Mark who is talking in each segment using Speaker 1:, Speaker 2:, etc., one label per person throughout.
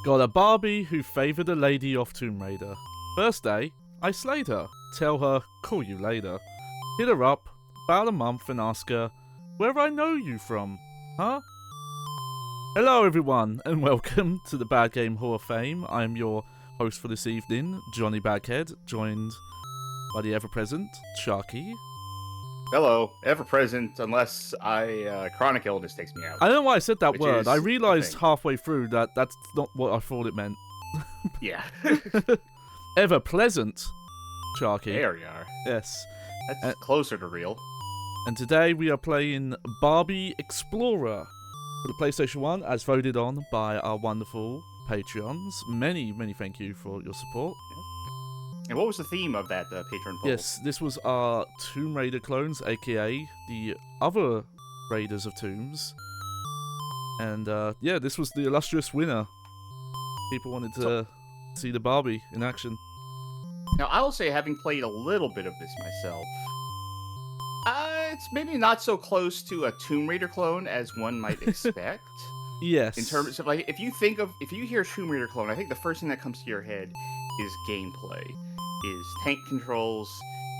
Speaker 1: Got a Barbie who favoured a lady off Tomb Raider. First day, I slayed her. Tell her, call you later. Hit her up, about a month, and ask her, where I know you from, huh? Hello everyone, and welcome to the Bad Game Hall of Fame. I am your host for this evening, Johnny Baghead, joined by the ever-present Sharky.
Speaker 2: Hello, ever-present, unless chronic illness takes me out.
Speaker 1: I don't know why I said that word. I realised halfway through that that's not what I thought it meant.
Speaker 2: Yeah.
Speaker 1: Ever-pleasant Sharky.
Speaker 2: There we are.
Speaker 1: Yes.
Speaker 2: That's closer to real.
Speaker 1: And today we are playing Barbie Explorer for the PlayStation 1, as voted on by our wonderful Patreons. Many thank you for your support.
Speaker 2: And what was the theme of that Patreon poll?
Speaker 1: Yes, this was our Tomb Raider clones, aka the other Raiders of Tombs. And yeah, this was the illustrious winner. People wanted to see the Barbie in action.
Speaker 2: Now, I will say, having played a little bit of this myself, it's maybe not so close to a Tomb Raider clone as one might expect.
Speaker 1: Yes.
Speaker 2: In terms of, like, if you hear Tomb Raider clone, I think the first thing that comes to your head is gameplay, is tank controls,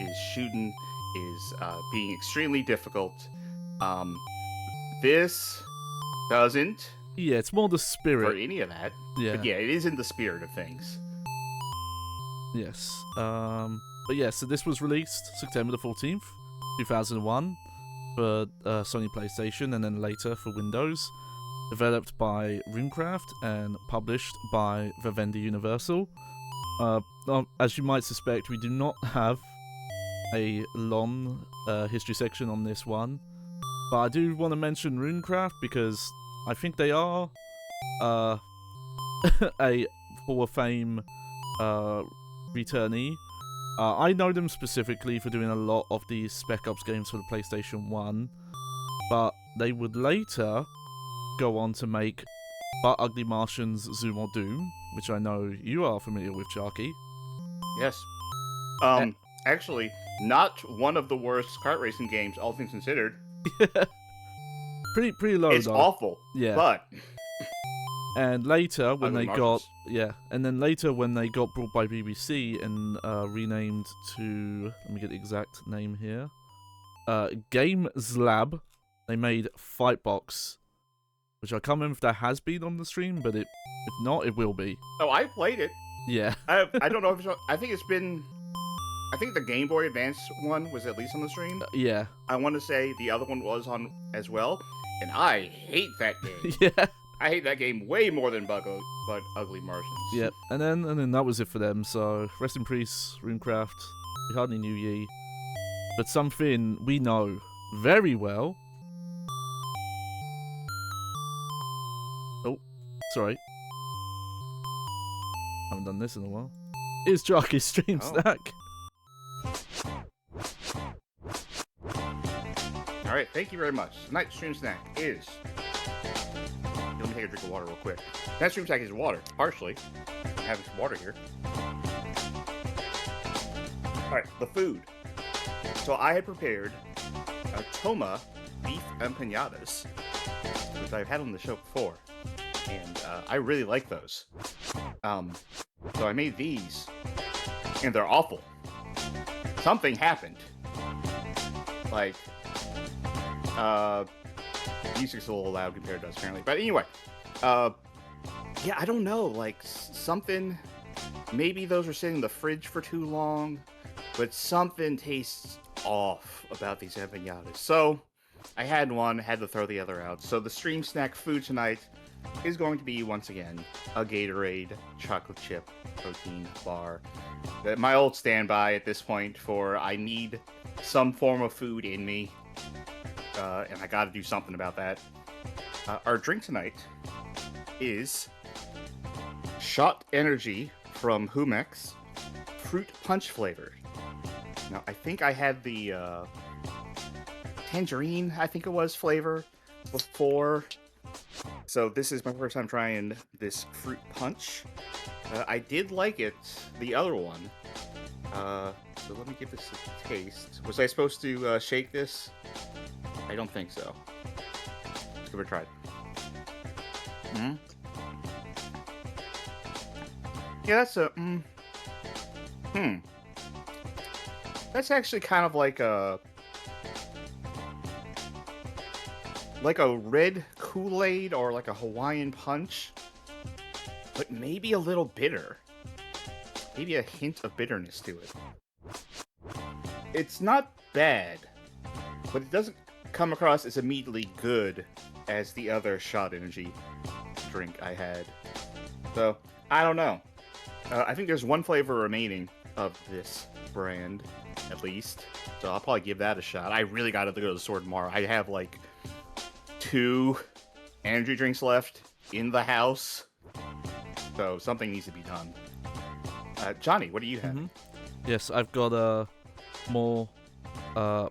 Speaker 2: is shooting, is being extremely difficult. This doesn't.
Speaker 1: Yeah, it's more the spirit.
Speaker 2: For any of that.
Speaker 1: Yeah.
Speaker 2: But yeah, it is in the spirit of things.
Speaker 1: Yes. But yeah, so this was released September the 14th, 2001 for Sony PlayStation and then later for Windows. Developed by Runecraft and published by Vivendi Universal. As you might suspect, we do not have a long history section on this one. But I do want to mention Runecraft because I think they are a Hall of Fame returnee. I know them specifically for doing a lot of the Spec Ops games for the PlayStation 1, but they would later go on to make But Ugly Martians Zoom or Doom, which I know you are familiar with, Sharky.
Speaker 2: Yes. Actually, not one of the worst kart racing games, all things considered.
Speaker 1: pretty low,
Speaker 2: it's
Speaker 1: though.
Speaker 2: Awful.
Speaker 1: Yeah.
Speaker 2: But
Speaker 1: and later when
Speaker 2: Ugly
Speaker 1: they
Speaker 2: Martians.
Speaker 1: later when they got brought by BBC and renamed to, let me get the exact name here, Games Lab, they made Fightbox, which I can't remember if that has been on the stream, but if not, it will be.
Speaker 2: Oh, I played it.
Speaker 1: Yeah.
Speaker 2: I don't know if it's, I think the Game Boy Advance one was at least on the stream.
Speaker 1: Yeah.
Speaker 2: I want to say the other one was on as well, and I hate that game.
Speaker 1: Yeah.
Speaker 2: I hate that game way more than But Ugly Martians.
Speaker 1: Yep. And then that was it for them. So rest in peace, Runecraft. We hardly knew ye, but something we know very well. Oh, sorry. Haven't done this in a while. Is Sharky's stream snack.
Speaker 2: All right, thank you very much. Tonight's stream snack is. Let me take a drink of water real quick. That stream snack is water, partially. I'm having some water here. All right, the food. So I had prepared Toma beef empanadas, which I've had on the show before, and I really like those. So I made these, and they're awful. Something happened. Like, music's a little loud compared to us, apparently. But anyway, yeah, I don't know. Like, something, maybe those were sitting in the fridge for too long, but something tastes off about these empanadas. So, I had one, had to throw the other out. So the stream snack food tonight is going to be, once again, a Gatorade chocolate chip protein bar. My old standby at this point for I need some form of food in me. And I gotta do something about that. Our drink tonight is Shot Energy from Humex, fruit punch flavor. Now, I think I had the tangerine, I think it was, flavor before. So this is my first time trying this fruit punch. I did like it, the other one. So let me give this a taste. Was I supposed to shake this? I don't think so. Let's give it a try. Yeah, that's a. That's actually kind of like a red Kool-Aid or like a Hawaiian Punch, but maybe a little bitter. Maybe a hint of bitterness to it. It's not bad, but it doesn't come across as immediately good as the other shot energy drink I had. So, I don't know. I think there's one flavor remaining of this brand, at least. So I'll probably give that a shot. I really gotta go to the store tomorrow. I have like 2 energy drinks left in the house. So something needs to be done. Johnny, what do you have?
Speaker 1: Yes, I've got a more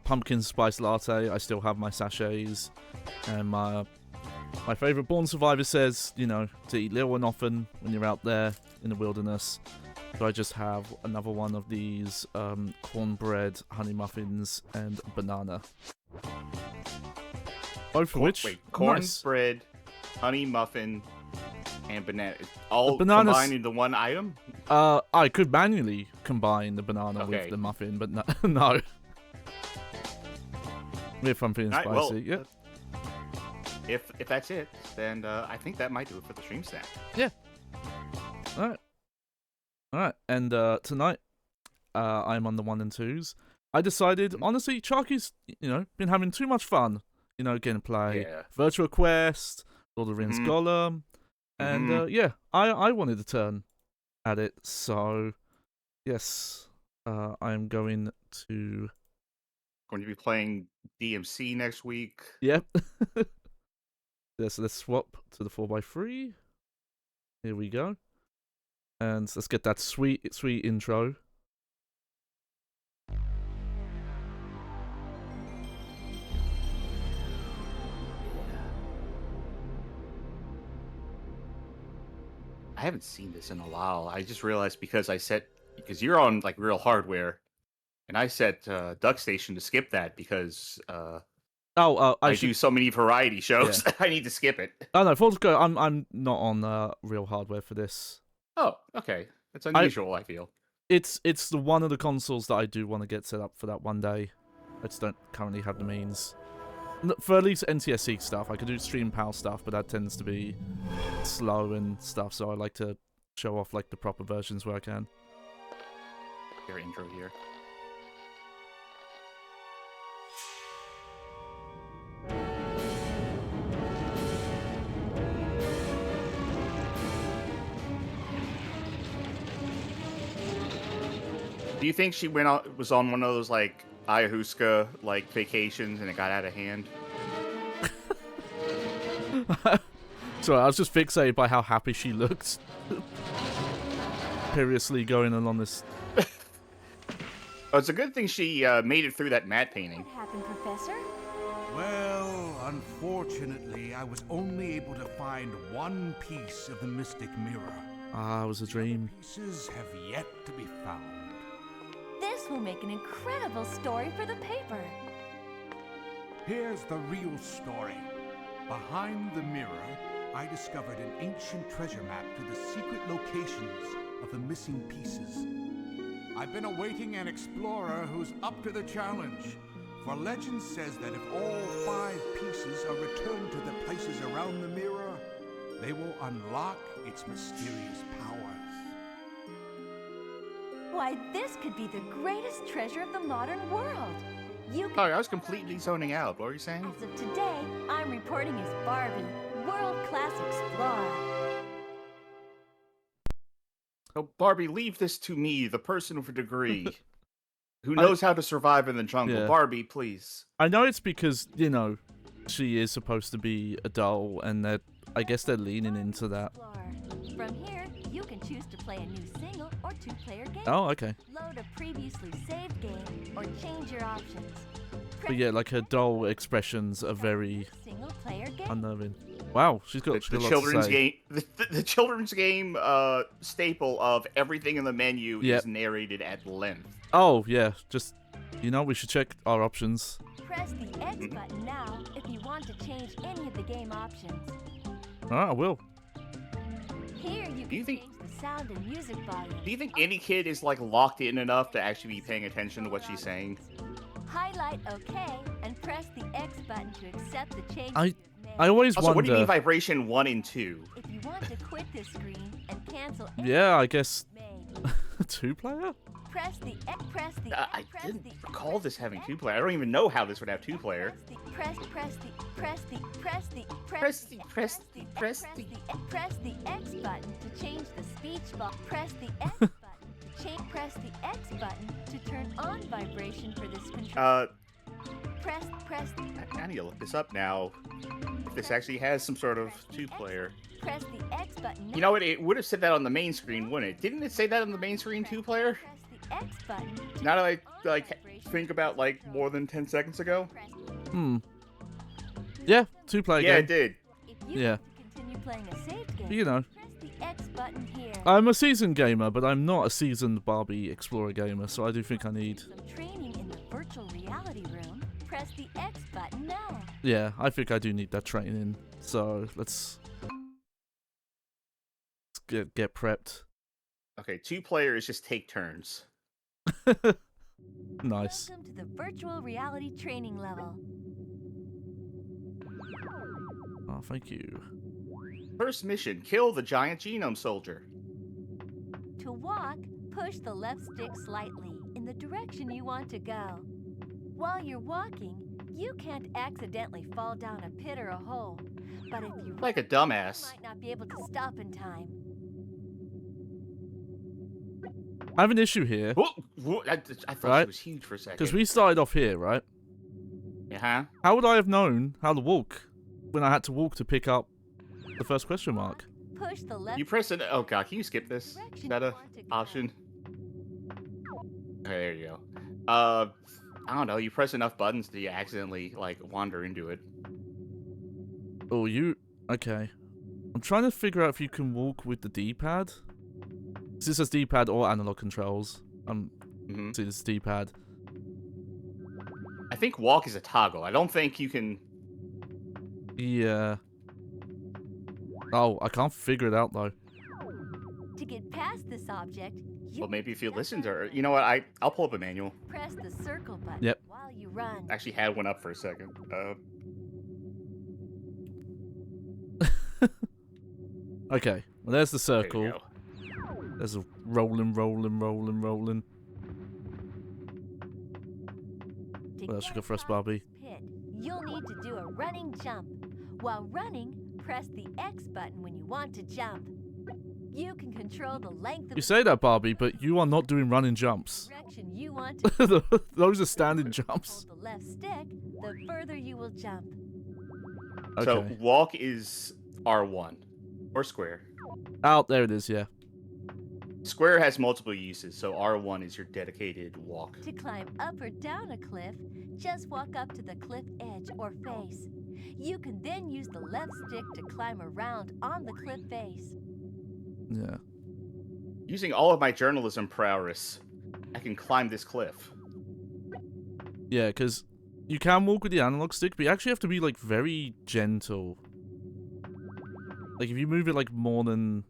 Speaker 1: pumpkin spice latte. I still have my sachets, and my favorite Born Survivor says, you know, to eat little and often when you're out there in the wilderness. So I just have another one of these cornbread honey muffins and banana. Both of which
Speaker 2: cornbread, honey muffin, and banana. All combined into one item?
Speaker 1: I could manually combine the banana with the muffin, but no. If I'm feeling spicy,
Speaker 2: well,
Speaker 1: yeah.
Speaker 2: If that's it, then I think that might do it for the stream snack.
Speaker 1: Yeah. Alright, and tonight I'm on the 1 and 2s. I decided, honestly, Sharky's, you know, been having too much fun. You know, getting to play Virtual Quest, Lord of the Rings Golem, and yeah, I wanted to turn at it, so yes, I'm going to
Speaker 2: be playing DMC next week.
Speaker 1: Yep. Yeah, so let's swap to the 4x3. Here we go. And let's get that sweet intro.
Speaker 2: I haven't seen this in a while. I just realized because you're on like real hardware, and I set DuckStation to skip that because I do so many variety shows. Yeah. I need to skip it.
Speaker 1: Oh no, full disclosure, I'm not on real hardware for this.
Speaker 2: Oh, okay. That's unusual, I feel.
Speaker 1: It's the one of the consoles that I do want to get set up for that one day. I just don't currently have the means. For at least NTSC stuff, I could do stream PAL stuff, but that tends to be slow and stuff, so I like to show off like the proper versions where I can.
Speaker 2: Your intro here. Do you think she was on one of those like ayahuasca like vacations and it got out of hand?
Speaker 1: Sorry, I was just fixated by how happy she looked. Seriously going along this.
Speaker 2: Oh, it's a good thing she made it through that matte painting.
Speaker 3: What happened, Professor?
Speaker 4: Well, unfortunately, I was only able to find one piece of the mystic mirror.
Speaker 1: Ah, it was a dream.
Speaker 4: Pieces have yet to be found.
Speaker 3: This will make an incredible story for the paper.
Speaker 4: Here's the real story. Behind the mirror, I discovered an ancient treasure map to the secret locations of the missing pieces. I've been awaiting an explorer who's up to the challenge. For legend says that if all 5 pieces are returned to the places around the mirror, they will unlock its mysterious powers.
Speaker 3: Why, this could be the greatest treasure of the modern world.
Speaker 2: Sorry, I was completely zoning out. What were you saying?
Speaker 3: As of today, I'm reporting as Barbie, world-class explorer.
Speaker 2: Oh, Barbie, leave this to me, the person with a degree, who knows how to survive in the jungle. Yeah. Barbie, please.
Speaker 1: I know it's because, you know, she is supposed to be a doll, and that I guess they're leaning into that.
Speaker 3: From here, you can choose to play a new single or 2-player game.
Speaker 1: Oh, okay.
Speaker 3: Load a previously saved game or change your options.
Speaker 1: But yeah, like her doll expressions are very unnerving. Wow, she's got
Speaker 2: the children's game. The children's game staple of everything in the menu is narrated at length.
Speaker 1: Oh yeah, just you know we should check our options.
Speaker 3: Press the X button now if you want to change any of the game options.
Speaker 1: Alright, I will.
Speaker 3: Here you can change the sound and music volume.
Speaker 2: Do you think any kid is like locked in enough to actually be paying attention to what she's saying?
Speaker 3: Highlight OK and press the X button to accept the changes
Speaker 1: I
Speaker 3: you've made.
Speaker 1: always
Speaker 2: Also,
Speaker 1: wonder.
Speaker 2: what do you mean vibration 1 and 2?
Speaker 3: If you want to quit this screen and cancel any
Speaker 1: Yeah, I guess
Speaker 3: made,
Speaker 1: 2-player.
Speaker 3: press the X, press the
Speaker 2: I
Speaker 3: press
Speaker 2: didn't
Speaker 3: the
Speaker 2: recall this having 2-player. I don't even know how this would have 2-player.
Speaker 3: press the X button to change the speech box. Press the X button to change. Press the X button to turn on vibration for this control. Press.
Speaker 2: I need to look this up now. If this actually has some sort of 2-player.
Speaker 3: Press the X button.
Speaker 2: You know what? It would have said that on the main screen, wouldn't it? Didn't it say that on the main screen, 2-player?
Speaker 3: Press the X button.
Speaker 2: Now that I think about like more than 10 seconds ago.
Speaker 1: Yeah, 2-player
Speaker 2: Yeah,
Speaker 1: game.
Speaker 2: it did.
Speaker 3: If you
Speaker 1: Yeah.
Speaker 3: want to continue playing a saved game,
Speaker 1: You know.
Speaker 3: press the X button here.
Speaker 1: I'm a seasoned gamer, but I'm not a seasoned Barbie Explorer gamer, so I do think I need...
Speaker 3: Some training in the virtual reality room. Press the X button now.
Speaker 1: Yeah, I think I do need that training, so let's get prepped.
Speaker 2: Okay, 2-player is just take turns.
Speaker 1: Nice.
Speaker 3: Welcome to the virtual reality training level.
Speaker 1: Oh, thank you.
Speaker 2: First mission, kill the giant genome soldier.
Speaker 3: To walk, push the left stick slightly in the direction you want to go. While you're walking, you can't accidentally fall down a pit or a hole. But if you
Speaker 2: Like a
Speaker 3: you
Speaker 2: dumbass.
Speaker 3: might not be able to stop in time.
Speaker 1: I have an issue here,
Speaker 2: I thought
Speaker 1: Right.
Speaker 2: it was huge for a second.
Speaker 1: because we started off here, right?
Speaker 2: Uh-huh.
Speaker 1: How would I have known how to walk when I had to walk to pick up the first question mark?
Speaker 3: Push the left
Speaker 2: You press it. Oh god, can you skip this? Is
Speaker 3: direction
Speaker 2: that
Speaker 3: you
Speaker 2: a
Speaker 3: want to go.
Speaker 2: option? Okay, there you go. I don't know. You press enough buttons that you accidentally like wander into it.
Speaker 1: Oh, okay. I'm trying to figure out if you can walk with the D-pad. This says D-pad or analog controls.
Speaker 2: Mhm.
Speaker 1: See, this is D-pad.
Speaker 2: I think walk is a toggle. I don't think you can.
Speaker 1: Yeah. Oh, I can't figure it out though.
Speaker 3: To get past this object, you
Speaker 2: Well, maybe if you listen to her. You know what? I'll pull up a manual.
Speaker 3: press the circle button
Speaker 1: Yep.
Speaker 3: while you run.
Speaker 2: Actually, had one up for a second.
Speaker 1: Okay. Well, there's the
Speaker 2: There you
Speaker 1: circle.
Speaker 2: go.
Speaker 1: There's a rolling.
Speaker 3: To
Speaker 1: What else you
Speaker 3: get
Speaker 1: got for us,
Speaker 3: past
Speaker 1: Barbie?
Speaker 3: this pit, you'll need to do a running jump. While running, press the X button when you want to jump. You can control the length of
Speaker 1: You say that, Barbie, but you are not doing running jumps.
Speaker 3: direction you want to
Speaker 1: Those are standing jumps.
Speaker 3: hold the left stick, the further you will jump.
Speaker 1: Okay.
Speaker 2: So walk is R1 or square.
Speaker 1: Out there it is, yeah.
Speaker 2: Square has multiple uses, so R1 is your dedicated walk.
Speaker 3: To climb up or down a cliff, just walk up to the cliff edge or face. You can then use the left stick to climb around on the cliff face.
Speaker 1: Yeah.
Speaker 2: Using all of my journalism prowess, I can climb this cliff.
Speaker 1: Yeah, because you can walk with the analog stick, but you actually have to be, like, very gentle. Like, if you move it, like, more than...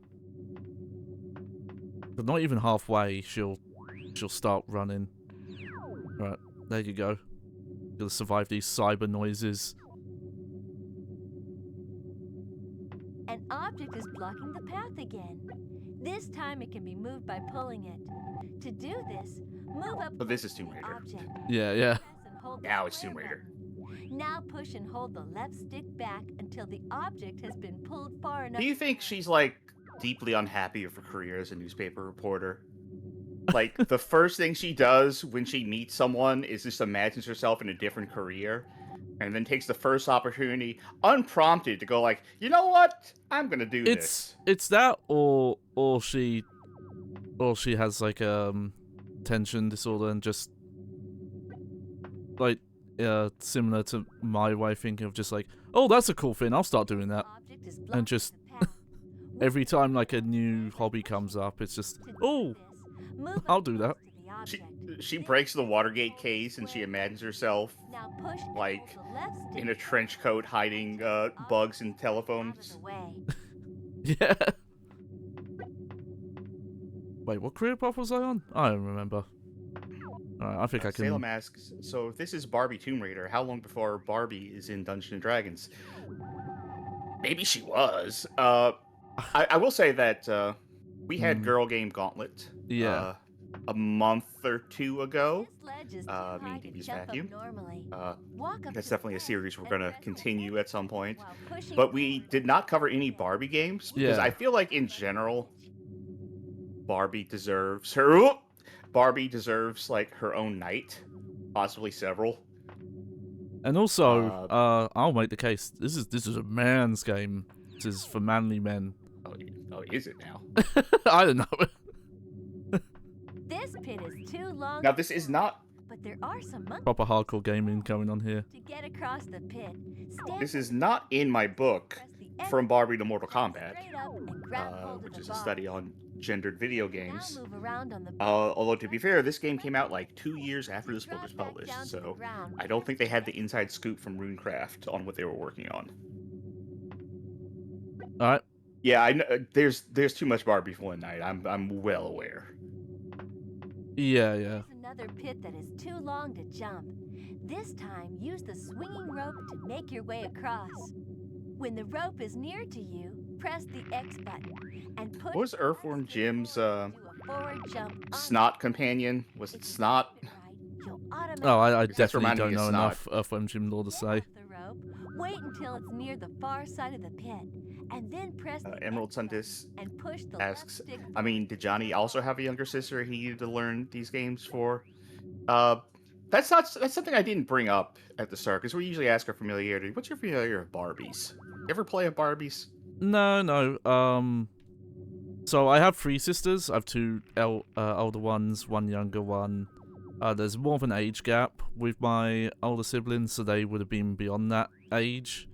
Speaker 1: But not even halfway, she'll start running. Right, there you go. You'll survive these cyber noises.
Speaker 3: An object is blocking the path again. This time it can be moved by pulling it. To do this, move up
Speaker 2: Oh, this is
Speaker 3: close to
Speaker 2: Tomb
Speaker 3: the
Speaker 2: Raider.
Speaker 3: object.
Speaker 1: Yeah.
Speaker 3: Press and hold the
Speaker 2: Now it's
Speaker 3: square
Speaker 2: Tomb Raider.
Speaker 3: button. Now push and hold the left stick back until the object has been pulled far enough.
Speaker 2: Do you think she's like deeply unhappy with her career as a newspaper reporter? Like the first thing she does when she meets someone is just imagines herself in a different career, and then takes the first opportunity, unprompted, to go like, you know what? I'm gonna do this.
Speaker 1: It's that or she has like attention disorder and just like similar to my way of thinking of just like, oh, that's a cool thing, I'll start doing that.
Speaker 3: Object is
Speaker 1: And
Speaker 3: blocking
Speaker 1: just
Speaker 3: the path.
Speaker 1: every time like a new hobby comes up, it's just,
Speaker 3: To do
Speaker 1: oh,
Speaker 3: this, move
Speaker 1: I'll
Speaker 3: up
Speaker 1: do
Speaker 3: close
Speaker 1: that.
Speaker 3: to the object.
Speaker 2: She breaks the Watergate case and she imagines herself
Speaker 3: Now push and
Speaker 2: like,
Speaker 3: hold the left stick
Speaker 2: in a trench coat hiding bugs and telephones.
Speaker 3: out of the way.
Speaker 1: yeah. Wait, what career path was I on? I don't remember. Alright, I think I can.
Speaker 2: Salem asks, so if this is Barbie Tomb Raider, how long before Barbie is in Dungeons and Dragons? Maybe she was. I will say that we had Girl Game Gauntlet.
Speaker 1: Yeah.
Speaker 2: A month or two ago.
Speaker 3: This ledge is too
Speaker 2: Me
Speaker 3: high
Speaker 2: and
Speaker 3: to
Speaker 2: DB's
Speaker 3: jump up
Speaker 2: vacuum.
Speaker 3: normally. Walk up
Speaker 2: That's
Speaker 3: to the
Speaker 2: definitely a
Speaker 3: ledge
Speaker 2: series we're
Speaker 3: and
Speaker 2: going to
Speaker 3: press the
Speaker 2: continue
Speaker 3: X
Speaker 2: at some point.
Speaker 3: while pushing
Speaker 2: But we
Speaker 3: forward
Speaker 2: did not cover
Speaker 3: over
Speaker 2: any
Speaker 3: the
Speaker 2: Barbie games because
Speaker 1: Yeah.
Speaker 2: I feel like in general, Barbie deserves like her own night, possibly several.
Speaker 1: And also, I'll make the case. This is a man's game. This is for manly men.
Speaker 2: Oh, is it now?
Speaker 1: I don't know.
Speaker 3: This pit is too long.
Speaker 2: Now
Speaker 3: to
Speaker 2: this is
Speaker 3: jump,
Speaker 2: not.
Speaker 3: But there are some monkeys
Speaker 1: Proper hardcore gaming going on here.
Speaker 3: to get across the pit. Stand
Speaker 2: This is
Speaker 3: on the
Speaker 2: not in my book
Speaker 3: press the X
Speaker 2: from Barbie to Mortal Kombat,
Speaker 3: straight up and grab hold of
Speaker 2: which
Speaker 3: the
Speaker 2: is a
Speaker 3: bar.
Speaker 2: study on gendered video
Speaker 3: Now
Speaker 2: games.
Speaker 3: move around on the bar.
Speaker 2: Although to be fair, this game came out like 2 years after this book was
Speaker 3: Drop back
Speaker 2: published,
Speaker 3: down to the
Speaker 2: so
Speaker 3: ground.
Speaker 2: I don't think they had the inside scoop from RuneCraft on what they were working on.
Speaker 1: All right.
Speaker 2: Yeah, I know there's too much Barbie for one night. I'm well aware.
Speaker 1: Yeah.
Speaker 3: There's another pit that is too long to jump. This time, use the swinging rope to make your way across. When the rope is near to you, press the X button and push.
Speaker 2: What was Earthworm Jim's
Speaker 3: do a forward jump on
Speaker 2: snot companion? Was it Snot?
Speaker 1: Oh, I
Speaker 2: That's
Speaker 1: definitely
Speaker 2: reminding
Speaker 1: don't
Speaker 2: me of
Speaker 1: know
Speaker 2: Snot.
Speaker 1: enough Earthworm Jim lore to say.
Speaker 3: The rope, wait until it's near the far side of the pit, and then press the
Speaker 2: Emerald
Speaker 3: X button
Speaker 2: Sundis
Speaker 3: and push the
Speaker 2: asks,
Speaker 3: left stick
Speaker 2: I mean, did Johnny also have a younger sister he needed to learn these games for? That's something I didn't bring up at the start, because we usually ask our familiarity. What's your familiarity with Barbies? You ever play with Barbies?
Speaker 1: No. So I have 3 sisters. I have 2 older ones, 1 younger one. There's more of an age gap with my older siblings, so they would have been beyond that age.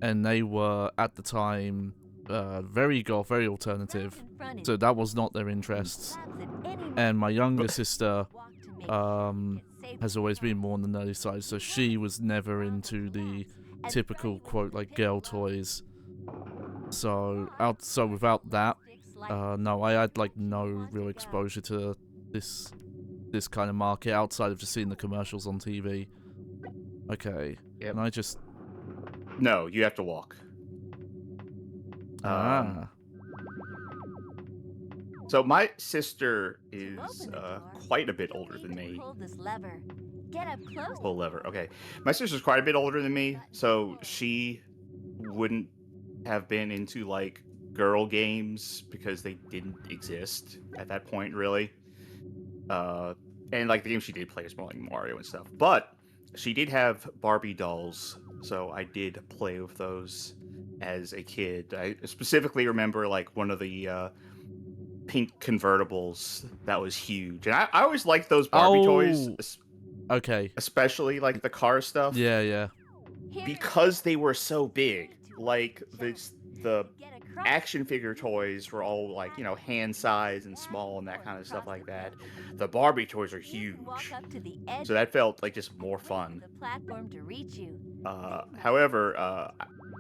Speaker 1: And they were, at the time, very goth, very alternative. So that was not their interests. And my younger sister has always been more on the nerdy side, so she was never into the typical, quote, like, girl toys. So without that, no, I had, like, no real exposure to this kind of market outside of just seeing the commercials on TV. Okay,
Speaker 2: Yep.
Speaker 1: and I just...
Speaker 2: No, you have to walk. So my sister is quite a bit older than me.
Speaker 3: Pull this lever. Get up close.
Speaker 2: Pull lever. Okay, my sister's quite a bit older than me, so she wouldn't have been into like girl games because they didn't exist at that point, really. And like the games she did play is more like Mario and stuff. But she did have Barbie dolls, so I did play with those as a kid. I specifically remember like one of the pink convertibles that was huge, and I always liked those Barbie toys.
Speaker 1: Okay.
Speaker 2: Especially like the car stuff.
Speaker 1: Yeah.
Speaker 2: Because they were so big. Like the action figure toys were all like, you know, hand size and small and that kind of stuff like that. The Barbie toys are huge. So that felt like just more fun. However,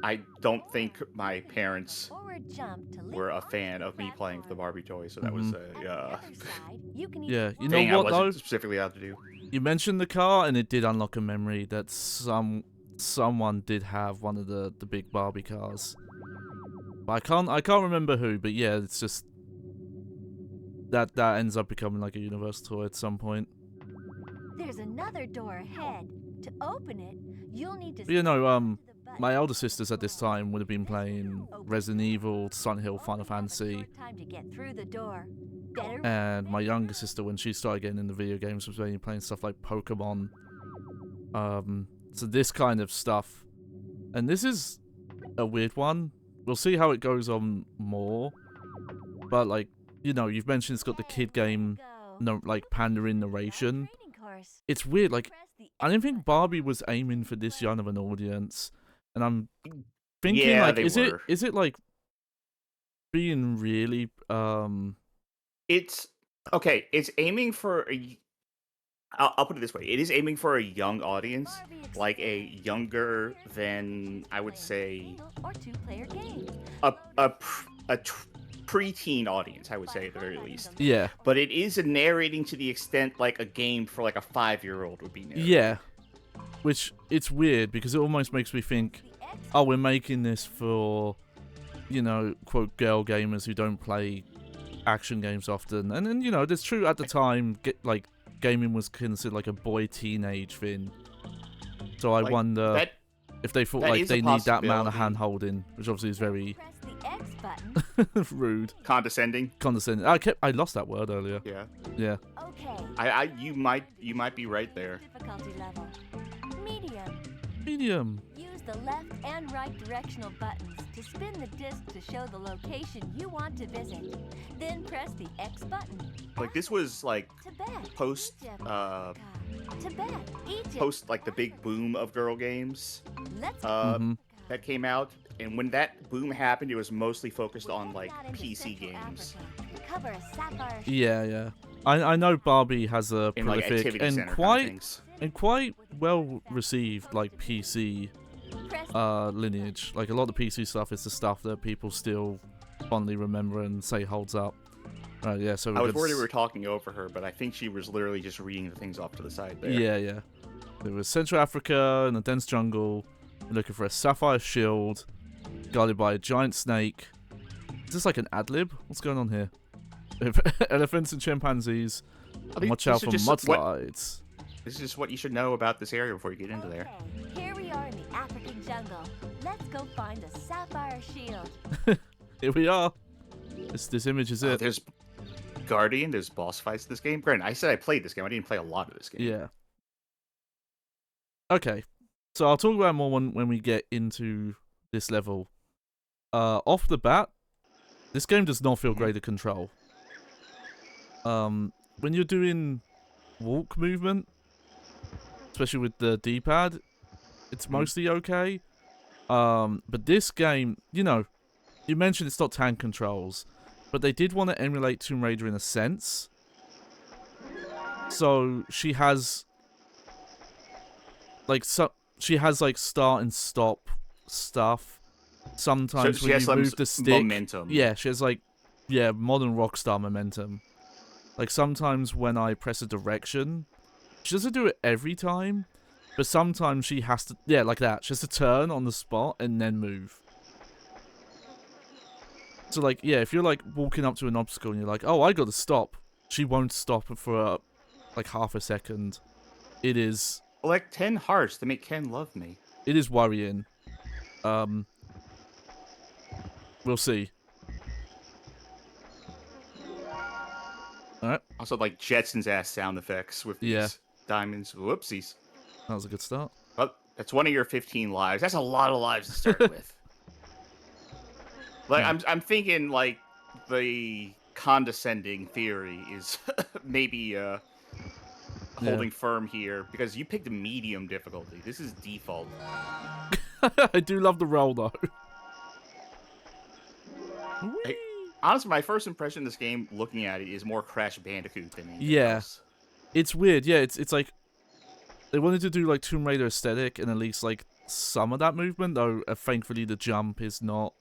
Speaker 2: I don't think my parents were a fan of me playing with the Barbie toys, so that was a
Speaker 1: yeah, you
Speaker 2: thing
Speaker 1: know
Speaker 2: I
Speaker 1: what though?
Speaker 2: wasn't specifically allowed to do.
Speaker 1: You mentioned the car, and it did unlock a memory that someone did have one of the big Barbie cars. But I can't remember who, but yeah, it's just that ends up becoming like a universal toy at some point.
Speaker 3: There's another door ahead. To open it, you'll need to.
Speaker 1: But, you know, my older sisters at this time would have been playing Resident Evil, Silent Hill, Final Fantasy. And my younger sister, when she started getting into video games, was mainly playing stuff like Pokemon. So this kind of stuff. And this is a weird one. We'll see how it goes on more. But, like, you know, you've mentioned it's got the kid game, no, like, pandering narration. It's weird, like, I didn't think Barbie was aiming for this young of an audience. And I'm thinking,
Speaker 2: yeah,
Speaker 1: like,
Speaker 2: they were.
Speaker 1: is it, like, being really,
Speaker 2: It's okay. It's aiming for I'll put it this way. It is aiming for a young audience, like a younger than I would say preteen audience, I would say at the very least.
Speaker 1: Yeah.
Speaker 2: But it is a narrating to the extent like a game for like a 5-year-old would be narrating.
Speaker 1: Yeah. Which, it's weird because it almost makes me think, oh, we're making this for, you know, quote, girl gamers who don't play action games often. And then, you know, it's true at the time, like, gaming was considered like a boy teenage thing. So I
Speaker 2: Like,
Speaker 1: wonder if they thought like
Speaker 2: is a
Speaker 1: they need that amount of
Speaker 2: possibility.
Speaker 1: hand holding, which obviously is very
Speaker 3: Press the X button.
Speaker 1: rude,
Speaker 2: Condescending.
Speaker 1: condescending. I lost that word earlier.
Speaker 2: Yeah.
Speaker 1: Yeah.
Speaker 3: Okay.
Speaker 2: You might be right there.
Speaker 3: Difficulty level. Medium.
Speaker 1: Medium.
Speaker 3: Use the left and right directional buttons to spin the disc to show the location you want to visit. Then press the X button.
Speaker 2: Like this was like
Speaker 3: Tibet.
Speaker 2: post
Speaker 3: Egypt, Africa. Tibet. Egypt.
Speaker 2: post like the big boom of girl games
Speaker 3: Let's
Speaker 2: that came out, and when that boom happened, it was mostly focused
Speaker 3: We're
Speaker 2: on
Speaker 3: heading
Speaker 2: like
Speaker 3: out into
Speaker 2: PC
Speaker 3: Central
Speaker 2: games
Speaker 3: Africa to cover a sapphire
Speaker 1: Yeah, yeah. I know Barbie has a
Speaker 2: and like
Speaker 1: prolific
Speaker 2: activity
Speaker 1: and
Speaker 2: center kind of
Speaker 1: quite
Speaker 2: things.
Speaker 1: well received like PC
Speaker 3: press
Speaker 1: lineage. Like a lot of the PC stuff is the stuff that people still fondly remember and say holds up. Right, yeah. So
Speaker 2: I was worried we were talking over her, but I think she was literally just reading the things off to the side there.
Speaker 1: Yeah, yeah. There was Central Africa in a dense jungle. We're looking for a sapphire shield guarded by a giant snake. Is this like an ad lib? What's going on here? Elephants and chimpanzees.
Speaker 2: I mean,
Speaker 1: Watch out
Speaker 2: this
Speaker 1: for
Speaker 2: is just what-
Speaker 1: mudslides.
Speaker 2: This is just what you should know about this area before you get into there.
Speaker 3: Okay, here we are in the African jungle. Let's go find the sapphire shield.
Speaker 1: Here we are. This image is it.
Speaker 2: There's Guardian, there's boss fights in this game. Granted, I said I played this game. I didn't play a lot of this game.
Speaker 1: Yeah. Okay. So I'll talk about more when we get into this level. Off the bat, this game does not feel great to control. When you're doing walk movement, especially with the D-pad, it's mostly okay. But this game, you know, you mentioned it's not tank controls, but they did want to emulate Tomb Raider in a sense. So she has like start and stop stuff. Sometimes
Speaker 2: she
Speaker 1: when
Speaker 2: has
Speaker 1: you
Speaker 2: some
Speaker 1: move the stick,
Speaker 2: momentum.
Speaker 1: yeah, she has like modern Rockstar momentum. Like sometimes when I press a direction, she doesn't do it every time, but sometimes she has to, like that. She has to turn on the spot and then move. So like, yeah, if you're like walking up to an obstacle and you're like, oh, I gotta stop, she won't stop for like half a second. It is
Speaker 2: Collect 10 hearts to make Ken love me.
Speaker 1: It is worrying. We'll see. Alright,
Speaker 2: Also, like Jetsons ass sound effects with these diamonds. Whoopsies.
Speaker 1: that was a good start.
Speaker 2: Oh, that's one of your 15 lives. That's a lot of lives to start with. Like, I'm thinking like the condescending theory is maybe holding firm here because you picked a medium difficulty. This is default.
Speaker 1: I do love the roll though.
Speaker 2: Hey, honestly, my first impression of this game, looking at it, is more Crash Bandicoot than anything
Speaker 1: Yeah.
Speaker 2: else.
Speaker 1: It's weird, yeah, it's like they wanted to do like Tomb Raider aesthetic and at least like some of that movement, though thankfully the jump is not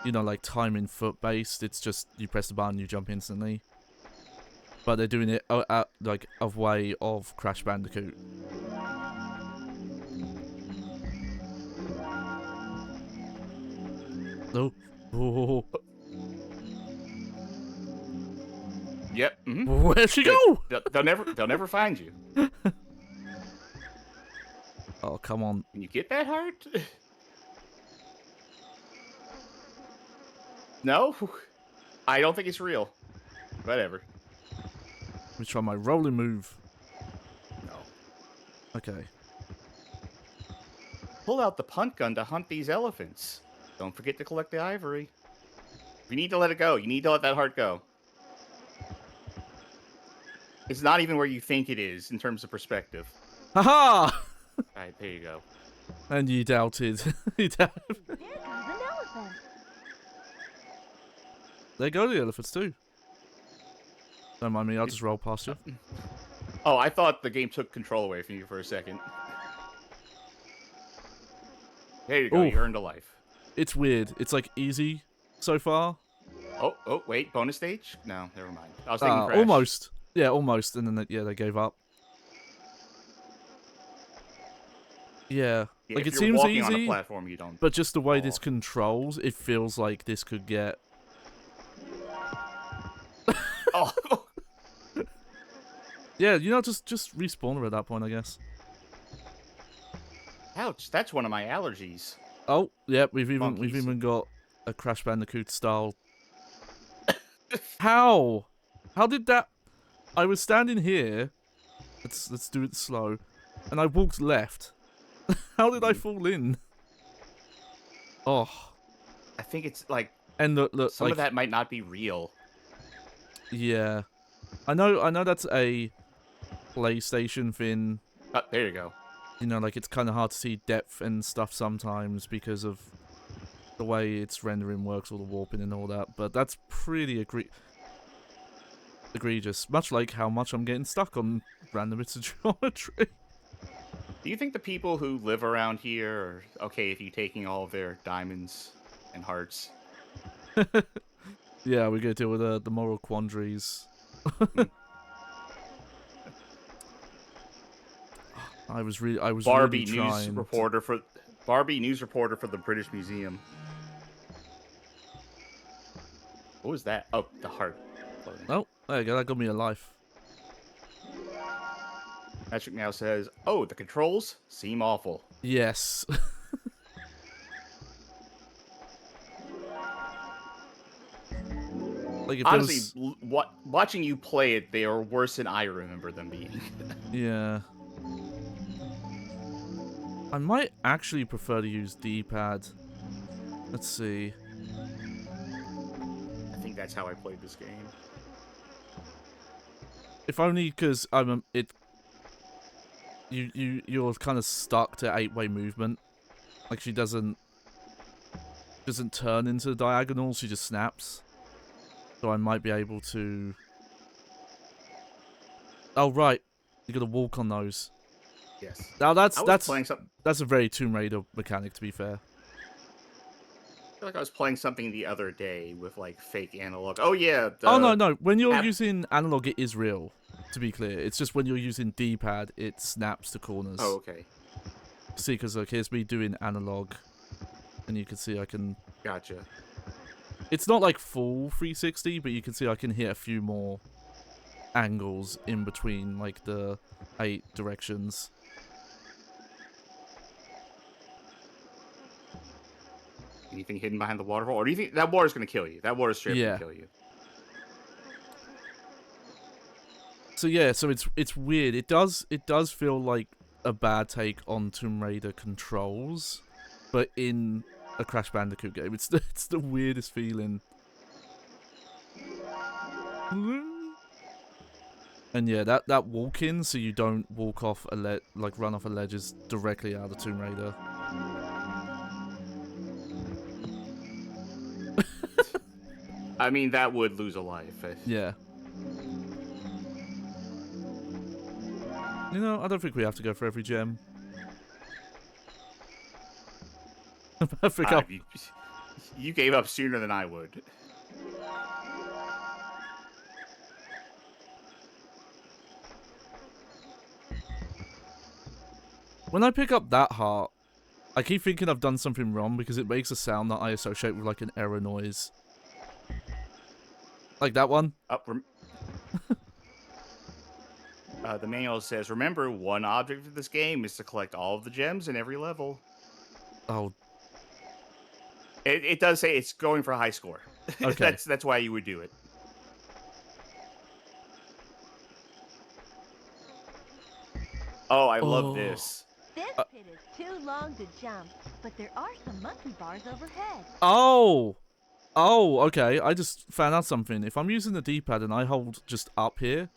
Speaker 1: you know, like timing foot based. It's just you press the button, you jump instantly. But they're doing it like a way of Crash Bandicoot. No. Oh.
Speaker 2: Yep. Mm-hmm.
Speaker 1: Where'd she go?
Speaker 2: They'll never find you.
Speaker 1: Oh, come on.
Speaker 2: Can you get that heart? No, I don't think it's real. Whatever.
Speaker 1: Let me try my rolling move.
Speaker 2: No.
Speaker 1: Okay.
Speaker 2: Pull out the punt gun to hunt these elephants. Don't forget to collect the ivory. You need to let it go. You need to let that heart go. It's not even where you think it is in terms of perspective.
Speaker 1: Haha!
Speaker 2: Alright, there you go.
Speaker 1: And you doubted. You doubted.
Speaker 3: There goes an elephant.
Speaker 1: There go the elephants too. Don't mind me, I'll just roll past you.
Speaker 2: Oh, I thought the game took control away from you for a second. There you go,
Speaker 1: Ooh.
Speaker 2: you earned a life.
Speaker 1: It's weird. It's like easy so far.
Speaker 2: Oh, wait, bonus stage? No, never mind. I was thinking Crash.
Speaker 1: Almost. Yeah, almost. And then, they gave up. Yeah.
Speaker 2: Yeah,
Speaker 1: Like,
Speaker 2: if
Speaker 1: it
Speaker 2: you're
Speaker 1: seems
Speaker 2: walking on a
Speaker 1: easy,
Speaker 2: platform, you don't.
Speaker 1: but just the way
Speaker 2: fall
Speaker 1: this
Speaker 2: off.
Speaker 1: controls, it feels like this could get...
Speaker 2: Oh,
Speaker 1: Yeah, you know, just respawn her at that point, I guess.
Speaker 2: ouch! That's one of my allergies.
Speaker 1: Oh, yeah, we've
Speaker 2: Monkeys.
Speaker 1: even got a Crash Bandicoot style. How? How did that? I was standing here. Let's do it slow, and I walked left. How did I fall in? Oh,
Speaker 2: I think it's like
Speaker 1: and look,
Speaker 2: some
Speaker 1: like,
Speaker 2: of that might not be real.
Speaker 1: yeah, I know that's a PlayStation thing.
Speaker 2: Oh, there you go.
Speaker 1: You know, like, it's kind of hard to see depth and stuff sometimes because of the way its rendering works, all the warping and all that. But that's pretty egregious. Much like how much I'm getting stuck on random bits of geometry.
Speaker 2: Do you think the people who live around here are okay if you taking all of their diamonds and hearts?
Speaker 1: Yeah, we gotta deal with the moral quandaries. I was
Speaker 2: Barbie
Speaker 1: really
Speaker 2: news
Speaker 1: trying.
Speaker 2: reporter for Barbie news reporter for the British Museum. What was that? Oh, the heart.
Speaker 1: Oh, there you go. That got me a life.
Speaker 2: Patrick now says, "Oh, the controls seem awful."
Speaker 1: Yes. Like, if
Speaker 2: Honestly, watching you play it, they are worse than I remember them being.
Speaker 1: yeah. I might actually prefer to use D-pad. Let's see.
Speaker 2: I think that's how I played this game.
Speaker 1: If only because you're kind of stuck to 8-way movement. Like, she doesn't turn into diagonals, she just snaps. So I might be able to... Oh, right. You gotta walk on those.
Speaker 2: Yes.
Speaker 1: Now
Speaker 2: I was playing something.
Speaker 1: that's a very Tomb Raider mechanic, to be fair.
Speaker 2: I feel like I was playing something the other day with like fake analog. Oh yeah.
Speaker 1: Oh, no. When you're using analog, it is real, to be clear. It's just when you're using D-pad, it snaps to corners.
Speaker 2: Oh, okay.
Speaker 1: See, because look, here's me doing analog. And you can see I can...
Speaker 2: Gotcha.
Speaker 1: It's not like full 360, but you can see I can hit a few more angles in between, like, the 8 directions.
Speaker 2: Anything hidden behind the waterfall? Or do you think that water's gonna kill you? That water's straight
Speaker 1: Yeah.
Speaker 2: gonna kill you.
Speaker 1: So yeah, so it's weird. It does feel like a bad take on Tomb Raider controls, but in a Crash Bandicoot game, it's the weirdest feeling. And yeah, that walk in, so you don't walk off run off a ledge, is directly out of Tomb Raider.
Speaker 2: I mean, that would lose a life.
Speaker 1: Yeah. You know, I don't think we have to go for every gem.
Speaker 2: You gave up sooner than I would.
Speaker 1: When I pick up that heart, I keep thinking I've done something wrong because it makes a sound that I associate with like an error noise. Like that one.
Speaker 2: The manual says, remember, one object of this game is to collect all of the gems in every level.
Speaker 1: Oh.
Speaker 2: It does say it's going for a high score.
Speaker 1: Okay.
Speaker 2: That's why you would do it. Oh, I love this.
Speaker 3: This pit is too long to jump, but there are some monkey bars overhead.
Speaker 1: Oh! Oh, okay. I just found out something. If I'm using the D-pad and I hold just up here,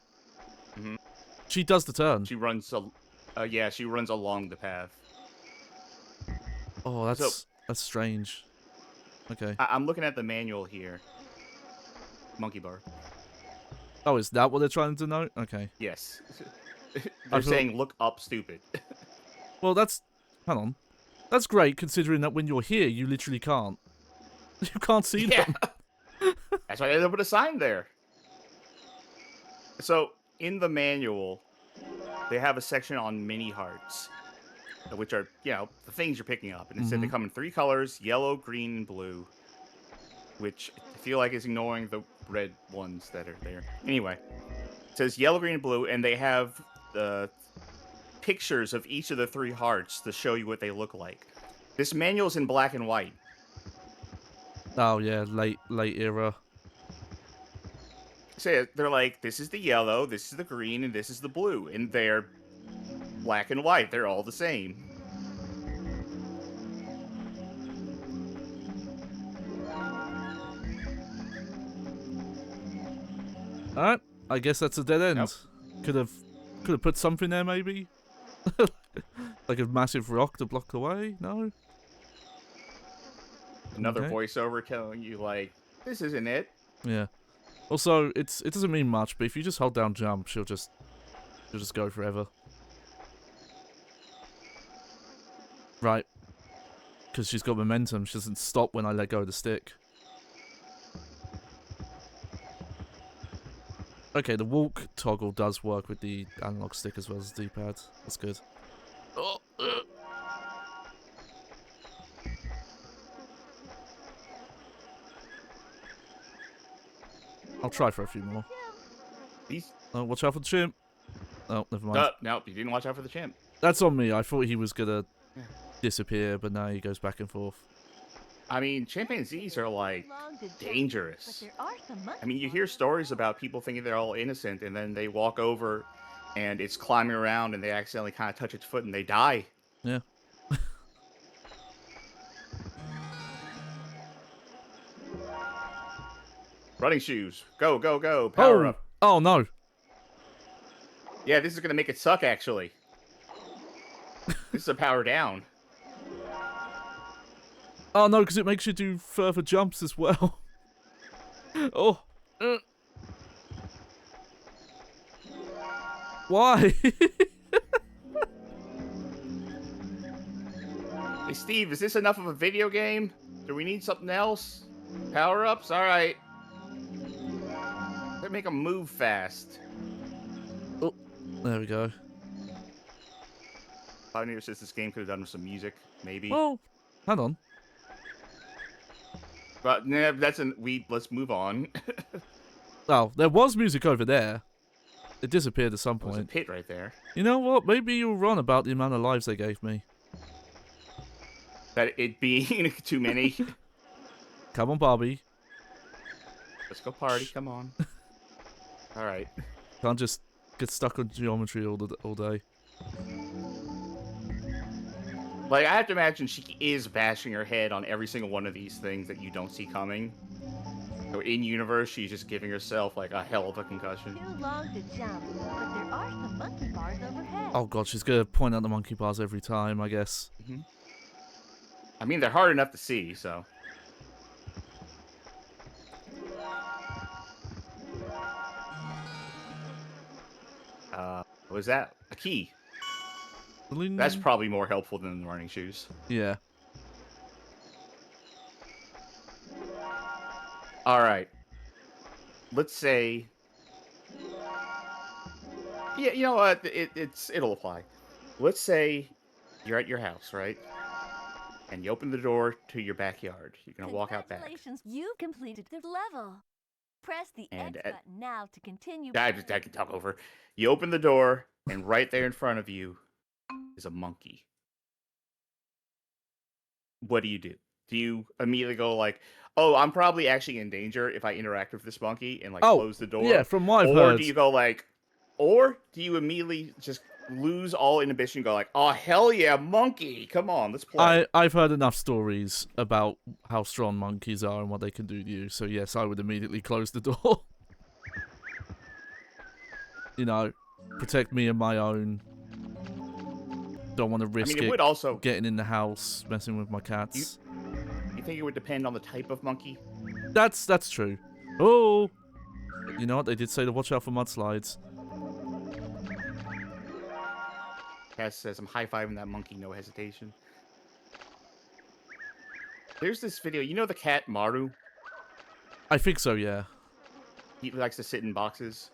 Speaker 1: she does the turn.
Speaker 2: She runs, she runs along the path.
Speaker 1: Oh, that's strange. Okay.
Speaker 2: I'm looking at the manual here. Monkey bar.
Speaker 1: Oh, is that what they're trying to denote? Okay.
Speaker 2: Yes. They're saying, look up, stupid.
Speaker 1: Well, hang on. That's great, considering that when you're here, you literally can't. You can't see them.
Speaker 2: That's why they put a sign there. So in the manual, they have a section on mini hearts, which are, you know, the things you're picking up. And it said they come in 3 colors, yellow, green, and blue, which I feel like is ignoring the red ones that are there. Anyway, it says yellow, green, and blue, and they have pictures of each of the 3 hearts to show you what they look like. This manual's in black and white.
Speaker 1: Oh yeah, late era.
Speaker 2: So they're like, this is the yellow, this is the green, and this is the blue, and they're black and white. They're all the same.
Speaker 1: Alright, I guess that's a dead end.
Speaker 2: Nope.
Speaker 1: Could have put something there maybe? Like a massive rock to block the way? No?
Speaker 2: Another
Speaker 1: Okay.
Speaker 2: voiceover telling you, like, this isn't it.
Speaker 1: Yeah. Also, it doesn't mean much, but if you just hold down jump, she'll just go forever. Right. Because she's got momentum. She doesn't stop when I let go of the stick. Okay, the walk toggle does work with the analog stick as well as the D-pad. That's good. Oh, I'll try for a few more.
Speaker 2: These.
Speaker 1: Oh, watch out for the chimp. Oh, never mind.
Speaker 2: No, you didn't watch out for the chimp.
Speaker 1: That's on me. I thought he was gonna disappear, but now he goes back and forth.
Speaker 2: I mean, chimpanzees are, like,
Speaker 3: Long to jump,
Speaker 2: dangerous.
Speaker 3: but there are some monkey
Speaker 2: I mean, you hear stories about people thinking they're all innocent, and then they walk over, and it's climbing around, and they accidentally kind of touch its foot, and they die.
Speaker 1: Yeah.
Speaker 2: Running shoes. Go, go, go. Power up.
Speaker 1: Oh no.
Speaker 2: Yeah, this is going to make it suck, actually. This is a power down.
Speaker 1: Oh no, because it makes you do further jumps as well. Oh. Why?
Speaker 2: Hey, Steve, is this enough of a video game? Do we need something else? Power-ups? Alright. They make them move fast.
Speaker 1: Oh, there we go.
Speaker 2: Pioneer says this game could have done with some music, maybe.
Speaker 1: Well, hang on.
Speaker 2: But nah, let's move on.
Speaker 1: Oh, there was music over there. It disappeared at some
Speaker 2: There's a
Speaker 1: point.
Speaker 2: pit right there.
Speaker 1: You know what? Maybe you're wrong about the amount of lives they gave me.
Speaker 2: That it being too many.
Speaker 1: Come on, Barbie.
Speaker 2: Let's go party. Come on. All right.
Speaker 1: Can't just get stuck on geometry all day.
Speaker 2: Like, I have to imagine she is bashing her head on every single one of these things that you don't see coming. So in universe, she's just giving herself like a hell of a concussion.
Speaker 3: too long to jump, but there are some monkey bars overhead.
Speaker 1: Oh god, she's gonna point out the monkey bars every time, I guess.
Speaker 2: I mean, they're hard enough to see, so. What was that? A key. That's probably more helpful than the running shoes.
Speaker 1: Yeah.
Speaker 2: All right. Let's say. Yeah, you know what? It'll apply. Let's say you're at your house, right? And you open the door to your backyard. You're gonna walk out back.
Speaker 3: Congratulations, you completed the level. Press the
Speaker 2: And
Speaker 3: X
Speaker 2: at-
Speaker 3: button now to continue.
Speaker 2: I
Speaker 3: playing.
Speaker 2: can talk over. You open the door, and right there in front of you is a monkey. What do? Do you immediately go like, "Oh, I'm probably actually in danger if I interact with this monkey," and like close the door?
Speaker 1: Yeah, from what I've
Speaker 2: Or
Speaker 1: heard.
Speaker 2: do you go like, or do you immediately just lose all inhibition and go like, "Oh hell yeah, monkey! Come on, let's play."
Speaker 1: I've heard enough stories about how strong monkeys are and what they can do to you, so yes, I would immediately close the door. You know, protect me and my own. Don't want to risk
Speaker 2: it would also.
Speaker 1: getting in the house, messing with my cats.
Speaker 2: You think it would depend on the type of monkey?
Speaker 1: That's true. Oh, you know what? They did say to watch out for mudslides.
Speaker 2: Cass says, "I'm high-fiving that monkey, no hesitation." There's this video. You know the cat Maru?
Speaker 1: I think so, yeah.
Speaker 2: He likes to sit in boxes.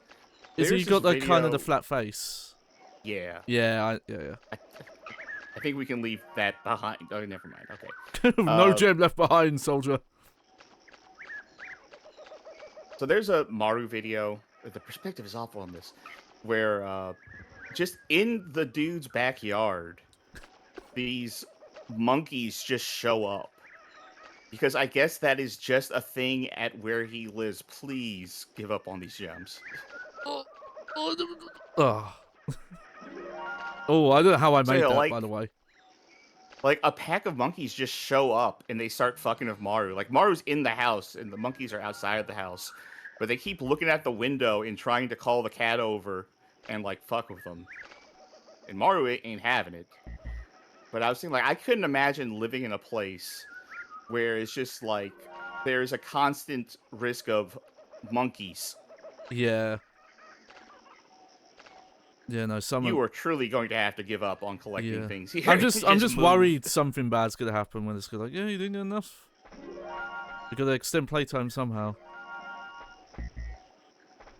Speaker 1: Is he
Speaker 2: There's
Speaker 1: got
Speaker 2: this
Speaker 1: like kind of the
Speaker 2: video-
Speaker 1: flat face?
Speaker 2: Yeah.
Speaker 1: Yeah, yeah.
Speaker 2: I think we can leave that behind. Oh, never mind. Okay.
Speaker 1: No gem left behind, soldier.
Speaker 2: So there's a Maru video. The perspective is awful on this, where just in the dude's backyard, these monkeys just show up. Because I guess that is just a thing at where he lives. Please give up on these gems.
Speaker 1: Oh. Oh, I don't know how I
Speaker 2: So,
Speaker 1: made
Speaker 2: yeah,
Speaker 1: that,
Speaker 2: like-
Speaker 1: by the way.
Speaker 2: Like, a pack of monkeys just show up and they start fucking with Maru. Like, Maru's in the house and the monkeys are outside of the house. But they keep looking at the window and trying to call the cat over and, like, fuck with them. And Maru ain't having it. But I was thinking, like, I couldn't imagine living in a place where it's just, like, there's a constant risk of monkeys.
Speaker 1: Yeah. Yeah, no, someone...
Speaker 2: You are truly going to have to give up on collecting
Speaker 1: Yeah.
Speaker 2: things here.
Speaker 1: I'm just
Speaker 2: move.
Speaker 1: worried something bad's gonna happen when it's gonna like, yeah, you didn't get enough. We gotta extend playtime somehow.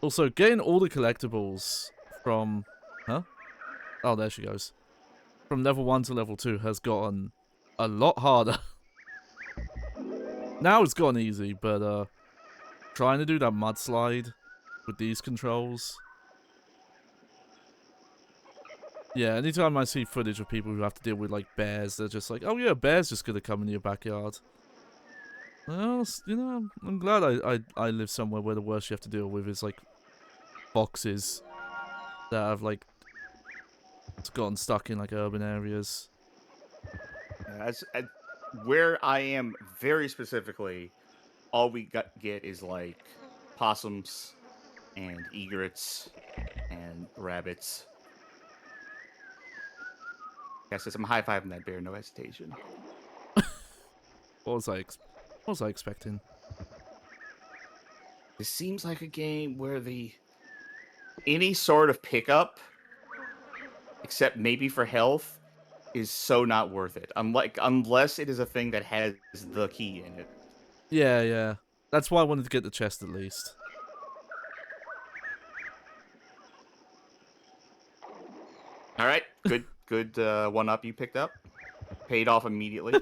Speaker 1: Also, getting all the collectibles from... Huh? Oh, there she goes. From level 1 to level 2 has gotten a lot harder. Now it's gotten easy, but trying to do that mudslide with these controls... Yeah, anytime I see footage of people who have to deal with, like, bears, they're just like, oh yeah, bear's just gonna come in your backyard. Well, you know, I'm glad I live somewhere where the worst you have to deal with is, like, foxes that have, like, gotten stuck in, like, urban areas.
Speaker 2: Where I am very specifically, all we get is, like, possums and egrets and rabbits. Yes, I'm high-fiving that bear, no hesitation.
Speaker 1: What was I expecting?
Speaker 2: This seems like a game where any sort of pickup, except maybe for health, is so not worth it. Unless it is a thing that has the key in it.
Speaker 1: Yeah, yeah. That's why I wanted to get the chest at least.
Speaker 2: All right, good one up you picked up. Paid off immediately.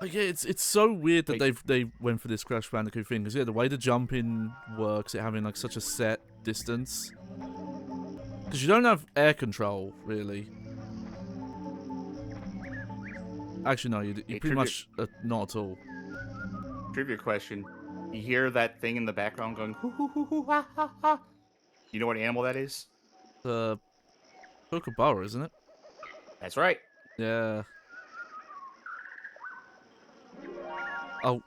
Speaker 1: Yeah, it's so weird that they went for this Crash Bandicoot thing, because yeah, the way the jumping works, it having like such a set distance, because you don't have air control really. Actually, no, you pretty much not at all.
Speaker 2: Trivia question: you hear that thing in the background going hoo hoo hoo hoo ha ha ha? You know what animal that is?
Speaker 1: The Kookaburra, isn't it?
Speaker 2: That's right.
Speaker 1: Yeah. Oh.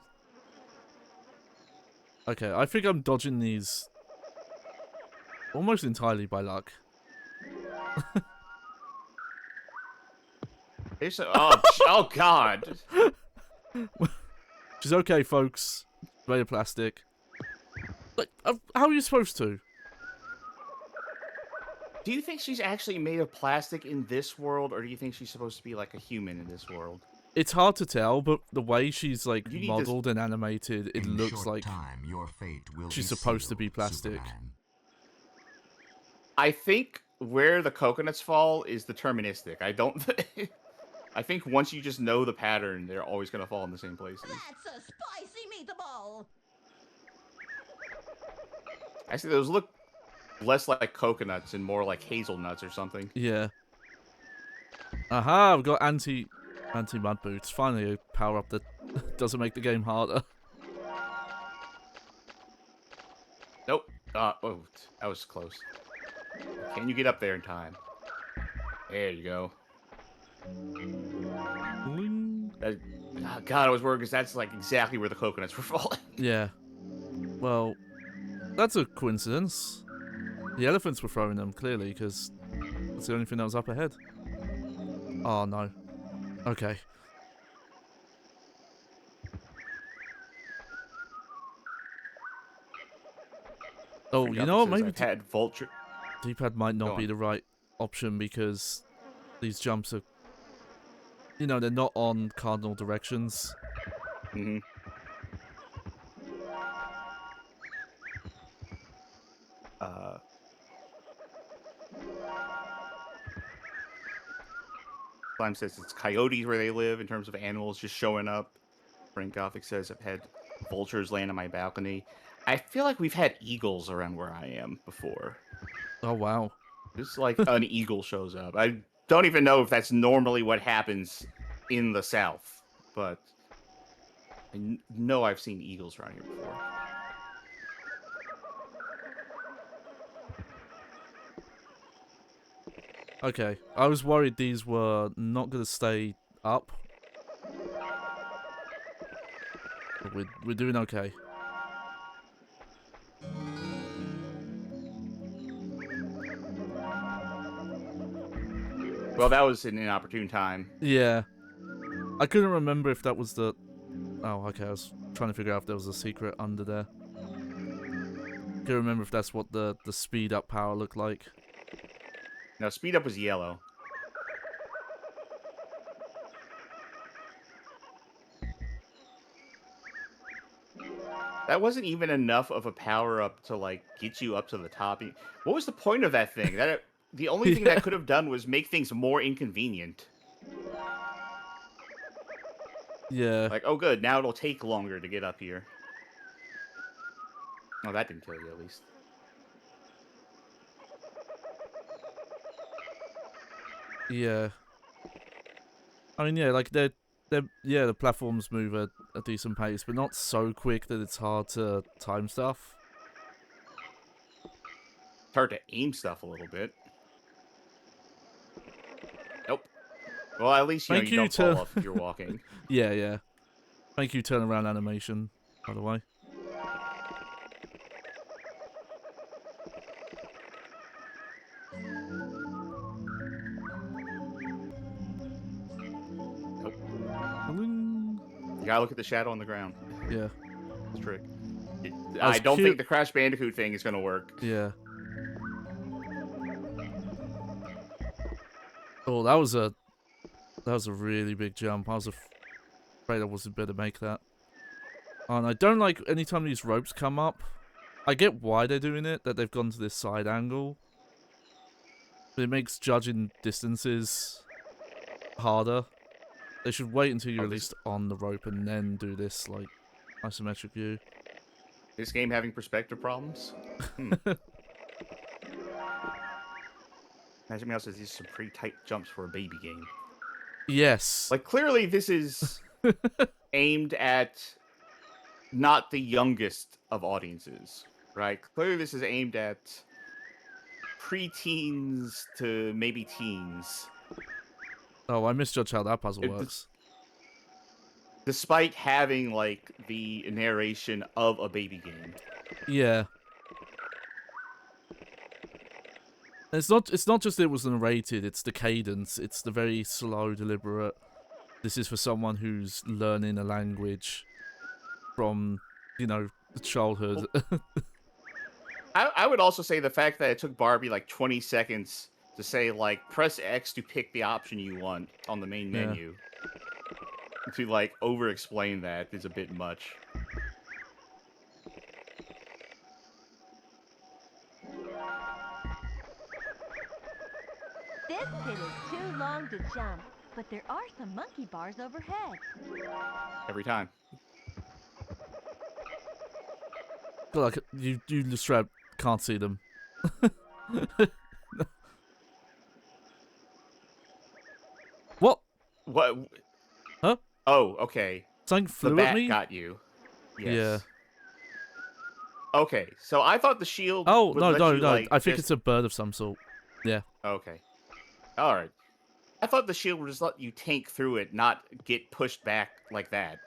Speaker 1: Okay, I think I'm dodging these almost entirely by luck.
Speaker 2: Oh God.
Speaker 1: She's okay, folks. Made of plastic. Like, how are you supposed to?
Speaker 2: Do you think she's actually made of plastic in this world, or do you think she's supposed to be like a human in this world?
Speaker 1: It's hard to tell, but the way she's like
Speaker 2: You need
Speaker 1: modeled and animated, it
Speaker 5: In
Speaker 1: looks
Speaker 5: short
Speaker 1: like
Speaker 5: time, your fate will
Speaker 1: she's
Speaker 5: be
Speaker 1: supposed to be
Speaker 5: sealed,
Speaker 1: plastic.
Speaker 5: Superman.
Speaker 2: I think where the coconuts fall is deterministic. I don't. I think once you just know the pattern, they're always gonna fall in the same places.
Speaker 6: That's a spicy meatball.
Speaker 2: Actually, those look less like coconuts and more like hazelnuts or something.
Speaker 1: Yeah. Aha, we've got anti-mud boots. Finally, a power-up that doesn't make the game harder.
Speaker 2: Nope. Oh, that was close. Can you get up there in time? There you go.
Speaker 1: Bling.
Speaker 2: God, I was worried because that's like exactly where the coconuts were falling.
Speaker 1: Yeah. Well, that's a coincidence. The elephants were throwing them, clearly, because that's the only thing that was up ahead. Oh, no. Okay. Oh, you know what? Maybe
Speaker 2: had vulture.
Speaker 1: D-pad might
Speaker 2: Go
Speaker 1: not be
Speaker 2: on.
Speaker 1: the right option because these jumps are, you know, they're not on cardinal directions.
Speaker 2: Mm-hmm. Slime says it's coyotes where they live in terms of animals just showing up. Frank Gothic says I've had vultures land on my balcony. I feel like we've had eagles around where I am before.
Speaker 1: Oh wow.
Speaker 2: Just like an eagle shows up. I don't even know if that's normally what happens in the South, but I know I've seen eagles around here before.
Speaker 1: Okay, I was worried these were not gonna stay up. But we're doing okay.
Speaker 2: Well, that was an inopportune time.
Speaker 1: Yeah. I couldn't remember if that was the... Oh, okay, I was trying to figure out if there was a secret under there. Couldn't remember if that's what the speed up power looked like.
Speaker 2: No, speed up was yellow. That wasn't even enough of a power up to like get you up to the top. What was the point of that thing? The only thing that could have done was make things more inconvenient.
Speaker 1: Yeah.
Speaker 2: Like, oh good, now it'll take longer to get up here. Oh, that didn't kill you at least.
Speaker 1: Yeah. I mean, yeah, like yeah, the platforms move at a decent pace, but not so quick that it's hard to time stuff.
Speaker 2: It's hard to aim stuff a little bit. Nope. Well, at least you know you don't fall off if you're walking.
Speaker 1: Yeah, yeah. Thank you, turnaround animation, by the way.
Speaker 2: Nope. You gotta look at the shadow on the ground.
Speaker 1: Yeah.
Speaker 2: It's a trick. I don't think the Crash Bandicoot thing is gonna work.
Speaker 1: Yeah. Oh, that was a really big jump. I was afraid I wasn't better to make that. Oh, and I don't like anytime these ropes come up. I get why they're doing it, that they've gone to this side angle. But it makes judging distances harder. They should wait until you're at least on the rope and then do this, like, isometric view.
Speaker 2: This game having perspective problems? Magic Mouse says these are some pretty tight jumps for a baby game.
Speaker 1: Yes.
Speaker 2: Like, clearly this is aimed at not the youngest of audiences, right? Clearly this is aimed at pre-teens to maybe teens.
Speaker 1: Oh, I misjudged how that puzzle works.
Speaker 2: Despite having, like, the narration of a baby game.
Speaker 1: Yeah. It's not just it was narrated, it's the cadence, it's the very slow, deliberate. This is for someone who's learning a language from, you know, childhood.
Speaker 2: I would also say the fact that it took Barbie like 20 seconds to say, like, press X to pick the option you want on the main menu. To, like, over-explain that is a bit much.
Speaker 3: This pit is too long to jump, but there are some monkey bars overhead.
Speaker 2: Every time.
Speaker 1: Like, you just can't see them. What?
Speaker 2: What?
Speaker 1: Huh?
Speaker 2: Oh, okay.
Speaker 1: Something flew
Speaker 2: the bat
Speaker 1: at me?
Speaker 2: got you. Yes.
Speaker 1: Yeah.
Speaker 2: Okay, so I thought the shield.
Speaker 1: Oh,
Speaker 2: would
Speaker 1: no.
Speaker 2: like,
Speaker 1: I think it's a bird of some sort. Yeah.
Speaker 2: Okay. Alright. I thought the shield would just let you tank through it, not get pushed back like that.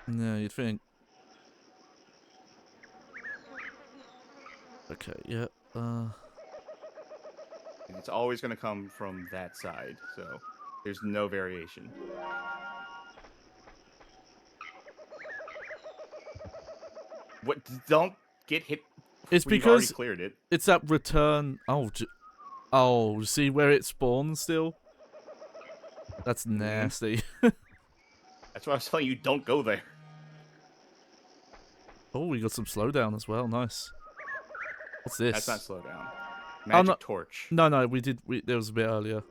Speaker 1: Yeah, you'd think. Okay, yeah.
Speaker 2: It's always going to come from that side, so there's no variation. What? Don't get hit.
Speaker 1: It's
Speaker 2: We've
Speaker 1: because
Speaker 2: already cleared it.
Speaker 1: it's that return. Oh, Oh, see where it spawns still? That's nasty.
Speaker 2: That's why I was telling you, don't go there.
Speaker 1: Oh, we got some slowdown as well. Nice. What's this?
Speaker 2: That's not slow down. Magic
Speaker 1: no.
Speaker 2: torch.
Speaker 1: No, there was a bit earlier.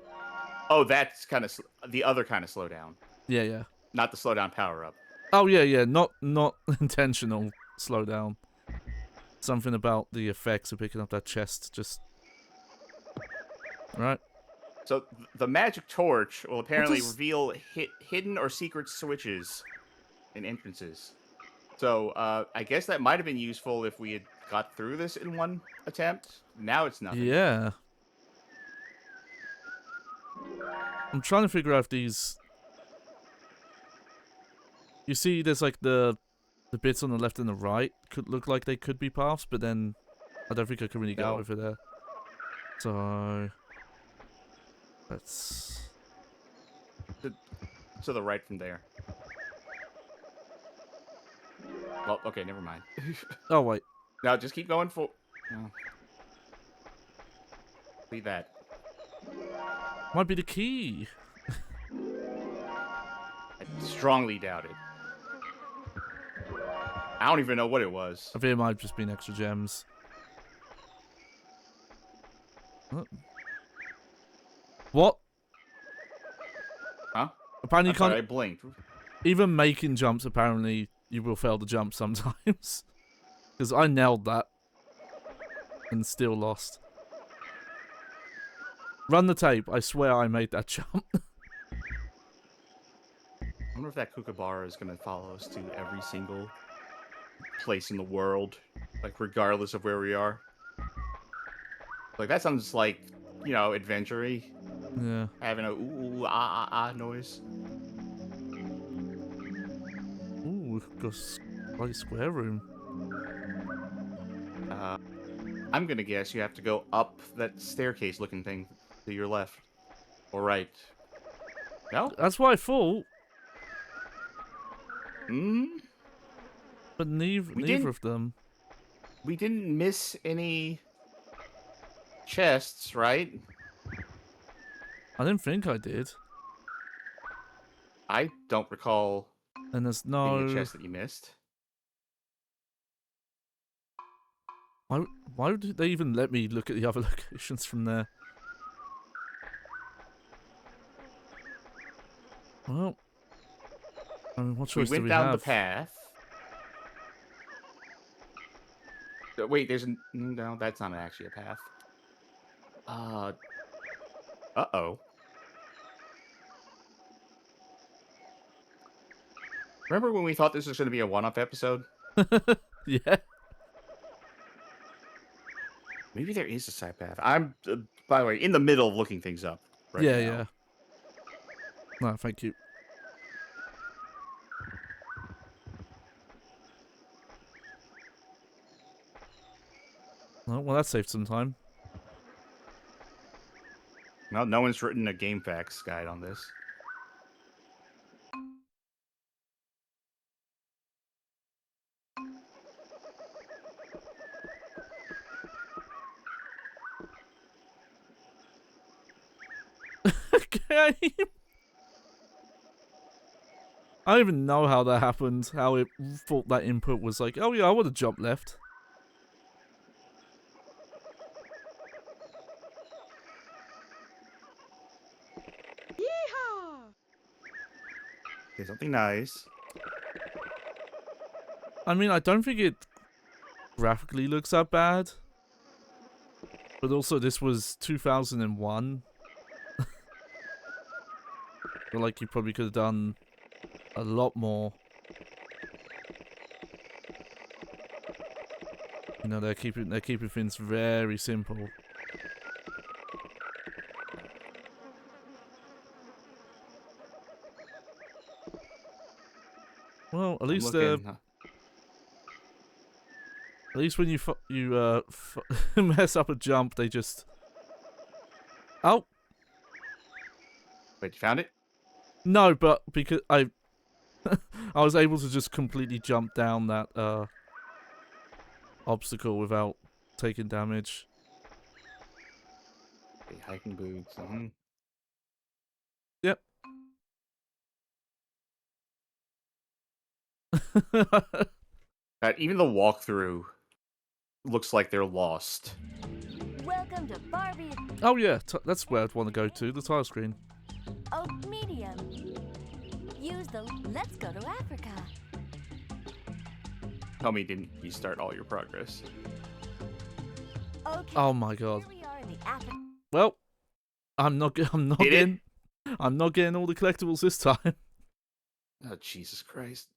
Speaker 2: Oh, that's kind of the other kind of slowdown.
Speaker 1: Yeah, yeah.
Speaker 2: Not the slowdown power up.
Speaker 1: Oh, yeah, yeah. Not intentional slowdown. Something about the effects of picking up that chest. Just... Right.
Speaker 2: So the magic torch will apparently
Speaker 1: does-
Speaker 2: reveal hidden or secret switches and entrances. So I guess that might have been useful if we had got through this in one attempt. Now it's nothing.
Speaker 1: Yeah. I'm trying to figure out if these... You see, there's like the bits on the left and the right could look like they could be paths, but then I don't think I can really get
Speaker 2: No.
Speaker 1: over there. So... Let's...
Speaker 2: To the right from there. Well, okay, never mind.
Speaker 1: Oh, wait.
Speaker 2: Now just keep going for... No. Leave that.
Speaker 1: Might be the key.
Speaker 2: I strongly doubt it. I don't even know what it was.
Speaker 1: I think it might have just been extra gems. Oh. What?
Speaker 2: Huh?
Speaker 1: Apparently
Speaker 2: I'm
Speaker 1: you
Speaker 2: sorry, I
Speaker 1: can't...
Speaker 2: blinked.
Speaker 1: Even making jumps, apparently, you will fail to jump sometimes. Because I nailed that. And still lost. Run the tape. I swear I made that jump.
Speaker 2: I wonder if that kookaburra is going to follow us to every single place in the world. Like, regardless of where we are. Like, that sounds like, you know, adventure-y.
Speaker 1: Yeah.
Speaker 2: Having a ooh, ah, ah, ah noise.
Speaker 1: Ooh, we've got a like square room.
Speaker 2: I'm going to guess you have to go up that staircase-looking thing to your left. Or right. No?
Speaker 1: That's what I thought.
Speaker 2: Hmm?
Speaker 1: But neither
Speaker 2: didn't-
Speaker 1: of them.
Speaker 2: We didn't miss any chests, right?
Speaker 1: I didn't think I did.
Speaker 2: I don't recall
Speaker 1: And there's
Speaker 2: any
Speaker 1: no...
Speaker 2: chest that you missed.
Speaker 1: Why would they even let me look at the other locations from there? Well... I mean, what choice
Speaker 2: We
Speaker 1: do
Speaker 2: went
Speaker 1: we
Speaker 2: down
Speaker 1: have?
Speaker 2: the path. Wait, there's an... No, that's not actually a path. Uh-oh. Remember when we thought this was going to be a one-off episode?
Speaker 1: Yeah.
Speaker 2: Maybe there is a side path. I'm, by the way, in the middle of looking things up right
Speaker 1: Yeah,
Speaker 2: now.
Speaker 1: yeah. No, thank you. Oh, well, that saved some time.
Speaker 2: Well, no one's written a game facts guide on this.
Speaker 1: Okay. I don't even know how that happened. How it thought that input was like, oh yeah, I would have jumped left.
Speaker 2: Okay, something nice.
Speaker 1: I mean, I don't think it graphically looks that bad. But also, this was 2001. Feel like you probably could have done a lot more. You know, they're keeping things very simple. Well, at least at least when you mess up a jump, they just... Oh!
Speaker 2: Wait, you found it?
Speaker 1: No, but because I was able to just completely jump down that obstacle without taking damage.
Speaker 2: Okay, hiking boots.
Speaker 1: Yep.
Speaker 2: Even the walkthrough looks like they're lost.
Speaker 3: Welcome to Barbie.
Speaker 1: Oh yeah, that's where I'd want to go to, the tile screen.
Speaker 3: Oh, medium. Use the let's go to Africa.
Speaker 2: Tell me, didn't you start all your progress?
Speaker 3: Okay.
Speaker 1: Oh my god.
Speaker 3: Here we are in the Africa.
Speaker 1: Well, I'm not
Speaker 2: Did it?
Speaker 1: getting all the collectibles this time.
Speaker 2: Oh, Jesus Christ.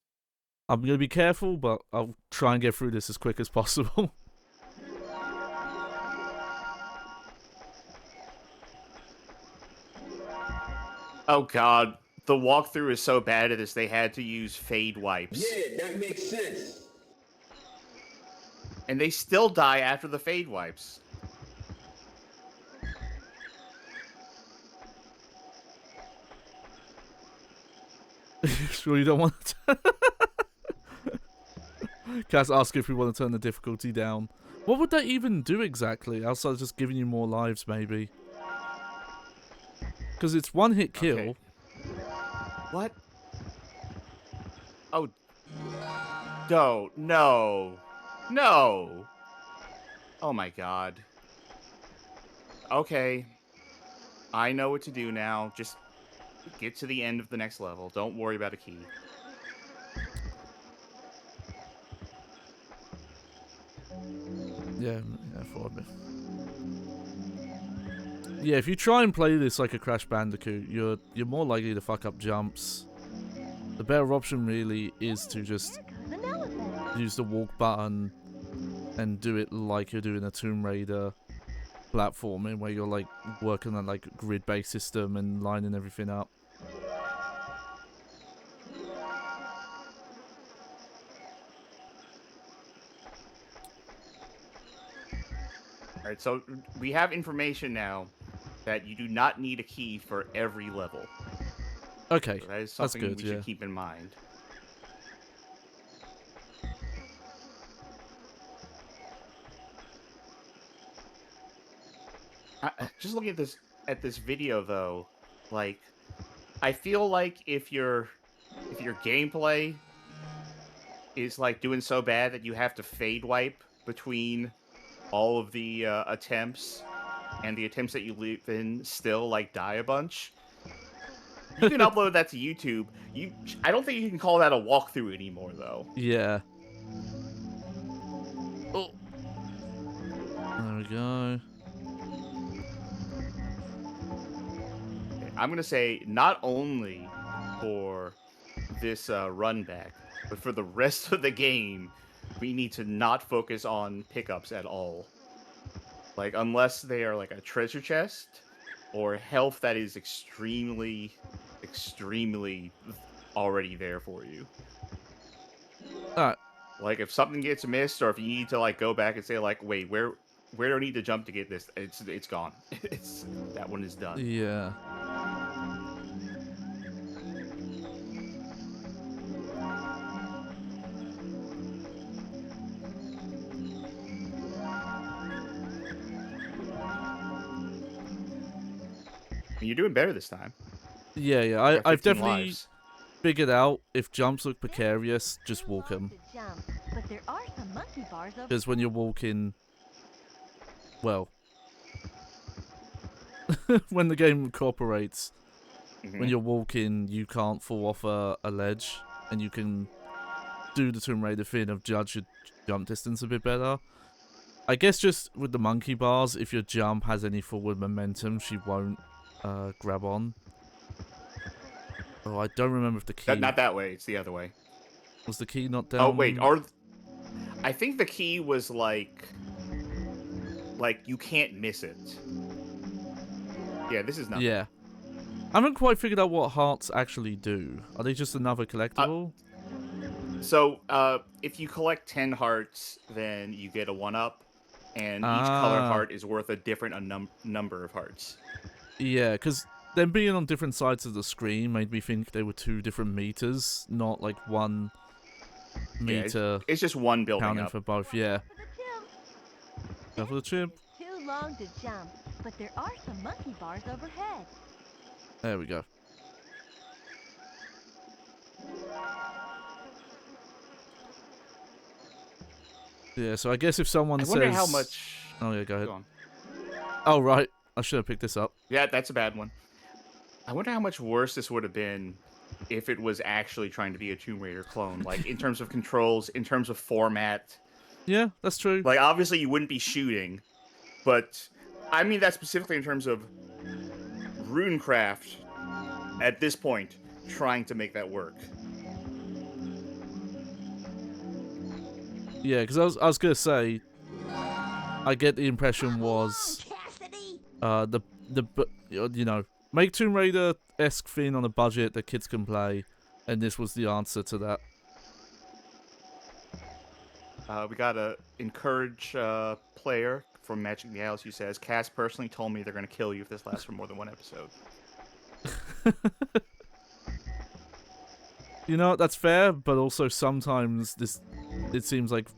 Speaker 1: I'm gonna be careful, but I'll try and get through this as quick as possible.
Speaker 2: Oh god, the walkthrough is so bad at this they had to use fade wipes.
Speaker 5: Yeah, that makes sense.
Speaker 2: And they still die after the fade wipes.
Speaker 1: Sure you don't want to... Cass asked if we want to turn the difficulty down. What would that even do exactly, outside of just giving you more lives, maybe? Because it's one hit kill.
Speaker 2: Okay. What? Oh. No. No. Oh my god. Okay. I know what to do now. Just get to the end of the next level. Don't worry about a key.
Speaker 1: Yeah, forward me. Yeah, if you try and play this like a Crash Bandicoot, you're more likely to fuck up jumps. The better option really is to just
Speaker 3: An elephant.
Speaker 1: use the walk button and do it like you're doing a Tomb Raider platforming, where you're like working on like grid-based system and lining everything up.
Speaker 2: Alright, so we have information now that you do not need a key for every level.
Speaker 1: Okay,
Speaker 2: So that is
Speaker 1: that's
Speaker 2: something
Speaker 1: good,
Speaker 2: we
Speaker 1: yeah.
Speaker 2: should keep in mind. Just looking at this video though, like I feel like if your gameplay is like doing so bad that you have to fade wipe between all of the attempts, and the attempts that you leave in still like die a bunch, you can upload that to YouTube. I don't think you can call that a walkthrough anymore though.
Speaker 1: Yeah. Oh. There we go.
Speaker 2: I'm gonna say not only for this run back, but for the rest of the game, we need to not focus on pickups at all. Like, unless they are like a treasure chest or health that is extremely already there for you.
Speaker 1: Alright.
Speaker 2: Like, if something gets missed, or if you need to like go back and say like, wait, where do I need to jump to get this? It's gone. That one is done.
Speaker 1: Yeah.
Speaker 2: You're doing better this time.
Speaker 1: Yeah,
Speaker 2: You got
Speaker 1: I've
Speaker 2: 15
Speaker 1: definitely
Speaker 2: lives.
Speaker 1: figured out if jumps look precarious, just walk them.
Speaker 3: To jump, but there are some monkey bars over.
Speaker 1: Because when you're walking, well, when the game cooperates, when you're walking, you can't fall off a ledge, and you can do the Tomb Raider thing of judge your jump distance a bit better. I guess just with the monkey bars, if your jump has any forward momentum, she won't grab on. Oh, I don't remember if the key...
Speaker 2: Not that way. It's the other way.
Speaker 1: Was the key not down?
Speaker 2: Oh wait, I think the key was like you can't miss it. Yeah, this is nothing.
Speaker 1: Yeah. I haven't quite figured out what hearts actually do. Are they just another collectible?
Speaker 2: So, if you collect 10 hearts, then you get a 1-up, and each color heart is worth a different number of hearts.
Speaker 1: Yeah, because them being on different sides of the screen made me think they were 2 different meters, not like 1 meter
Speaker 2: It's just one building
Speaker 1: counting
Speaker 2: up.
Speaker 1: for both, yeah.
Speaker 3: For the chimp.
Speaker 1: Go for the chip.
Speaker 3: Too long to jump. but there are some monkey bars overhead.
Speaker 1: There we go. Yeah, so I guess if someone
Speaker 2: I
Speaker 1: says...
Speaker 2: wonder how much...
Speaker 1: Oh, yeah, go ahead.
Speaker 2: Go on.
Speaker 1: Oh, right. I should have picked this up.
Speaker 2: Yeah, that's a bad one. I wonder how much worse this would have been if it was actually trying to be a Tomb Raider clone. Like, in terms of controls, in terms of format.
Speaker 1: Yeah, that's true.
Speaker 2: Like, obviously you wouldn't be shooting, but I mean that specifically in terms of Runecraft, at this point, trying to make that work.
Speaker 1: Yeah, because I was gonna say, I get the impression was,
Speaker 6: Cassidy!
Speaker 1: you know, make Tomb Raider-esque thing on a budget that kids can play, and this was the answer to that.
Speaker 2: We gotta encourage player from Magic the Galaxy who says, Cass personally told me they're gonna kill you if this lasts for more than one episode.
Speaker 1: You know, that's fair, but also sometimes it seems like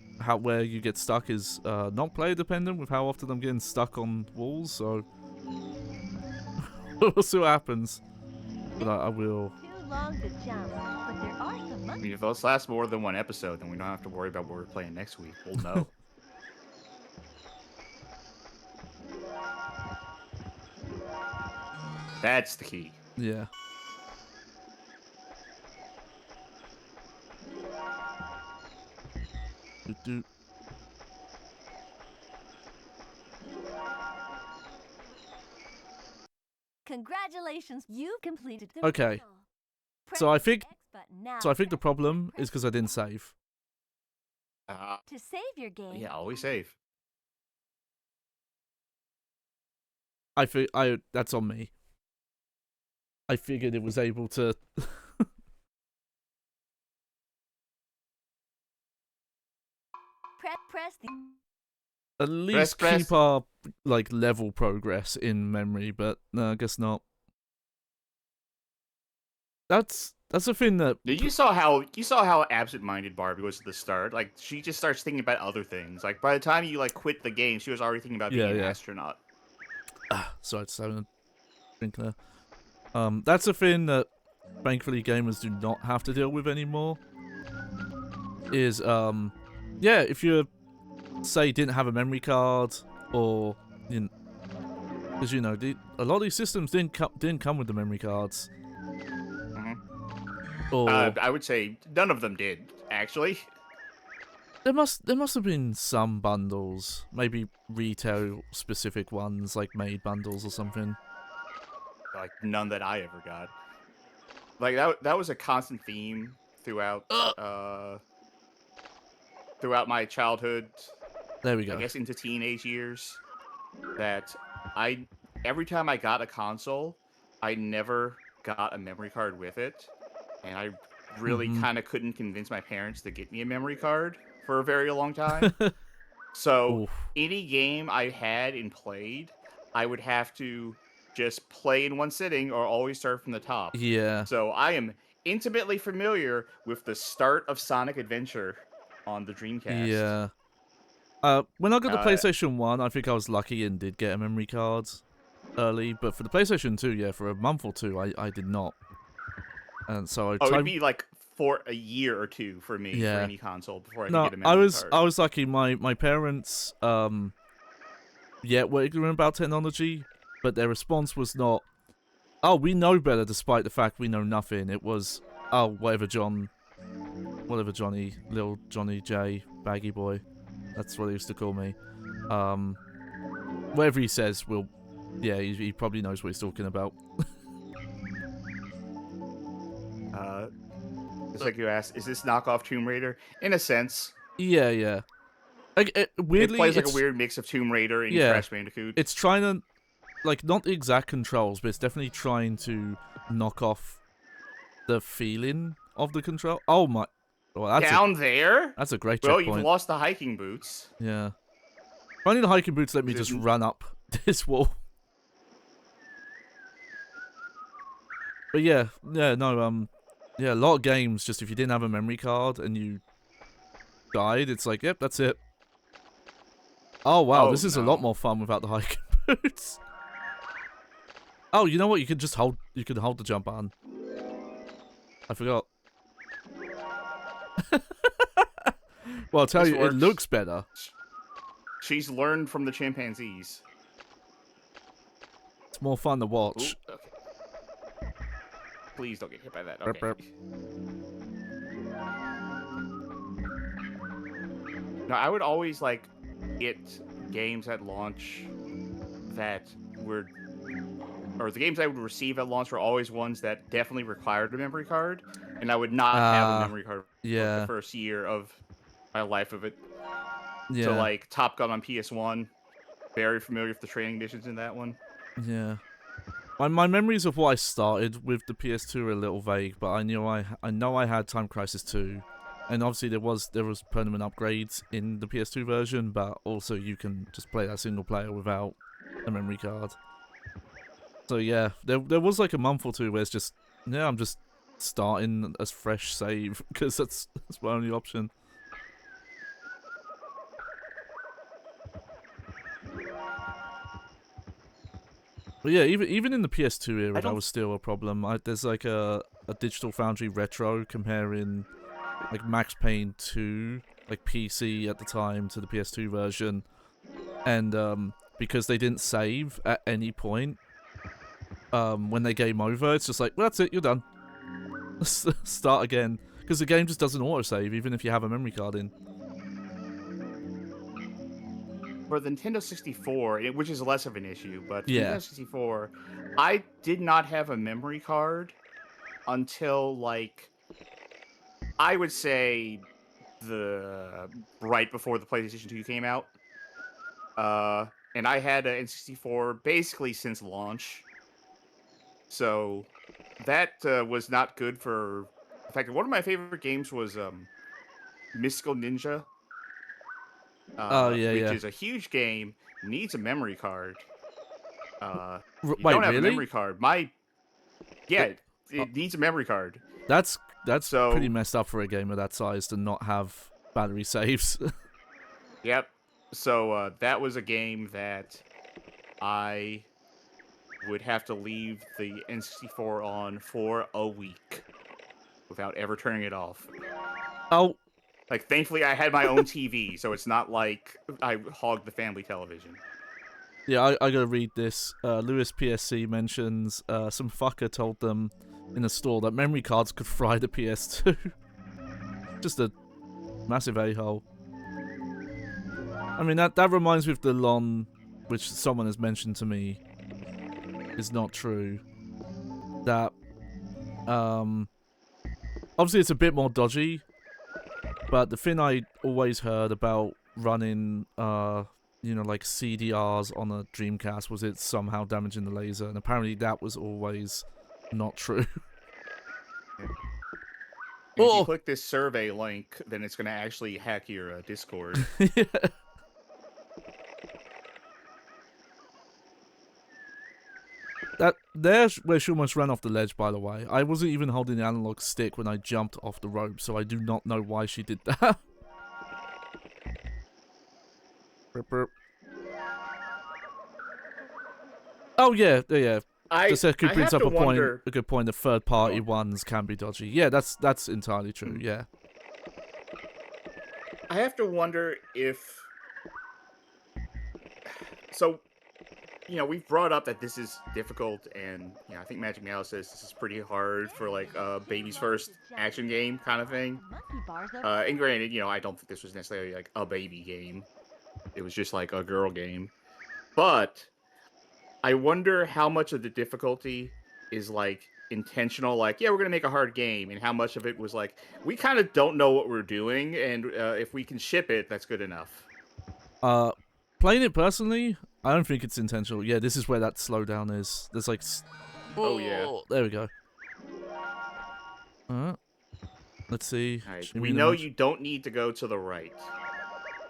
Speaker 1: where you get stuck is not player dependent with how often I'm getting stuck on walls, so we'll see what happens. But I will.
Speaker 3: Too long to jump, but there are some
Speaker 2: I
Speaker 3: monkey
Speaker 2: mean, if this lasts more than one episode, then we don't have to worry about what we're playing next week. We'll know. That's the key.
Speaker 1: Yeah. Do.
Speaker 3: Congratulations, you've completed the
Speaker 1: Okay.
Speaker 3: riddle. Press
Speaker 1: So I
Speaker 3: the
Speaker 1: think
Speaker 3: X button now
Speaker 1: So I think the
Speaker 3: to
Speaker 1: problem
Speaker 3: press
Speaker 1: is because I didn't save.
Speaker 3: to save your game.
Speaker 2: Yeah, always save.
Speaker 1: That's on me. I figured it was able to.
Speaker 3: Press the
Speaker 1: At least
Speaker 2: Press.
Speaker 1: keep our level progress in memory, but no, I guess not. That's a thing that
Speaker 2: You saw how absent-minded Barbie was at the start. Like, she just starts thinking about other things. Like, by the time you quit the game, she was already thinking about being an astronaut.
Speaker 1: sorry, just having a drink there. That's a thing that thankfully gamers do not have to deal with anymore. Is yeah, if you say didn't have a memory card, or because a lot of these systems didn't come with the memory cards. Or
Speaker 2: I would say none of them did, actually.
Speaker 1: there must have been some bundles, maybe retail specific ones, like made bundles or something.
Speaker 2: Like, none that I ever got. Like, that was a constant theme throughout throughout my childhood.
Speaker 1: There we go.
Speaker 2: I guess into teenage years. That every time I got a console, I never got a memory card with it. And I really kind of couldn't convince my parents to get me a memory card for a very long time. So
Speaker 1: Oof.
Speaker 2: any game I had and played, I would have to just play in one sitting or always start from the top.
Speaker 1: Yeah.
Speaker 2: So I am intimately familiar with the start of Sonic Adventure on the Dreamcast.
Speaker 1: Yeah. When I got the PlayStation 1, I think I was lucky and did get a memory card early. But for the PlayStation 2, yeah, for a month or two, I did not. And so I tried...
Speaker 2: it'd be like for a year or two for me for any console before I could get a memory card.
Speaker 1: I was lucky. My parents, were ignorant about technology, but their response was not, "Oh, we know better," despite the fact we know nothing. It was, "Oh, whatever, Johnny, little Johnny J, baggy boy." That's what he used to call me. Whatever he says, he probably knows what he's talking about.
Speaker 2: It's like you asked, is this knockoff Tomb Raider? In a sense.
Speaker 1: Yeah. Weirdly,
Speaker 2: it plays like a weird mix of Tomb Raider and Crash Bandicoot.
Speaker 1: It's trying to, not the exact controls, but it's definitely trying to knock off the feeling of the control. Oh my... Well,
Speaker 2: there?
Speaker 1: That's a great
Speaker 2: Well,
Speaker 1: checkpoint.
Speaker 2: you've lost the hiking boots.
Speaker 1: Yeah. If only the hiking boots let me just run up this wall. But yeah, a lot of games, just if you didn't have a memory card and you died, it's like, yep, that's it. Oh wow, this is a lot more fun without the hiking boots. Oh, you know what? You could just hold. You could hold the jump button. I forgot. Well, I'll tell
Speaker 2: This
Speaker 1: you,
Speaker 2: works.
Speaker 1: it looks better.
Speaker 2: She's learned from the chimpanzees.
Speaker 1: It's more fun to
Speaker 2: Ooh,
Speaker 1: watch.
Speaker 2: okay. Please don't get hit by that.
Speaker 1: Burp,
Speaker 2: Okay.
Speaker 1: burp.
Speaker 2: No, I would always like get games at launch that were, or the games I would receive at launch were always ones that definitely required a memory card, and I would not have a memory card for
Speaker 1: Yeah.
Speaker 2: the first year of my life of it.
Speaker 1: Yeah.
Speaker 2: So like Top Gun on PS1, very familiar with the training missions in that one.
Speaker 1: Yeah. My memories of what I started with the PS2 are a little vague, but I know I had Time Crisis 2, and obviously there was permanent upgrades in the PS2 version, but also you can just play that single player without a memory card. So yeah, there was like a month or two where it's just I'm just starting a fresh save because that's my only option. But yeah, even in the PS2 era, that was still a problem. There's like a Digital Foundry retro comparing like Max Payne 2, like PC at the time, to the PS2 version, and because they didn't save at any point, when they game over, it's just like, well, that's it, you're done. Start again, because the game just doesn't autosave even if you have a memory card in.
Speaker 2: For the Nintendo 64, which is less of an issue, but
Speaker 1: Yeah.
Speaker 2: Nintendo 64, I did not have a memory card until like I would say right before the PlayStation 2 came out. And I had an N64 basically since launch. So that was not good for. In fact, one of my favorite games was Mystical Ninja. Which is a huge game, needs a memory card. You
Speaker 1: Wait,
Speaker 2: don't have
Speaker 1: really?
Speaker 2: a memory card. It needs a memory card.
Speaker 1: That's
Speaker 2: So-
Speaker 1: pretty messed up for a game of that size to not have battery saves.
Speaker 2: Yep. So that was a game that I would have to leave the N64 on for a week without ever turning it off.
Speaker 1: Oh,
Speaker 2: Like, thankfully, I had my own TV, so it's not like I hogged the family television.
Speaker 1: yeah, I gotta read this. Lewis PSC mentions some fucker told them in a store that memory cards could fry the PS2. Just a massive a-hole. I mean, that reminds me of the LON, which someone has mentioned to me is not true. That, obviously it's a bit more dodgy, but the thing I always heard about running, like CDRs on a Dreamcast was it somehow damaging the laser, and apparently that was always not true.
Speaker 2: And if you click this survey link, then it's going to actually hack your Discord.
Speaker 1: Yeah. There's where she almost ran off the ledge, by the way. I wasn't even holding the analog stick when I jumped off the rope, so I do not know why she did that. Burp, burp. Oh yeah. Deseku brings up a good point. The third-party ones can be dodgy. Yeah, that's entirely true. Yeah.
Speaker 2: I have to wonder if. So, we've brought up that this is difficult, and I think Magic Meow says this is pretty hard for like a baby's first action game kind of thing. And granted, I don't think this was necessarily like a baby game. It was just like a girl game. But I wonder how much of the difficulty is like intentional, like, yeah, we're gonna make a hard game, and how much of it was like, we kind of don't know what we're doing, and if we can ship it, that's good enough.
Speaker 1: Playing it personally, I don't think it's intentional. Yeah, this is where that slowdown is. There's like...
Speaker 2: Oh, yeah.
Speaker 1: There we go. Let's see.
Speaker 2: Right. We know you don't need to go to the right.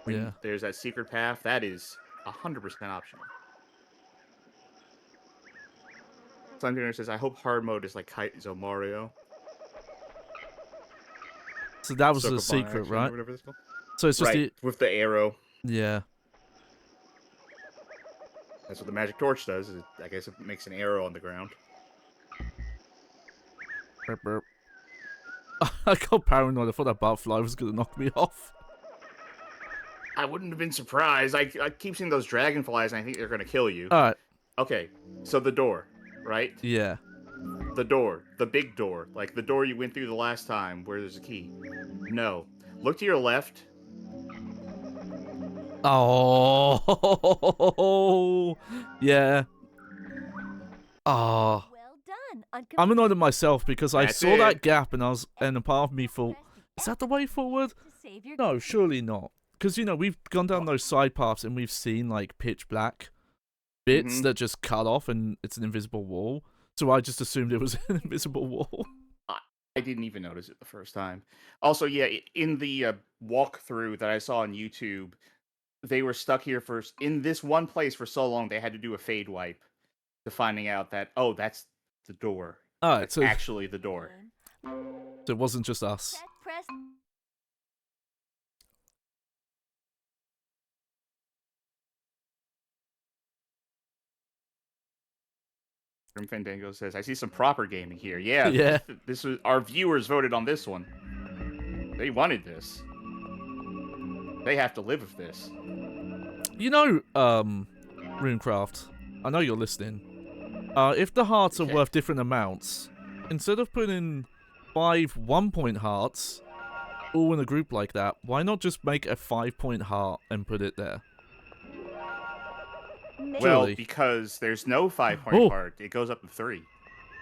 Speaker 1: Yeah.
Speaker 2: There's that secret path. That is 100% optional. Sungunner says, I hope hard mode is like Kaizo Mario.
Speaker 1: So that was the
Speaker 2: Sokoban
Speaker 1: secret,
Speaker 2: action,
Speaker 1: right?
Speaker 2: or whatever it's called.
Speaker 1: So it's just
Speaker 2: right, with the arrow.
Speaker 1: Yeah.
Speaker 2: That's what the magic torch does. I guess it makes an arrow on the ground.
Speaker 1: Burp, burp. I got paranoid. I thought that butterfly was going to knock me off.
Speaker 2: I wouldn't have been surprised. I keep seeing those dragonflies, and I think they're going to kill you.
Speaker 1: Alright.
Speaker 2: Okay, so the door, right?
Speaker 1: Yeah.
Speaker 2: The door. The big door. Like the door you went through the last time where there's a key. No. Look to your left.
Speaker 1: Oh. Yeah. Oh.
Speaker 3: Well done. On
Speaker 1: I'm annoyed at myself because I
Speaker 2: That's
Speaker 1: saw
Speaker 2: it.
Speaker 1: that gap and a part of me thought, is that the way forward?
Speaker 3: to save your
Speaker 1: No, surely not. Because, you know, we've gone down those side paths and we've seen, like, pitch black bits
Speaker 2: Mhm.
Speaker 1: that just cut off and it's an invisible wall. So I just assumed it was an invisible wall.
Speaker 2: I didn't even notice it the first time. Also, yeah, in the walkthrough that I saw on YouTube, they were stuck here in this one place for so long they had to do a fade wipe to finding out that, oh, that's the door.
Speaker 1: Alright,
Speaker 2: That's
Speaker 1: so
Speaker 2: actually the door.
Speaker 1: it wasn't just us.
Speaker 3: set, press.
Speaker 2: Grim Fandango says, I see some proper gaming here. Yeah,
Speaker 1: Yeah.
Speaker 2: this was our viewers voted on this one. They wanted this. They have to live with this.
Speaker 1: You know, Runecraft, I know you're listening. If the hearts are
Speaker 2: Okay.
Speaker 1: worth different amounts, instead of putting 5 1-point hearts all in a group like that, why not just make a 5-point heart and put it there?
Speaker 2: Well,
Speaker 1: Surely.
Speaker 2: because there's no 5-point
Speaker 1: Oh.
Speaker 2: part. It goes up to 3.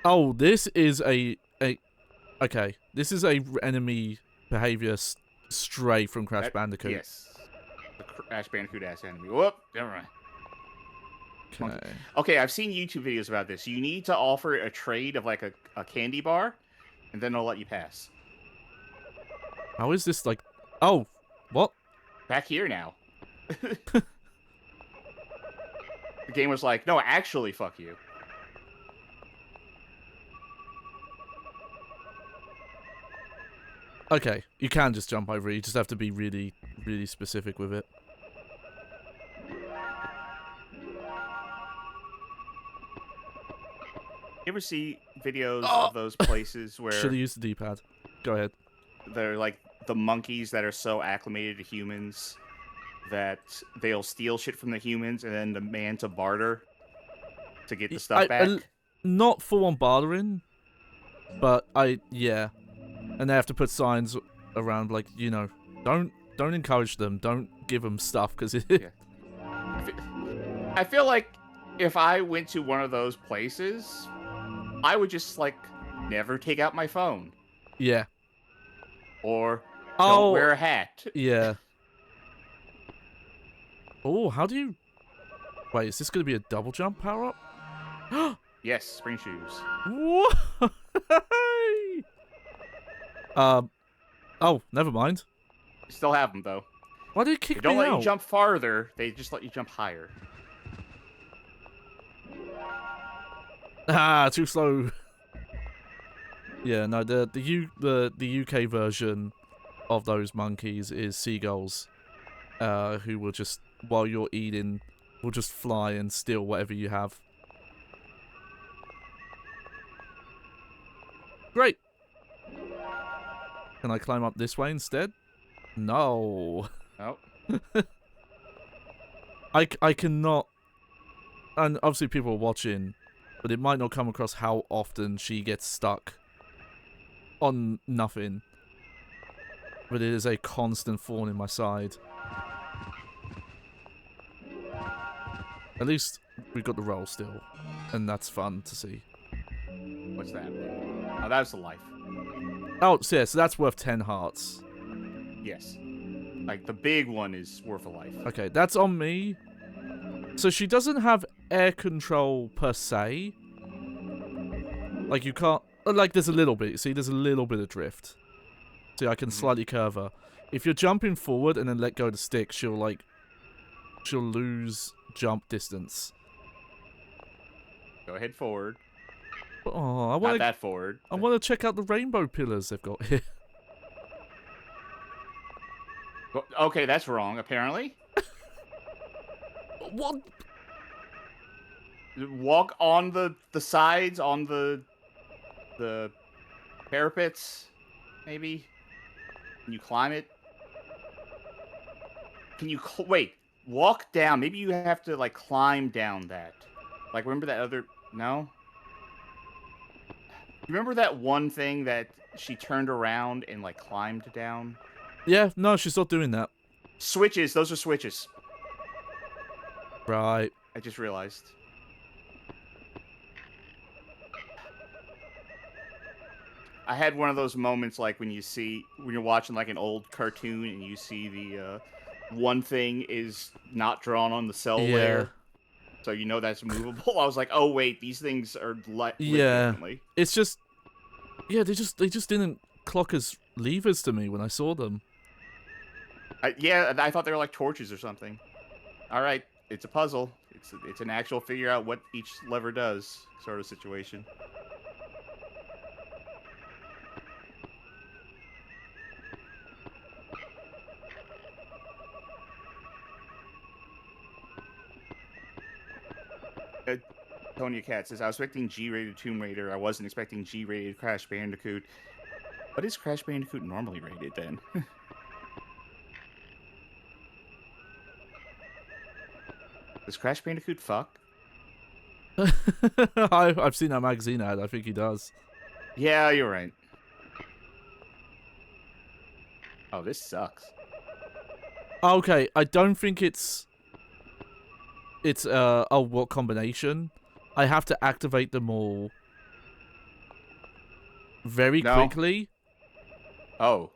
Speaker 1: Oh, this is okay. This is a enemy behavior stray from Crash Bandicoot.
Speaker 2: Yes. The Crash Bandicoot ass enemy. Whoop, never mind.
Speaker 1: Okay.
Speaker 2: Okay, I've seen YouTube videos about this. You need to offer a trade of like a candy bar, and then they'll let you pass.
Speaker 1: How is this like? Oh, what?
Speaker 2: Back here now. The game was like, no, actually, fuck you.
Speaker 1: Okay, you can just jump over it. You just have to be really, really specific with it.
Speaker 2: You ever see videos of those places where
Speaker 1: Should have used the D-pad. Go ahead.
Speaker 2: they're like the monkeys that are so acclimated to humans that they'll steal shit from the humans and then demand to barter to get the stuff back?
Speaker 1: Not full-on bartering, but yeah. And they have to put signs around, like, you know, don't encourage them, don't give them stuff, because it...
Speaker 2: Yeah. I feel like if I went to one of those places, I would just, like, never take out my phone.
Speaker 1: Yeah.
Speaker 2: Or
Speaker 1: Oh,
Speaker 2: don't wear a hat.
Speaker 1: yeah. Oh, how do you... Wait, is this going to be a double jump power-up?
Speaker 2: Yes, spring shoes.
Speaker 1: What? Oh, never mind.
Speaker 2: You still have them, though.
Speaker 1: Why did it
Speaker 2: They
Speaker 1: kick
Speaker 2: don't
Speaker 1: me
Speaker 2: let
Speaker 1: out?
Speaker 2: you jump farther, they just let you jump higher.
Speaker 1: Ah, too slow. Yeah, no, the UK version of those monkeys is seagulls, who will just, while you're eating, will just fly and steal whatever you have. Great. Can I climb up this way instead? No.
Speaker 2: Oh.
Speaker 1: I cannot, and obviously people are watching, but it might not come across how often she gets stuck on nothing. But it is a constant thorn in my side. At least we got the roll still, and that's fun to see.
Speaker 2: What's that? Oh, that's the life.
Speaker 1: Oh, so yeah, so that's worth 10 hearts.
Speaker 2: Yes. Like, the big one is worth a life.
Speaker 1: Okay, that's on me. So she doesn't have air control per se. Like, you can't... Like, there's a little bit. See, there's a little bit of drift. See, I can slightly curve her. If you're jumping forward and then let go of the stick, she'll, like... She'll lose jump distance.
Speaker 2: Go ahead forward.
Speaker 1: Oh, I
Speaker 2: Not
Speaker 1: want to...
Speaker 2: that forward.
Speaker 1: I want to check out the rainbow pillars they've got here.
Speaker 2: Okay, that's wrong, apparently.
Speaker 1: What?
Speaker 2: walk on the sides, on the parapets, maybe. Can you climb it? Can you wait? Walk down. Maybe you have to like climb down that. Like remember that other? No. Remember that one thing that she turned around and like climbed down?
Speaker 1: Yeah, no, she's not doing that.
Speaker 2: Switches. Those are switches.
Speaker 1: Right.
Speaker 2: I just realized. I had one of those moments like when you're watching like an old cartoon and you see the one thing is not drawn on the cell
Speaker 1: Yeah.
Speaker 2: layer, so you know that's movable. I was like, oh wait, these things are lit differently.
Speaker 1: It's just, yeah, they just didn't clock as levers to me when I saw them.
Speaker 2: Yeah, I thought they were like torches or something. All right, it's a puzzle. It's an actual figure out what each lever does sort of situation. Tonya Cat says, I was expecting G-rated Tomb Raider. I wasn't expecting G-rated Crash Bandicoot. What is Crash Bandicoot normally rated then? Does Crash Bandicoot fuck?
Speaker 1: I've seen that magazine ad. I think he does.
Speaker 2: Yeah, you're right. Oh, this sucks.
Speaker 1: Okay, I don't think it's what combination? I have to activate them all very quickly.
Speaker 2: Oh.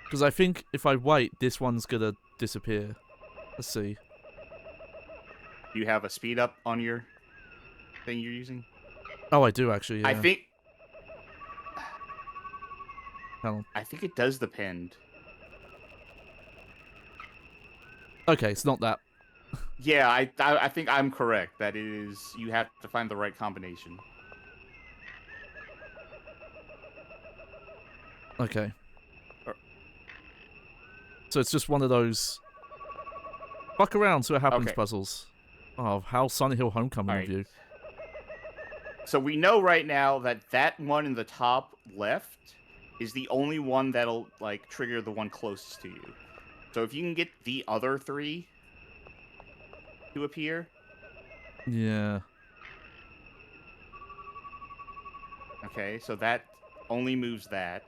Speaker 1: Because I think if I wait, this one's gonna disappear. Let's see.
Speaker 2: Do you have a speed up on your thing you're using?
Speaker 1: Oh, I do actually, yeah.
Speaker 2: I think...
Speaker 1: Hang on.
Speaker 2: I think it does depend.
Speaker 1: Okay, it's not that.
Speaker 2: Yeah, I think I'm correct. That it is... You have to find the right combination.
Speaker 1: Okay. So it's just one of those... Fuck around, see what happens puzzles. Oh, how Sunny Hill Homecoming with you.
Speaker 2: So we know right now that that one in the top left is the only one that'll, like, trigger the one closest to you. So if you can get the other three to appear...
Speaker 1: Yeah.
Speaker 2: Okay, so that only moves that.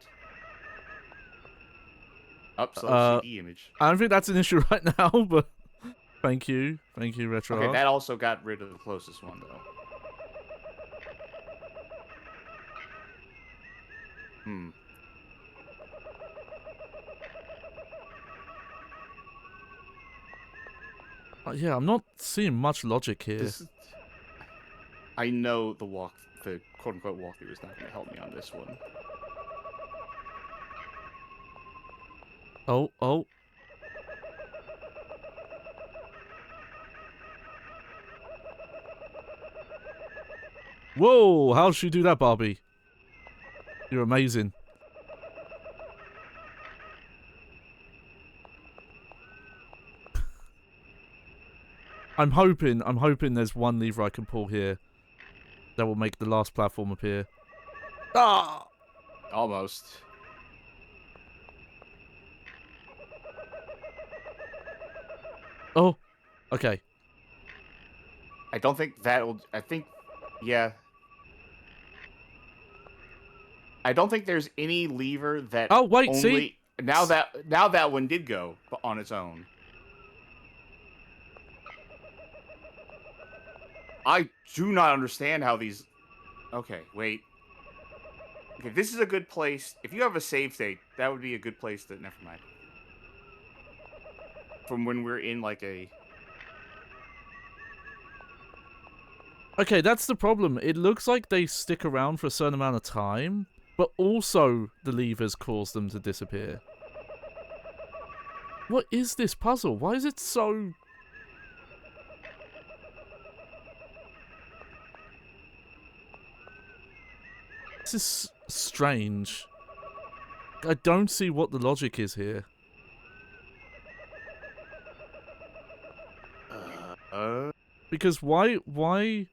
Speaker 2: So CD image.
Speaker 1: I don't think that's an issue right now, but... Thank you, Retro.
Speaker 2: Okay, that also got rid of the closest one, though.
Speaker 1: Yeah, I'm not seeing much logic here.
Speaker 2: I know the quote-unquote walkthrough is not going to help me on this one.
Speaker 1: Oh. Whoa, how'd she do that, Barbie? You're amazing. I'm hoping there's one lever I can pull here that will make the last platform appear. Ah!
Speaker 2: Almost.
Speaker 1: Oh, okay.
Speaker 2: I don't think that'll... Yeah. I don't think there's any lever that...
Speaker 1: Oh, wait, see?
Speaker 2: Now that one did go on its own. I do not understand how these... Okay, wait. Okay, this is a good place. If you have a save state, that would be a good place to... Never mind. From when we're in, like, a...
Speaker 1: Okay, that's the problem. It looks like they stick around for a certain amount of time, but also the levers cause them to disappear. What is this puzzle? Why is it so... This is strange. I don't see what the logic is here. because why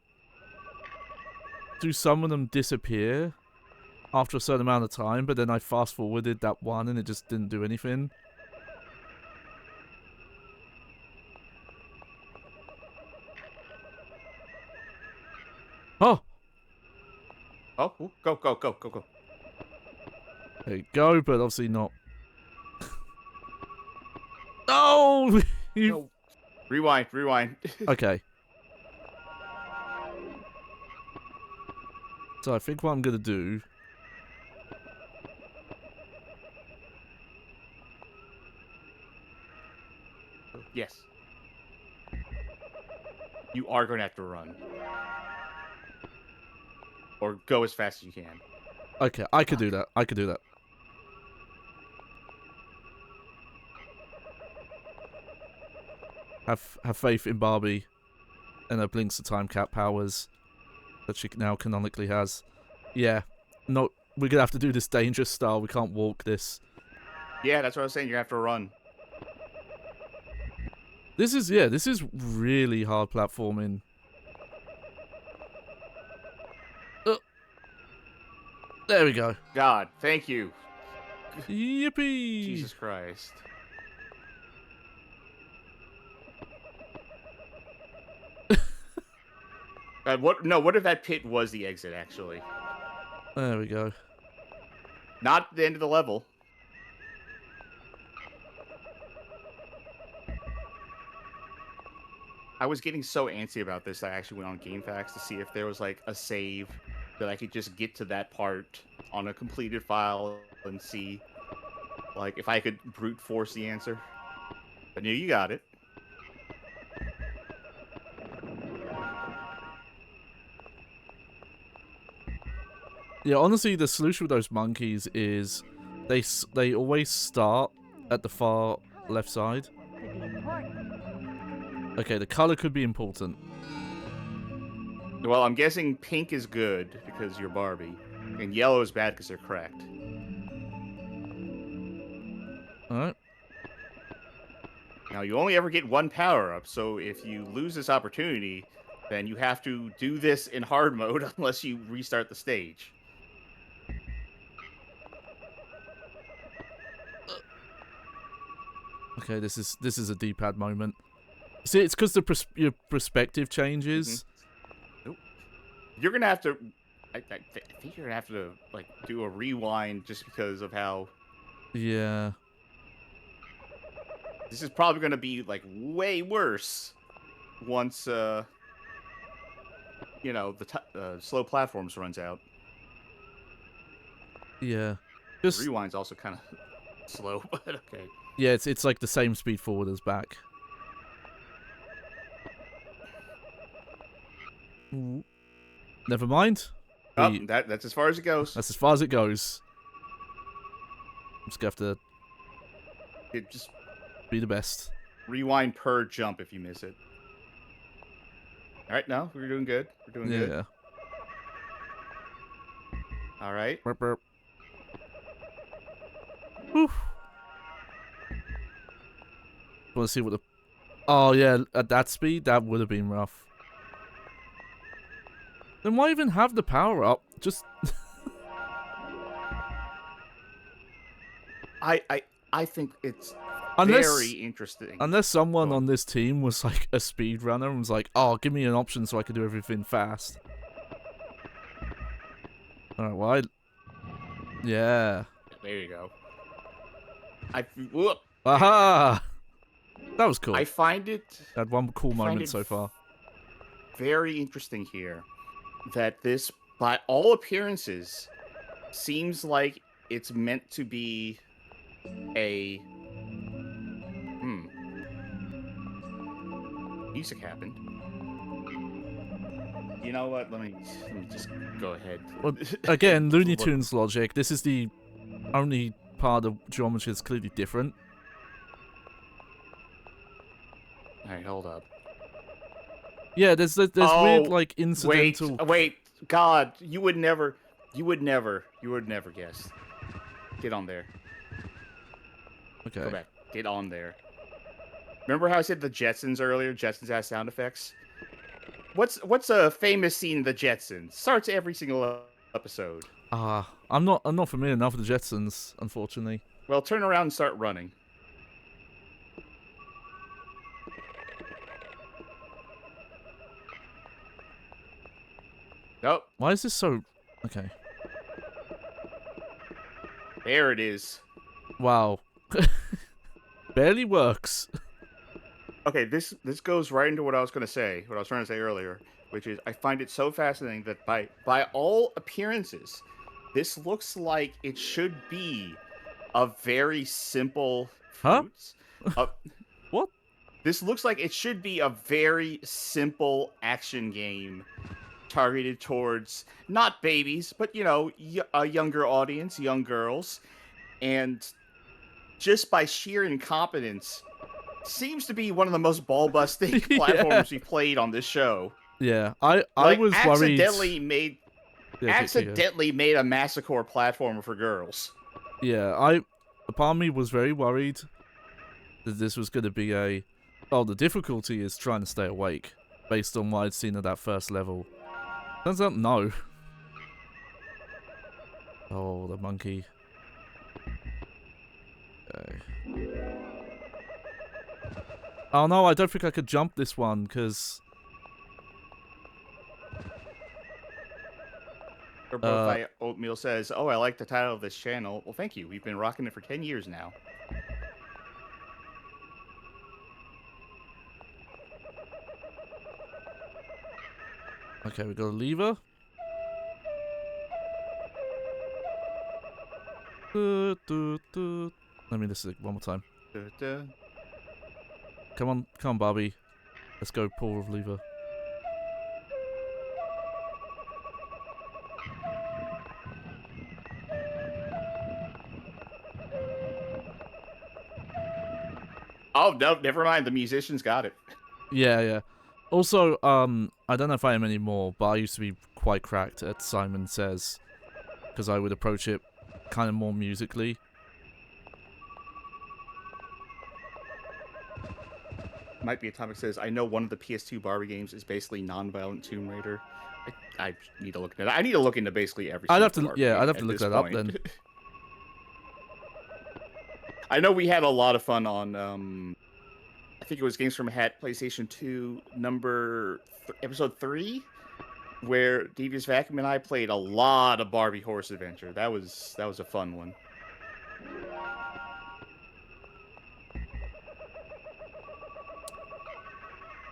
Speaker 1: do some of them disappear after a certain amount of time, but then I fast forwarded that one and it just didn't do anything? Oh!
Speaker 2: Oh, ooh, go, go, go, go, go.
Speaker 1: There you go, but obviously not. No!
Speaker 2: No. Rewind, rewind.
Speaker 1: Okay. So I think what I'm gonna do...
Speaker 2: Yes. You are going to have to run. Or go as fast as you can.
Speaker 1: Okay, I could do that. I could do that. Have faith in Barbie and her blinks the time cap powers that she now canonically has. Yeah. No, we're gonna have to do this dangerous style. We can't walk this.
Speaker 2: Yeah, that's what I was saying. You have to run.
Speaker 1: This is really hard platforming. There we go.
Speaker 2: God, thank you.
Speaker 1: Yippee!
Speaker 2: Jesus Christ. What if that pit was the exit, actually?
Speaker 1: There we go.
Speaker 2: Not the end of the level. I was getting so antsy about this, I actually went on GameFAQs to see if there was, like, a save that I could just get to that part on a completed file and see, like, if I could brute force the answer. But no, you got it.
Speaker 1: Yeah, honestly, the solution with those monkeys is they always start at the far left side.
Speaker 3: Could be important.
Speaker 1: Okay, the color could be important.
Speaker 2: Well, I'm guessing pink is good because you're Barbie, and yellow is bad because they're cracked.
Speaker 1: Alright.
Speaker 2: Now, you only ever get one power-up, so if you lose this opportunity, then you have to do this in hard mode unless you restart the stage.
Speaker 1: Okay, this is a D-pad moment. See, it's because your perspective changes.
Speaker 2: Nope. You're gonna have to. I think you're gonna have to like do a rewind just because of how.
Speaker 1: Yeah.
Speaker 2: This is probably gonna be like way worse once you know the slow platforms runs out.
Speaker 1: Yeah. Just
Speaker 2: Rewind's also kind of slow, but okay.
Speaker 1: yeah, it's like the same speed forward as back. Never mind.
Speaker 2: Oh, that's as far as it goes.
Speaker 1: That's as far as it goes. I'm just gonna have to
Speaker 2: Just
Speaker 1: be the best.
Speaker 2: rewind per jump if you miss it. All right, no, we're doing good. We're doing good.
Speaker 1: Yeah.
Speaker 2: All right.
Speaker 1: Burp, burp. Whew. Want to see what the... Oh, yeah, at that speed, that would have been rough. Then why even have the power up? Just...
Speaker 2: I think it's
Speaker 1: Unless-
Speaker 2: very interesting.
Speaker 1: Unless someone on this team was like a speedrunner and was like, oh, give me an option so I can do everything fast. Alright, why? Yeah.
Speaker 2: There you go. Whoop.
Speaker 1: Aha! That was cool.
Speaker 2: I find it
Speaker 1: Had one cool
Speaker 2: find
Speaker 1: moment
Speaker 2: it
Speaker 1: so far.
Speaker 2: very interesting here that this, by all appearances, seems like it's meant to be a music happened. You know what? Let me just go ahead.
Speaker 1: Well, again, Looney Tunes logic. This is the only part of geometry that's clearly different.
Speaker 2: Alright, hold up.
Speaker 1: Yeah, there's weird like incidental.
Speaker 2: Wait, God, you would never guess. Get on there.
Speaker 1: Okay.
Speaker 2: Go back. Get on there. Remember how I said the Jetsons earlier? Jetsons has sound effects? What's a famous scene in the Jetsons? Starts every single episode.
Speaker 1: I'm not familiar enough with the Jetsons, unfortunately.
Speaker 2: Well, turn around and start running. Nope.
Speaker 1: Why is this so... Okay.
Speaker 2: There it is.
Speaker 1: Wow. Barely works.
Speaker 2: Okay, this goes right into what I was going to say, what I was trying to say earlier, which is I find it so fascinating that by all appearances, this looks like it should be a very simple
Speaker 1: Huh? What?
Speaker 2: This looks like it should be a very simple action game targeted towards not babies, but, you know, a younger audience, young girls. And just by sheer incompetence, seems to be one of the most ball-busting platforms we played on this show.
Speaker 1: Yeah, I
Speaker 2: Like,
Speaker 1: was worried...
Speaker 2: accidentally made a massacre platformer for girls.
Speaker 1: Yeah, a part of me was very worried that this was going to be a... Oh, the difficulty is trying to stay awake, based on what I'd seen at that first level. Turns out, no. Oh, the monkey. Okay. Oh no, I don't think I could jump this one, because...
Speaker 2: Oatmeal says, "Oh, I like the title of this channel." Well, thank you. We've been rocking it for 10 years now.
Speaker 1: Okay, we got a lever. Let me listen one more time. Come on, Barbie. Let's go pull with lever.
Speaker 2: Oh, no, never mind. The musicians got it.
Speaker 1: Yeah. Also, I don't know if I am anymore, but I used to be quite cracked at Simon Says, because I would approach it kind of more musically.
Speaker 2: Might be Atomic says, "I know one of the PS2 Barbie games is basically non-violent Tomb Raider." I need to look into that. I need to look into basically every.
Speaker 1: I'd have to
Speaker 2: Barbie game
Speaker 1: I'd have to
Speaker 2: at
Speaker 1: look
Speaker 2: this
Speaker 1: that up
Speaker 2: point.
Speaker 1: then.
Speaker 2: I know we had a lot of fun on I think it was Games from Hat PlayStation 2 episode 3, where Devious Vacuum and I played a lot of Barbie Horse Adventure. That was a fun one.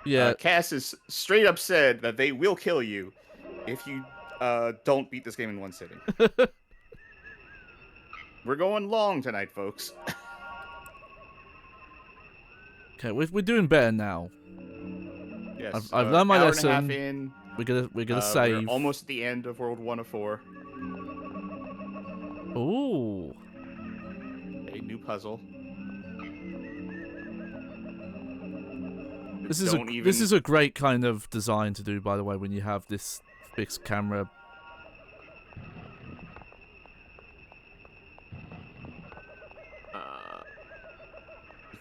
Speaker 1: Yeah.
Speaker 2: Cass has straight up said that they will kill you if you don't beat this game in one sitting. We're going long tonight, folks.
Speaker 1: Okay, we're doing better now.
Speaker 2: Yes,
Speaker 1: I've learned my
Speaker 2: hour
Speaker 1: lesson.
Speaker 2: And a half in,
Speaker 1: we're gonna save.
Speaker 2: We're almost at the end of World 1 of 4.
Speaker 1: Ooh.
Speaker 2: A new puzzle.
Speaker 1: This is a great kind of design to do, by the way, when you have this fixed camera.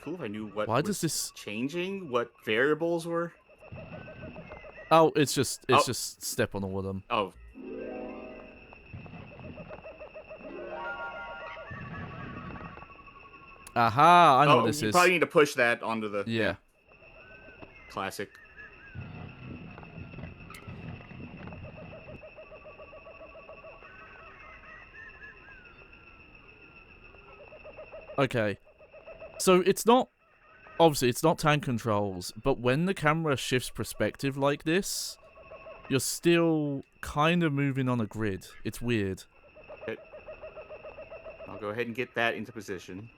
Speaker 2: Cool if I knew what
Speaker 1: Why
Speaker 2: was
Speaker 1: does this
Speaker 2: changing, what variables were.
Speaker 1: Oh, it's just step on all of them.
Speaker 2: Oh.
Speaker 1: Aha, I know what this
Speaker 2: you
Speaker 1: is.
Speaker 2: probably need to push that onto the
Speaker 1: Yeah.
Speaker 2: Classic.
Speaker 1: Okay. So it's not... Obviously, it's not tank controls, but when the camera shifts perspective like this, you're still kind of moving on a grid. It's weird.
Speaker 2: I'll go ahead and get that into position.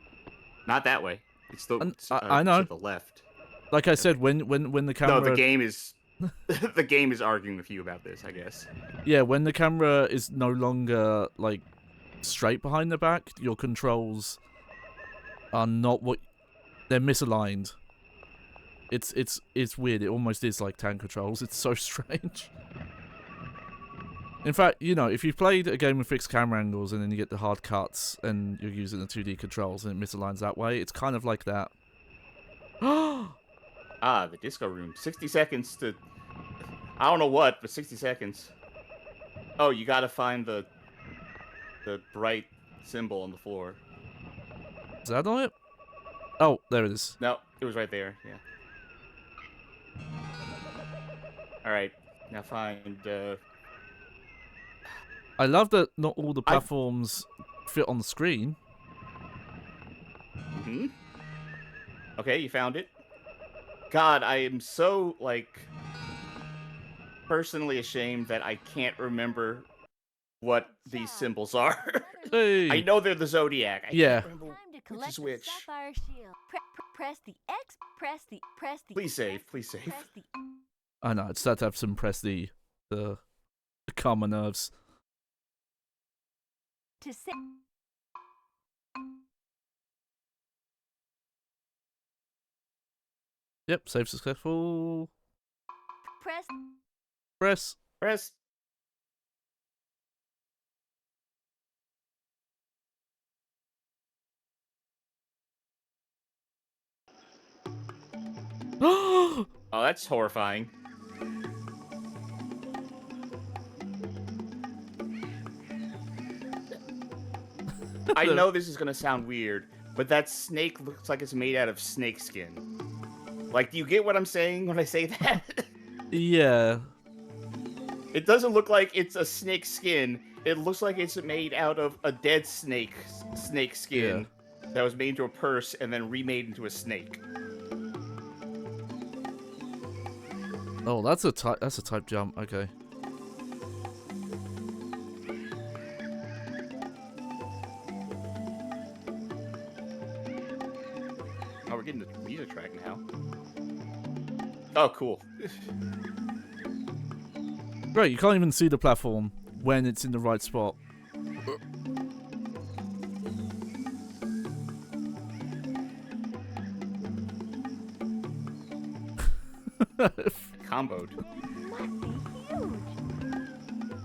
Speaker 2: Not that way. It's the
Speaker 1: I know.
Speaker 2: to the left.
Speaker 1: Like I said, when the camera...
Speaker 2: No, the game is... the game is arguing with you about this, I guess.
Speaker 1: Yeah, when the camera is no longer, like, straight behind the back, your controls are not what... They're misaligned. It's weird. It almost is like tank controls. It's so strange. In fact, you know, if you've played a game with fixed camera angles and then you get the hard cuts and you're using the 2D controls and it misaligns that way, it's kind of like that.
Speaker 2: The disco room. 60 seconds to I don't know what, but 60 seconds. Oh, you gotta find the bright symbol on the floor.
Speaker 1: Is that on it? Oh, there it is.
Speaker 2: No, it was right there. Yeah. All right, now find.
Speaker 1: I love that not all the platforms fit on the screen.
Speaker 2: Hmm. Okay, you found it. God, I am so like personally ashamed that I can't remember what these symbols are.
Speaker 1: Hey.
Speaker 2: I know they're the zodiac. I
Speaker 1: Yeah.
Speaker 2: can't remember
Speaker 3: Time to collect
Speaker 2: which is
Speaker 3: the
Speaker 2: which.
Speaker 3: sapphire shield. Press the X. Press the.
Speaker 2: Please save. Please save.
Speaker 3: Press the.
Speaker 1: I know. It's that to have some press the calm my nerves.
Speaker 3: To save.
Speaker 1: Yep. Save successful.
Speaker 3: Press.
Speaker 1: Press.
Speaker 2: Press. Oh, that's horrifying. I know this is gonna sound weird, but that snake looks like it's made out of snake skin. Like, do you get what I'm saying when I say that?
Speaker 1: Yeah.
Speaker 2: It doesn't look like it's a snake skin. It looks like it's made out of a dead snake skin that was made into a purse and then remade into a snake.
Speaker 1: Oh, that's a type jump. Okay.
Speaker 2: Oh, we're getting the music track now. Oh, cool.
Speaker 1: Great. You can't even see the platform when it's in the right spot.
Speaker 2: Comboed.
Speaker 3: Must be huge.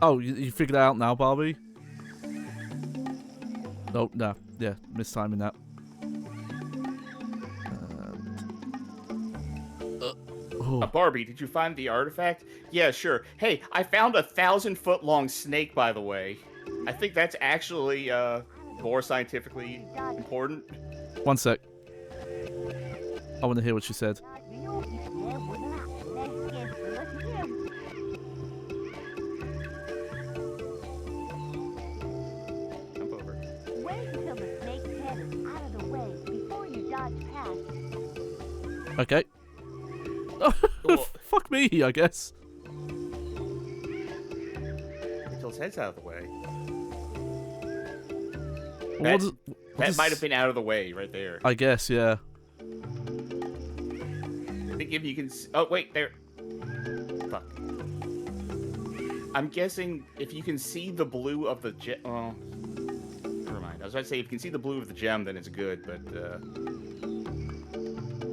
Speaker 1: Oh, you figured it out now, Barbie? Nope, no. Yeah, mistiming that.
Speaker 2: Barbie, did you find the artifact? Yeah, sure. Hey, I found a 1,000-foot-long snake, by the way. I think that's actually more scientifically important.
Speaker 1: One sec. I want to hear what she said.
Speaker 2: Jump over.
Speaker 3: Wait until the snake's head is out of the way before you dodge past.
Speaker 1: Okay. Fuck me, I guess.
Speaker 2: Until his head's out of the way.
Speaker 1: What
Speaker 2: That might have been out of the way right there.
Speaker 1: I guess, yeah.
Speaker 2: I think if you can... Oh, wait, there... Fuck. I'm guessing if you can see the blue of the gem... Oh, never mind. I was about to say, if you can see the blue of the gem, then it's good, but...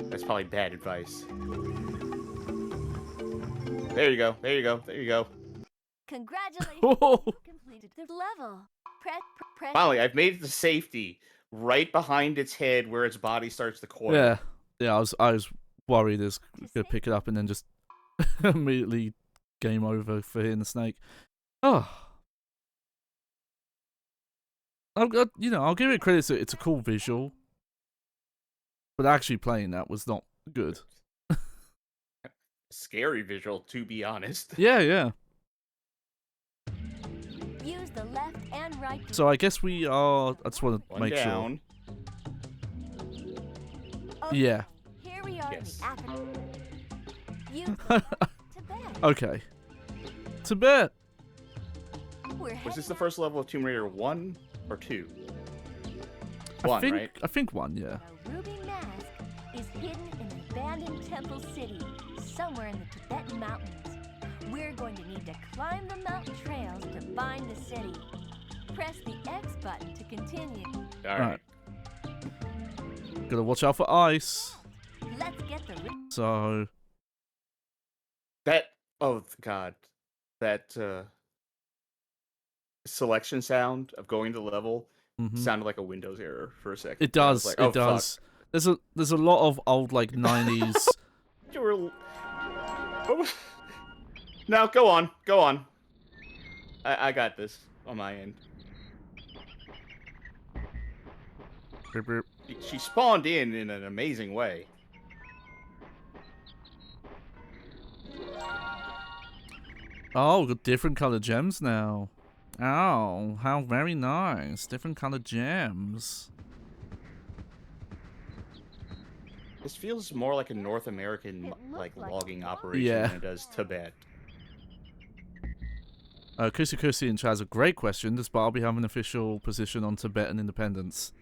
Speaker 2: That's probably bad advice. There you go. There you go. There you go.
Speaker 3: Congratulations!
Speaker 1: Oh.
Speaker 3: You completed the level. Press.
Speaker 2: Finally, I've made it to safety, right behind its head where its body starts to coil.
Speaker 1: Yeah. Yeah, I was worried it was gonna pick it up and then just immediately game over for hitting the snake. Oh. I'll give it credit. It's a cool visual, but actually playing that was not good.
Speaker 2: Scary visual, to be honest.
Speaker 1: Yeah, yeah.
Speaker 3: Use the left and right.
Speaker 1: So I guess we are. I just want to
Speaker 2: One
Speaker 1: make
Speaker 2: down.
Speaker 3: Okay,
Speaker 1: Yeah.
Speaker 3: Here we are
Speaker 2: Yes.
Speaker 3: in the Africa. Use
Speaker 1: sure.
Speaker 3: Tibet.
Speaker 1: Okay. Tibet.
Speaker 2: Was this the first level of Tomb Raider 1 or 2?
Speaker 1: I
Speaker 2: 1,
Speaker 1: think,
Speaker 2: right?
Speaker 1: I think 1, yeah.
Speaker 3: A ruby mask is hidden in an abandoned temple city somewhere in the Tibetan mountains. We're going to need to climb the mountain trails to find the city. Press the X button to continue.
Speaker 2: Alright.
Speaker 1: Gotta watch out for ice.
Speaker 3: Let's get the
Speaker 1: So
Speaker 2: That, oh god, that selection sound of going to the level sounded like a Windows error for a second.
Speaker 1: it does.
Speaker 2: Like,
Speaker 1: it does. There's a lot of old like 90s.
Speaker 2: No, go on. Go on. I got this on my end.
Speaker 1: Beep, beep.
Speaker 2: She spawned in an amazing way.
Speaker 1: Oh, got different colored gems now. Oh, how very nice. Different colored gems.
Speaker 2: This feels more like a North American
Speaker 3: It
Speaker 2: like
Speaker 3: looks like
Speaker 2: logging
Speaker 3: a
Speaker 2: operation
Speaker 1: Yeah.
Speaker 2: than it does Tibet.
Speaker 1: Kusi Kusi and Chaz, a great question. Does Barbie have an official position on Tibetan independence?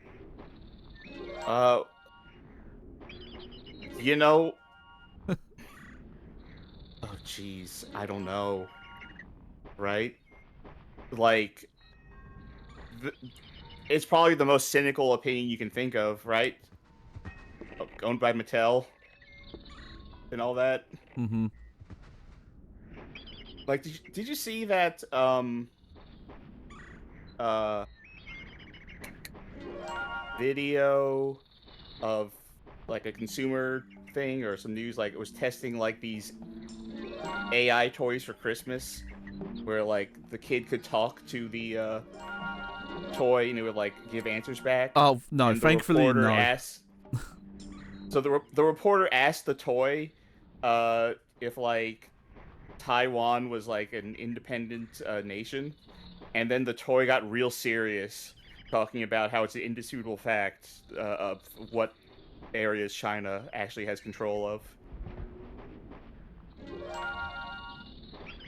Speaker 2: You know. Oh, jeez, I don't know. Right? Like, it's probably the most cynical opinion you can think of, right? Owned by Mattel and all that.
Speaker 1: Mm-hmm.
Speaker 2: Like, did you see that video of like a consumer thing or some news? Like, it was testing like these AI toys for Christmas, where like the kid could talk to the toy and it would like give answers back.
Speaker 1: Oh, no,
Speaker 2: And the
Speaker 1: thankfully,
Speaker 2: reporter
Speaker 1: no.
Speaker 2: asked- So the reporter asked the toy if like Taiwan was like an independent nation, and then the toy got real serious, talking about how it's an indisputable fact of what areas China actually has control of.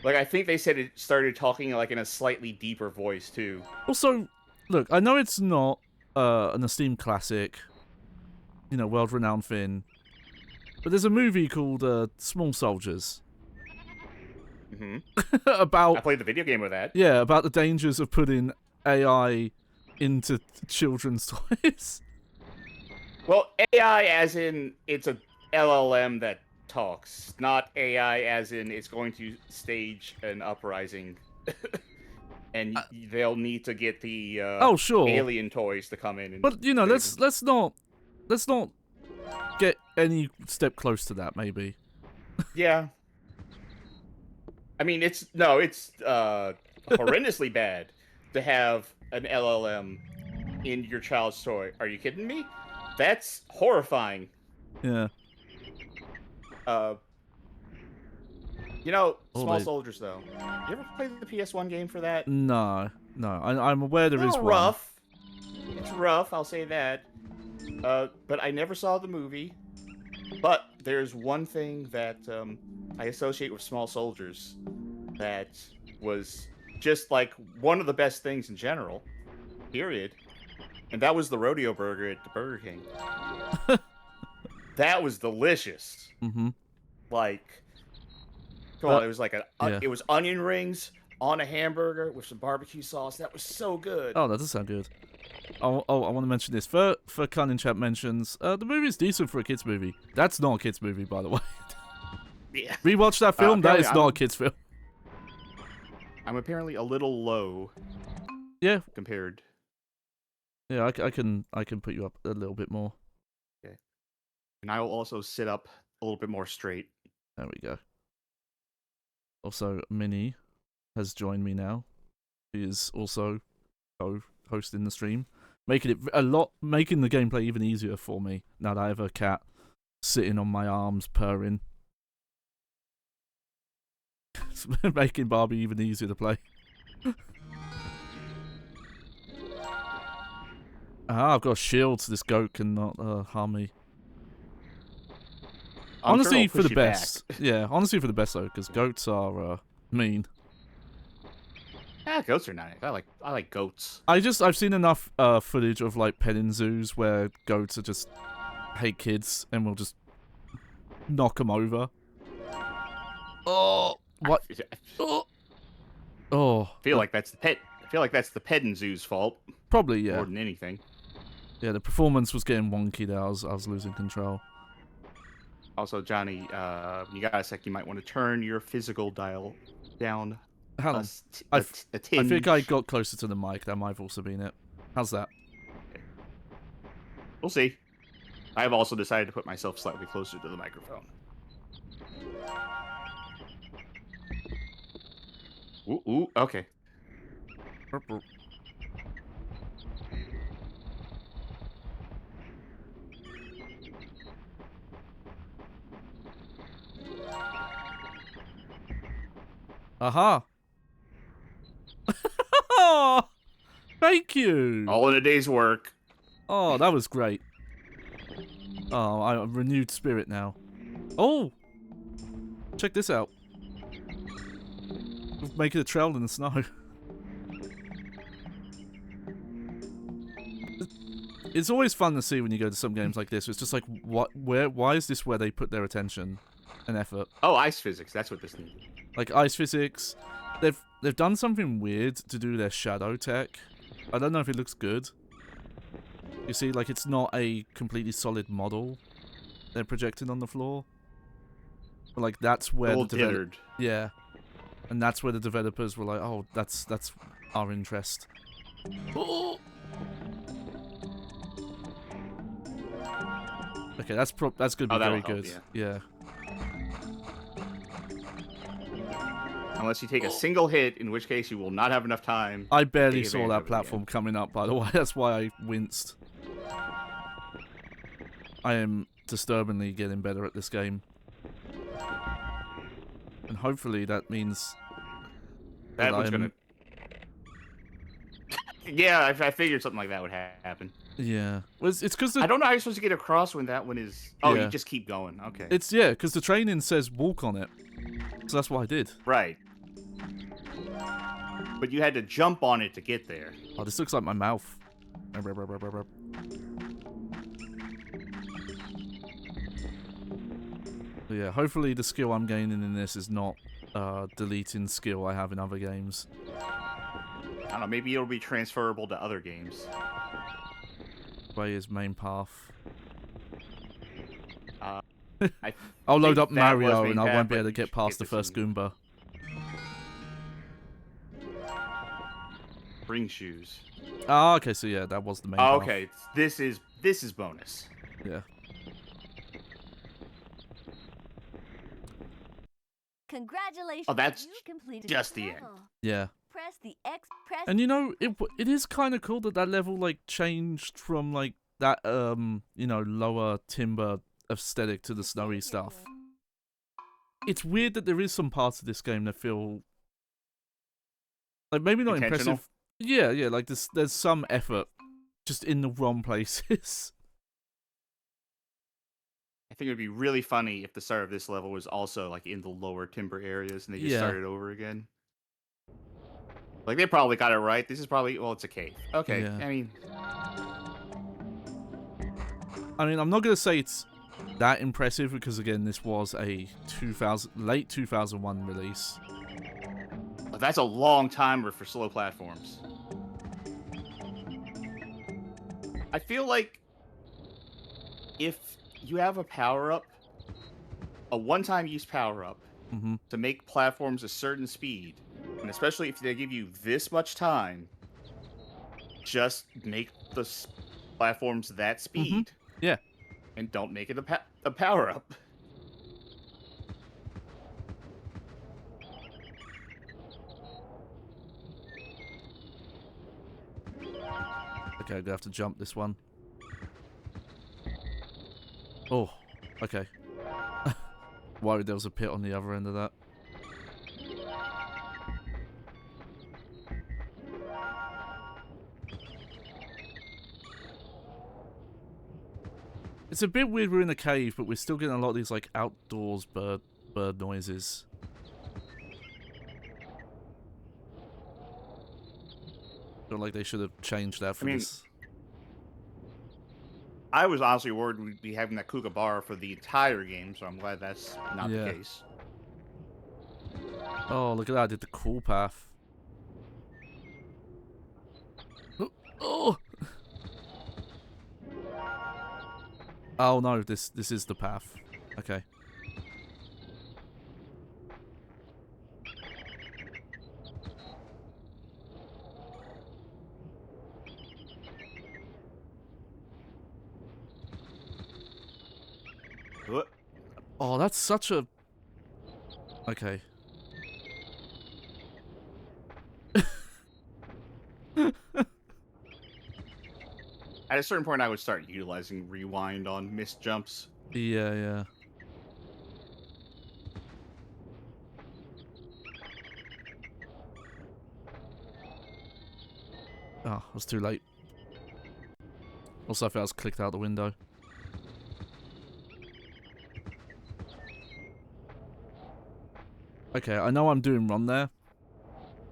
Speaker 2: Like, I think they said it started talking like in a slightly deeper voice too.
Speaker 1: Also, look, I know it's not an esteemed classic, you know, world-renowned thing, but there's a movie called Small Soldiers
Speaker 2: Hmm I
Speaker 1: about,
Speaker 2: played the video game with that.
Speaker 1: yeah, about the dangers of putting AI into children's toys.
Speaker 2: Well, AI as in it's a LLM that talks, not AI as in it's going to stage an uprising. And they'll need to get the
Speaker 1: Oh, sure.
Speaker 2: alien toys to come in. And
Speaker 1: But you know,
Speaker 2: save
Speaker 1: let's not get any step close to that. Maybe.
Speaker 2: Yeah. I mean, it's horrendously bad to have an LLM in your child's toy. Are you kidding me? That's horrifying.
Speaker 1: Yeah.
Speaker 2: You know,
Speaker 1: Oh,
Speaker 2: Small
Speaker 1: they-
Speaker 2: Soldiers though. You ever played the PS1 game for that?
Speaker 1: No. I'm aware there is
Speaker 2: It's
Speaker 1: one.
Speaker 2: rough. It's rough, I'll say that. But I never saw the movie. But there's one thing that I associate with Small Soldiers that was just like one of the best things in general, period. And that was the rodeo burger at the Burger King. That was delicious.
Speaker 1: Mm-hmm.
Speaker 2: Like, come on, it was like
Speaker 1: yeah.
Speaker 2: it was onion rings on a hamburger with some barbecue sauce. That was so good.
Speaker 1: Oh, that does sound good. Oh, I want to mention this. For Cunning Chat mentions, the movie's decent for a kids movie. That's not a kids movie, by the way.
Speaker 2: Yeah.
Speaker 1: Rewatch that film. That is
Speaker 2: apparently
Speaker 1: not a kids film.
Speaker 2: I'm apparently a little low
Speaker 1: Yeah.
Speaker 2: compared.
Speaker 1: Yeah, I can put you up a little bit more.
Speaker 2: Okay. And I will also sit up a little bit more straight.
Speaker 1: There we go. Also, Minnie has joined me now. She is also hosting the stream, making it making the gameplay even easier for me now that I have a cat sitting on my arms purring. It's making Barbie even easier to play. I've got a shield so this goat cannot harm me. Honestly, for the best. Yeah, honestly for the best though, because goats are mean.
Speaker 2: Yeah, goats are nice. I like goats.
Speaker 1: I've seen enough footage of like petting zoos where goats are just hate kids and will just knock them over. Oh, what? Oh,
Speaker 2: I feel like that's the petting zoo's fault
Speaker 1: probably, yeah.
Speaker 2: more than anything.
Speaker 1: Yeah, the performance was getting wonky there. I was losing control.
Speaker 2: Also, Johnny, when you got a sec, you might want to turn your physical dial down
Speaker 1: Hang
Speaker 2: a,
Speaker 1: on.
Speaker 2: s- t-
Speaker 1: I
Speaker 2: a
Speaker 1: f-
Speaker 2: t- a
Speaker 1: I
Speaker 2: tinge.
Speaker 1: think I got closer to the mic. That might have also been it. How's that?
Speaker 2: We'll see. I have also decided to put myself slightly closer to the microphone. Ooh, okay.
Speaker 1: Aha! Oh, thank you!
Speaker 2: All in a day's work.
Speaker 1: Oh, that was great. Oh, I'm renewed spirit now. Oh! Check this out. We're making a trail in the snow. It's always fun to see when you go to some games like this. It's just like, why is this where they put their attention and effort?
Speaker 2: Oh, ice physics. That's what this needed.
Speaker 1: Like ice physics. They've done something weird to do their shadow tech. I don't know if it looks good. You see, like, it's not a completely solid model they're projecting on the floor. But, like, that's where yeah, and that's where the developers were like, oh, that's our interest. Oh! Okay, that's gonna be very good. Yeah.
Speaker 2: Unless you take a single hit, in which case you will not have enough time.
Speaker 1: I barely saw that platform coming up, by the way. That's why I winced. I am disturbingly getting better at this game. And hopefully that means
Speaker 2: that one's gonna... Yeah, I figured something like that would happen.
Speaker 1: Yeah. Well, it's because
Speaker 2: I don't know how you're supposed to get across when that one is... Oh,
Speaker 1: yeah.
Speaker 2: You just keep going. Okay.
Speaker 1: It's, yeah, because the training says walk on it. So that's what I did.
Speaker 2: Right. But you had to jump on it to get there.
Speaker 1: Oh, this looks like my mouth. But yeah, hopefully the skill I'm gaining in this is not deleting skill I have in other games.
Speaker 2: I don't know, maybe it'll be transferable to other games.
Speaker 1: Way is main path.
Speaker 2: I'll
Speaker 1: load up Mario and I won't be able to get past the first Goomba.
Speaker 2: Bring shoes.
Speaker 1: Ah, okay, so yeah, that was the main path.
Speaker 2: Okay, this is bonus.
Speaker 1: Yeah.
Speaker 3: Congratulations!
Speaker 2: Oh, that's
Speaker 3: you completed
Speaker 2: just
Speaker 3: the
Speaker 2: the
Speaker 3: level.
Speaker 2: end.
Speaker 1: Yeah.
Speaker 3: Press the X. Press.
Speaker 1: And you know, it is kind of cool that level like changed from like that you know, lower timber aesthetic to the snowy stuff. It's weird that there is some parts of this game that feel like maybe not impressive. Yeah, like there's some effort just in the wrong places.
Speaker 2: I think it would be really funny if the start of this level was also like in the lower timber areas and they just started over again. Like they probably got it right. This is probably, well, it's a cave. Okay,
Speaker 1: Yeah.
Speaker 2: I mean,
Speaker 1: I'm not gonna say it's that impressive because again, this was a late 2001 release.
Speaker 2: that's a long timer for slow platforms. I feel like if you have a power-up, a one-time use power-up, to make platforms a certain speed, and especially if they give you this much time, just make the platforms that speed.
Speaker 1: Yeah.
Speaker 2: And don't make it a power-up.
Speaker 1: Okay, I'm gonna have to jump this one. Oh, okay. Worried there was a pit on the other end of that. It's a bit weird we're in a cave, but we're still getting a lot of these like outdoors bird noises. Feel like they should have changed that for this.
Speaker 2: I was honestly worried we'd be having that kookaburra for the entire game, so I'm glad that's not the case.
Speaker 1: Oh, look at that! I did the cool path. Oh! Oh no! This is the path. Okay. Oh, that's such a... Okay.
Speaker 2: At a certain point, I would start utilizing rewind on missed jumps.
Speaker 1: Yeah, yeah. Oh, I was too late. Also, I think I was clicked out the window. Okay, I know I'm doing run there.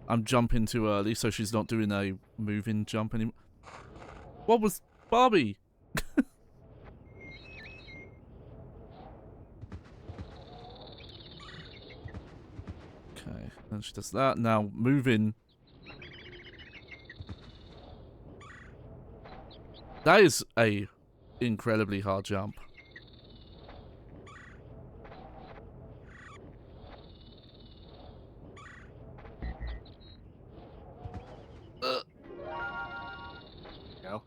Speaker 1: I'm jumping too early, so she's not doing a moving jump anymore. What was Barbie? Okay, then she does that. Now moving. That is a incredibly hard jump.
Speaker 2: No,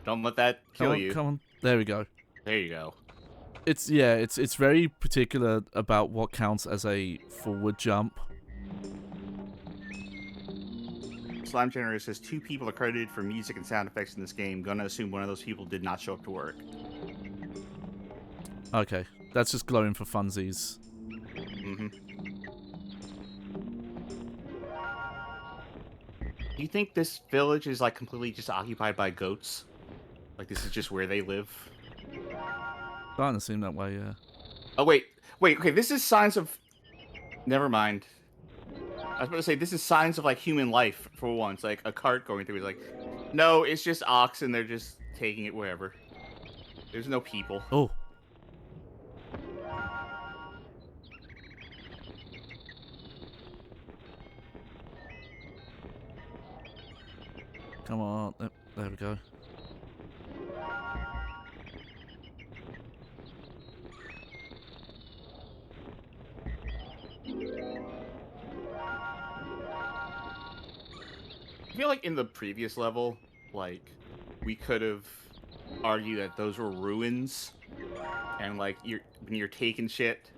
Speaker 2: don't let that
Speaker 1: Come
Speaker 2: kill
Speaker 1: on,
Speaker 2: you.
Speaker 1: come on. There we go.
Speaker 2: There you go.
Speaker 1: It's very particular about what counts as a forward jump.
Speaker 2: Slime Generator says 2 people are credited for music and sound effects in this game. Gonna assume one of those people did not show up to work.
Speaker 1: Okay, that's just glowing for funsies.
Speaker 2: Mm-hmm. Do you think this village is like completely just occupied by goats? Like this is just where they live?
Speaker 1: Starting to seem that way, yeah.
Speaker 2: Oh wait, okay, this is signs of... Never mind. I was about to say, this is signs of like human life for once, like a cart going through. It's like, no, it's just oxen, they're just taking it wherever. There's no people.
Speaker 1: Oh. Come on, there we go.
Speaker 2: I feel like in the previous level, like, we could have argued that those were ruins, and like, when you're taking shit,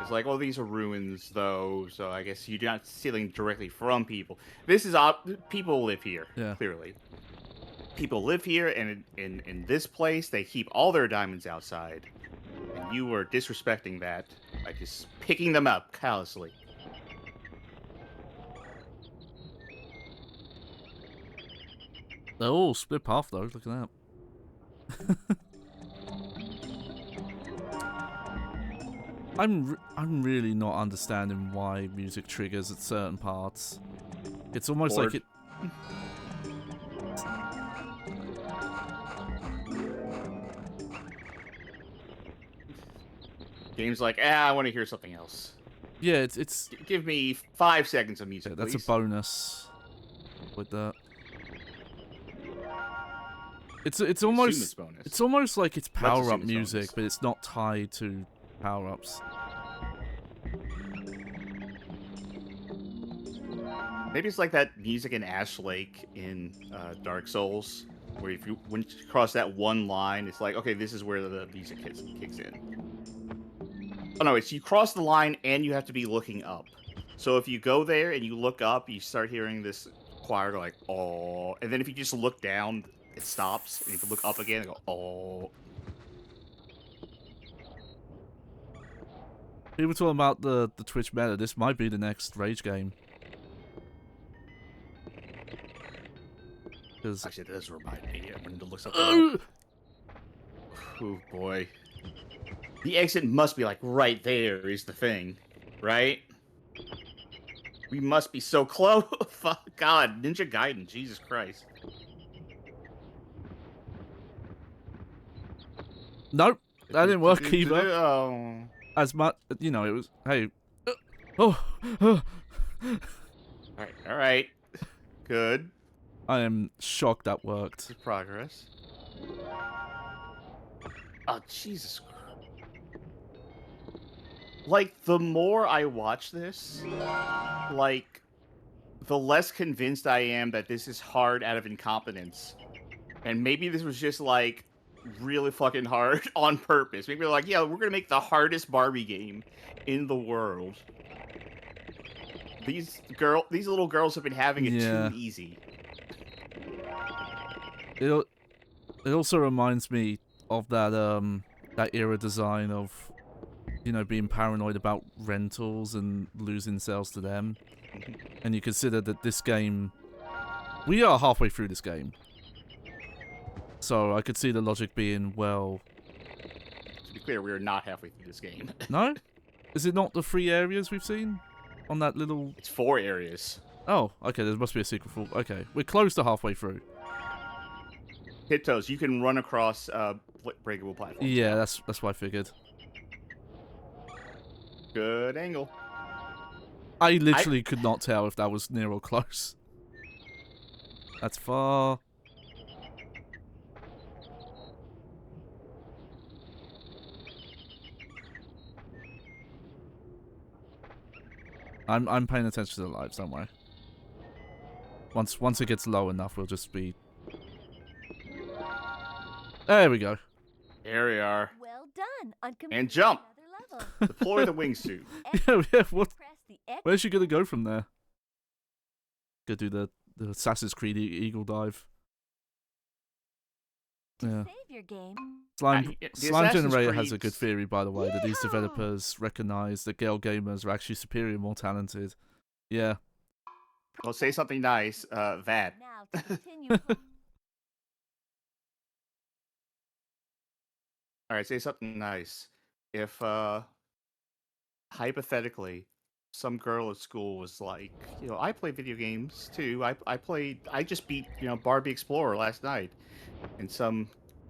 Speaker 2: it's like, oh, these are ruins, though, so I guess you're not stealing directly from people. This is, people live here,
Speaker 1: Yeah.
Speaker 2: clearly. People live here, and in this place, they keep all their diamonds outside, and you are disrespecting that by just picking them up callously.
Speaker 1: They're all split path though, look at that. I'm really not understanding why music triggers at certain parts. It's almost like it...
Speaker 2: Game's like, I want to hear something else.
Speaker 1: Yeah, it's...
Speaker 2: Give me 5 seconds of music,
Speaker 1: Yeah, that's
Speaker 2: please.
Speaker 1: a bonus with that. It's almost
Speaker 2: bonus.
Speaker 1: it's almost like it's power up
Speaker 2: it's
Speaker 1: music,
Speaker 2: bonus.
Speaker 1: but it's not tied to power ups.
Speaker 2: Maybe it's like that music in Ash Lake in Dark Souls, where if you once you cross that one line, it's like, okay, this is where the music kicks in. Oh no, it's you cross the line and you have to be looking up. So if you go there and you look up, you start hearing this choir go like, oh, and then if you just look down, it stops, and you can look up again and go, oh.
Speaker 1: People talking about the Twitch meta. This might be the next Rage game.
Speaker 2: Actually, that does remind me. I wanted to look something up. Oh boy. The exit must be like right there is the thing, right? We must be so close. Fuck God, Ninja Gaiden, Jesus Christ.
Speaker 1: Nope, that didn't work either.
Speaker 2: Oh.
Speaker 1: As much, you know, it was. Hey,
Speaker 2: All right. Good.
Speaker 1: I am shocked that worked.
Speaker 2: Good progress. Oh, Jesus Christ. Like, the more I watch this, like, the less convinced I am that this is hard out of incompetence. And maybe this was just, like, really fucking hard on purpose. Maybe they're like, yeah, we're gonna make the hardest Barbie game in the world. These little girls have been having it too easy.
Speaker 1: It also reminds me of that era design of, you know, being paranoid about rentals and losing sales to them. And you consider that this game, we are halfway through this game. So I could see the logic being, well...
Speaker 2: To be clear, we are not halfway through this game.
Speaker 1: No? Is it not the 3 areas we've seen? On that little...
Speaker 2: It's 4 areas.
Speaker 1: Oh, okay, there must be a secret for... Okay, we're close to halfway through.
Speaker 2: Tiptoes, you can run across breakable platforms.
Speaker 1: Yeah, that's what I figured.
Speaker 2: Good angle.
Speaker 1: I literally could not tell if that was near or close. That's far. I'm paying attention to the lives, don't worry. Once it gets low enough, we'll just be... There we go.
Speaker 2: There we are.
Speaker 3: Well done on
Speaker 2: And jump.
Speaker 3: another level.
Speaker 2: Deploy the wingsuit.
Speaker 1: Yeah, what?
Speaker 3: Press the X
Speaker 1: Where's she gonna go from there? Go do the Assassin's Creed eagle dive.
Speaker 3: to
Speaker 1: Yeah.
Speaker 3: save your game.
Speaker 1: Slime
Speaker 2: the
Speaker 1: Slime
Speaker 2: Assassin's
Speaker 1: Generator has a
Speaker 2: Creed's-
Speaker 1: good theory, by the way, that these
Speaker 3: Yeehaw!
Speaker 1: developers recognize that Gale gamers are actually superior and more talented. Yeah.
Speaker 2: Well, say something nice. That.
Speaker 3: Now to continue.
Speaker 2: All right, say something nice. If hypothetically some girl at school was like, you know, I play video games too. I just beat, you know, Barbie Explorer last night, and some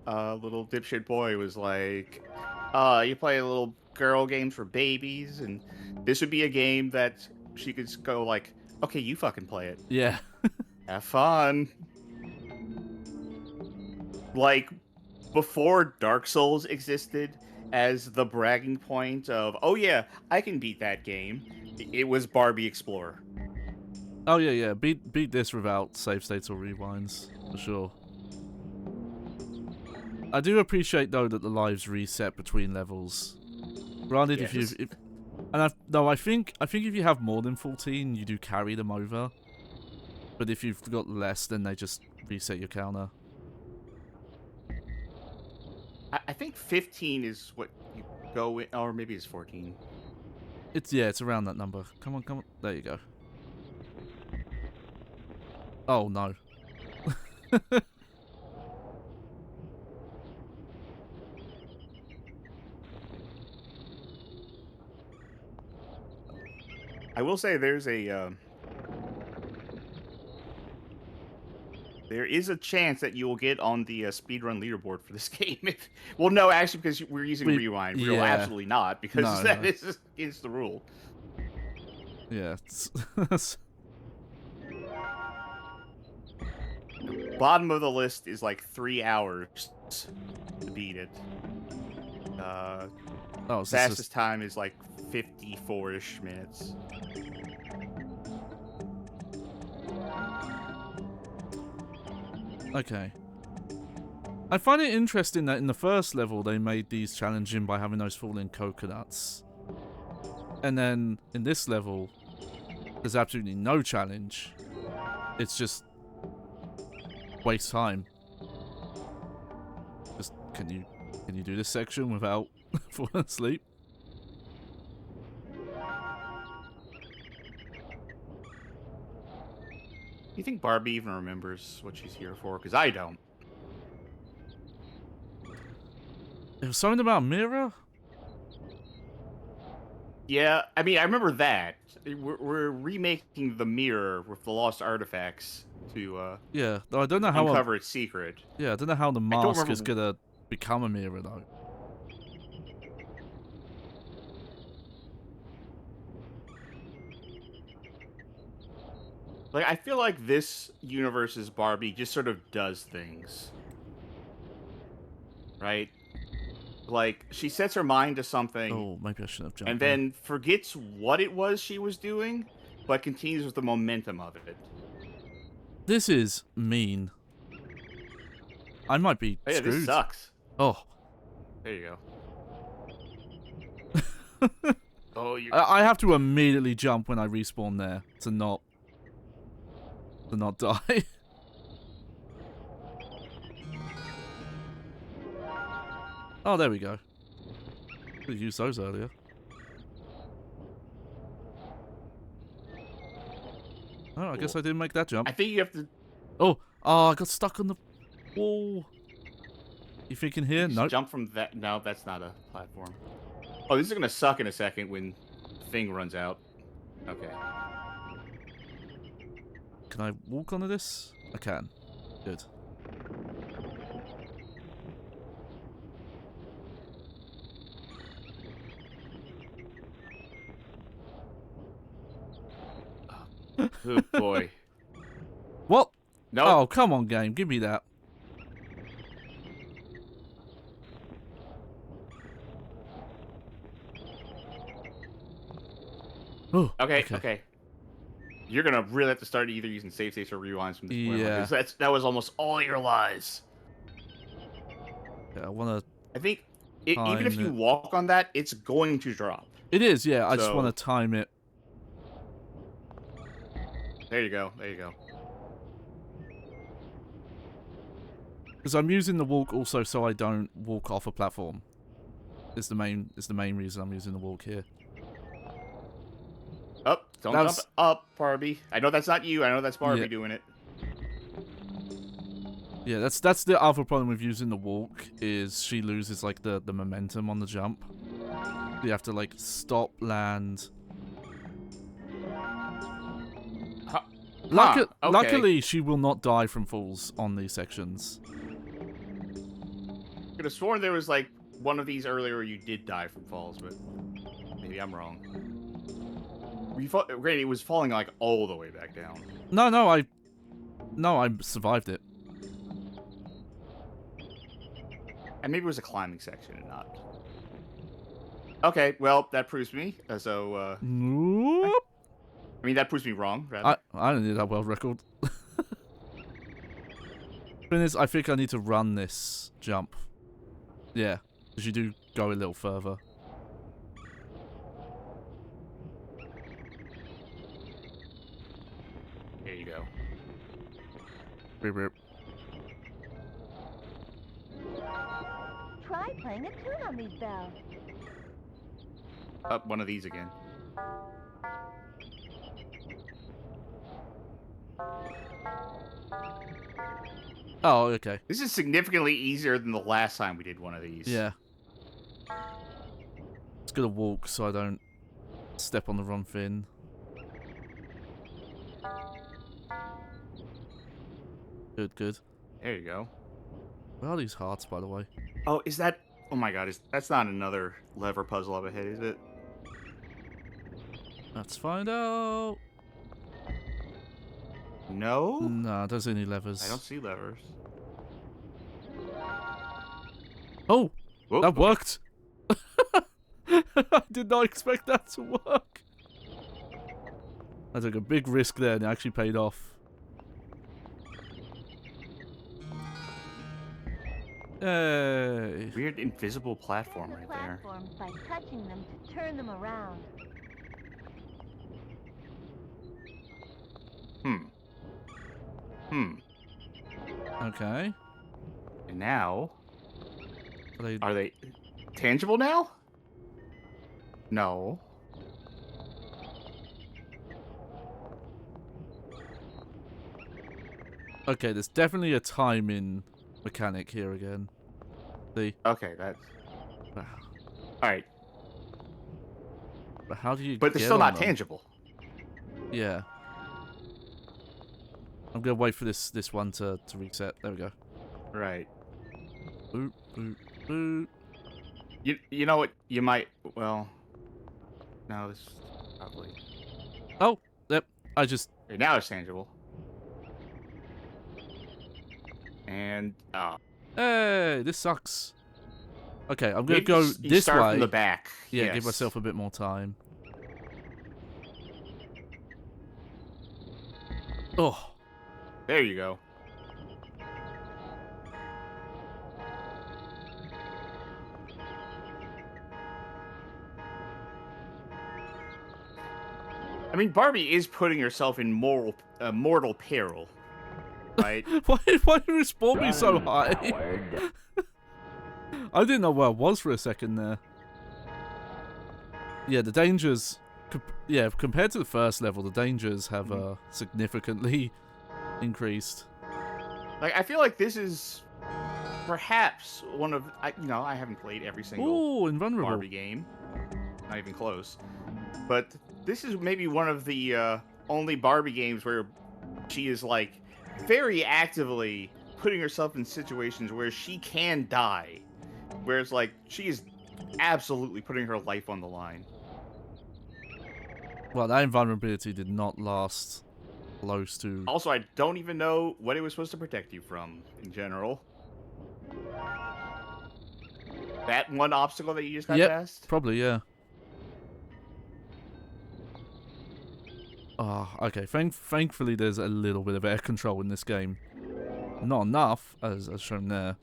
Speaker 2: little dipshit boy was like, you play little girl games for babies, and this would be a game that she could just go like, okay, you fucking play it.
Speaker 1: Yeah.
Speaker 2: Have fun. Like, before Dark Souls existed as the bragging point of, oh yeah, I can beat that game, it was Barbie Explorer.
Speaker 1: Oh yeah, yeah. Beat this without save states or rewinds, for sure. I do appreciate though that the lives reset between levels. Granted,
Speaker 2: Yes.
Speaker 1: I think if you have more than 14, you do carry them over. But if you've got less, then they just reset your counter.
Speaker 2: I think 15 is what you go in, or maybe it's 14.
Speaker 1: It's around that number. Come on. There you go. Oh no.
Speaker 2: I will say there is a chance that you will get on the speedrun leaderboard for this game. Well, no, actually, because we're using rewind. We will
Speaker 1: yeah.
Speaker 2: absolutely not, because
Speaker 1: No,
Speaker 2: that
Speaker 1: no.
Speaker 2: is against the rule.
Speaker 1: Yeah.
Speaker 2: Bottom of the list is like 3 hours to beat it.
Speaker 1: Oh, so this
Speaker 2: Fastest
Speaker 1: is,
Speaker 2: time is like 54-ish minutes.
Speaker 1: okay. I find it interesting that in the first level they made these challenging by having those falling coconuts. And then in this level, there's absolutely no challenge. It's just waste time. Just can you do this section without falling asleep?
Speaker 2: Do you think Barbie even remembers what she's here for? Because I don't.
Speaker 1: There was something about a mirror?
Speaker 2: Yeah, I mean, I remember that. We're remaking the mirror with the lost artifacts to
Speaker 1: Yeah, though I don't know how
Speaker 2: uncover its secret.
Speaker 1: I don't know how the
Speaker 2: don't
Speaker 1: mask is
Speaker 2: remember-
Speaker 1: gonna become a mirror though.
Speaker 2: Like, I feel like this universe's Barbie just sort of does things. Right? Like, she sets her mind to something,
Speaker 1: Oh, maybe I shouldn't have jumped.
Speaker 2: and
Speaker 1: there.
Speaker 2: then forgets what it was she was doing, but continues with the momentum of it.
Speaker 1: This is mean. I might be
Speaker 2: Oh, yeah,
Speaker 1: screwed.
Speaker 2: this sucks.
Speaker 1: Oh,
Speaker 2: There you go. Oh, you.
Speaker 1: I have to immediately jump when I respawn there to not die. Oh, there we go. Could have used those earlier. Oh, I guess I didn't make that jump.
Speaker 2: I think you have to
Speaker 1: Oh, I got stuck on the wall. You thinking here?
Speaker 2: just
Speaker 1: Nope.
Speaker 2: jump from that. No, that's not a platform. Oh, this is gonna suck in a second when the thing runs out. Okay.
Speaker 1: Can I walk onto this? I can. Good.
Speaker 2: Oh boy.
Speaker 1: What?
Speaker 2: No.
Speaker 1: Oh, come on, game. Give me that. Oh,
Speaker 2: Okay. You're gonna really have to start either using save states or rewinds from this point on,
Speaker 1: Yeah.
Speaker 2: 'cause that was almost all your lives.
Speaker 1: Yeah, I want to...
Speaker 2: I think even if
Speaker 1: Time
Speaker 2: you
Speaker 1: it.
Speaker 2: walk on that, it's going to drop.
Speaker 1: It is, yeah. I just
Speaker 2: So-
Speaker 1: want to time it.
Speaker 2: There you go. There you go.
Speaker 1: Because I'm using the walk also so I don't walk off a platform. It's the main reason I'm using the walk here.
Speaker 2: Up. Don't
Speaker 1: That
Speaker 2: jump
Speaker 1: was-
Speaker 2: up, Barbie. I know that's not you. I know that's Barbie
Speaker 1: Yeah.
Speaker 2: doing it.
Speaker 1: Yeah, that's the other problem with using the walk is she loses like the momentum on the jump. You have to like stop, land.
Speaker 2: Okay.
Speaker 1: Luckily, she will not die from falls on these sections.
Speaker 2: Could have sworn there was like one of these earlier where you did die from falls, but maybe I'm wrong. Granted, it was falling like all the way back down.
Speaker 1: No, I survived it.
Speaker 2: And maybe it was a climbing section and not. Okay, well, that proves me.
Speaker 1: Nope.
Speaker 2: I mean, that proves me wrong, rather.
Speaker 1: I don't need that world record. Thing is, I think I need to run this jump. Yeah, because you do go a little further.
Speaker 2: There you go.
Speaker 1: Beep, beep.
Speaker 3: Try playing a tune on these bells.
Speaker 2: Up one of these again.
Speaker 1: Oh, okay.
Speaker 2: This is significantly easier than the last time we did one of these.
Speaker 1: Yeah. It's gonna walk so I don't step on the wrong thing. Good, good.
Speaker 2: There you go.
Speaker 1: Where are these hearts, by the way?
Speaker 2: Oh, is that... Oh my god, that's not another lever puzzle up ahead, is it?
Speaker 1: Let's find out.
Speaker 2: No?
Speaker 1: No, there's any levers.
Speaker 2: I don't see levers.
Speaker 1: Oh,
Speaker 2: Whoa,
Speaker 1: that
Speaker 2: okay.
Speaker 1: worked. I did not expect that to work. I took a big risk there and it actually paid off. Hey.
Speaker 2: Weird invisible platform
Speaker 3: The
Speaker 2: right there.
Speaker 3: platforms by touching them to turn them around.
Speaker 1: Okay.
Speaker 2: And now...
Speaker 1: Are they...
Speaker 2: Are they tangible now? No.
Speaker 1: Okay, there's definitely a timing mechanic here again. See?
Speaker 2: Okay, that's...
Speaker 1: Wow.
Speaker 2: Alright.
Speaker 1: But how do you
Speaker 2: But they're
Speaker 1: get
Speaker 2: still
Speaker 1: on
Speaker 2: not
Speaker 1: them?
Speaker 2: tangible.
Speaker 1: Yeah. I'm gonna wait for this one to reset. There we go.
Speaker 2: Right.
Speaker 1: Boop, boop, boop.
Speaker 2: You know what? You might... Well... No, this is probably...
Speaker 1: Oh, yep. I just...
Speaker 2: Okay, now it's tangible. And...
Speaker 1: Hey, this sucks. Okay, I'm gonna
Speaker 2: maybe
Speaker 1: go
Speaker 2: you
Speaker 1: this
Speaker 2: start
Speaker 1: way.
Speaker 2: from the back.
Speaker 1: Yeah,
Speaker 2: Yes.
Speaker 1: give myself a bit more time. Oh,
Speaker 2: There you go. I mean, Barbie is putting herself in mortal peril, right?
Speaker 1: why did you respawn me so high? I didn't know where I was for a second there. Yeah, the dangers... yeah, compared to the first level, the dangers have significantly increased.
Speaker 2: Like, I feel like this is perhaps one of... I haven't played every single
Speaker 1: Ooh, invulnerable.
Speaker 2: Barbie game. Not even close. But this is maybe one of the only Barbie games where she is, like, very actively putting herself in situations where she can die. Whereas, like, she is absolutely putting her life on the line.
Speaker 1: Well, that invulnerability did not last close to...
Speaker 2: Also, I don't even know what it was supposed to protect you from, in general. That one obstacle that you just got past?
Speaker 1: Probably, yeah. Oh, okay. Thankfully, there's a little bit of air control in this game. Not enough, as shown there.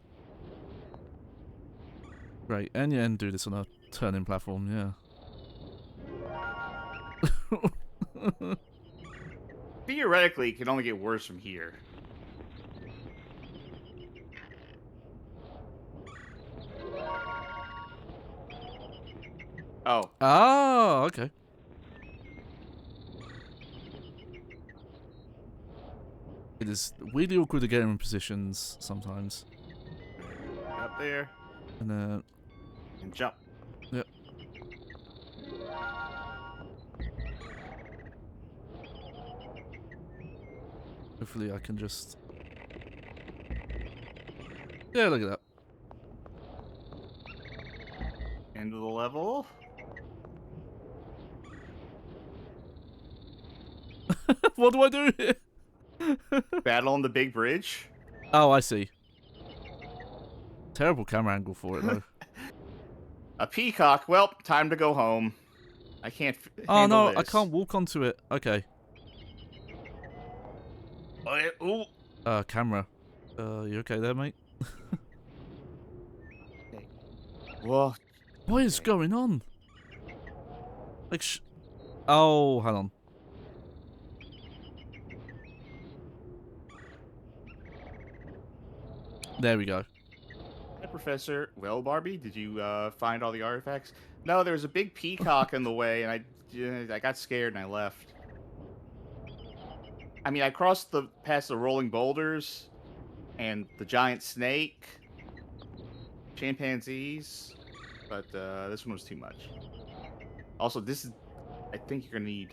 Speaker 1: Great, and yeah, and do this on a turning platform, yeah.
Speaker 2: Theoretically, it can only get worse from here. Oh.
Speaker 1: Oh, okay. It is weirdly awkward to get in positions sometimes.
Speaker 2: Up there.
Speaker 1: And
Speaker 2: And jump.
Speaker 1: Yep. Hopefully I can just... Yeah, look at that.
Speaker 2: End of the level.
Speaker 1: What do I do here?
Speaker 2: Battle on the big bridge.
Speaker 1: Oh, I see. Terrible camera angle for it, though.
Speaker 2: A peacock. Well, time to go home. I can't
Speaker 1: Oh, no,
Speaker 2: this.
Speaker 1: I can't walk onto it. Okay.
Speaker 2: Ooh.
Speaker 1: Camera. You okay there, mate?
Speaker 2: Whoa.
Speaker 1: What is going on? Like, oh, hang on. There we go.
Speaker 2: Hi, Professor. Well, Barbie, did you find all the artifacts? No, there was a big peacock in the way, and I got scared and I left. I mean, I crossed past the rolling boulders and the giant snake, chimpanzees, but this one was too much. Also, I think you're gonna need.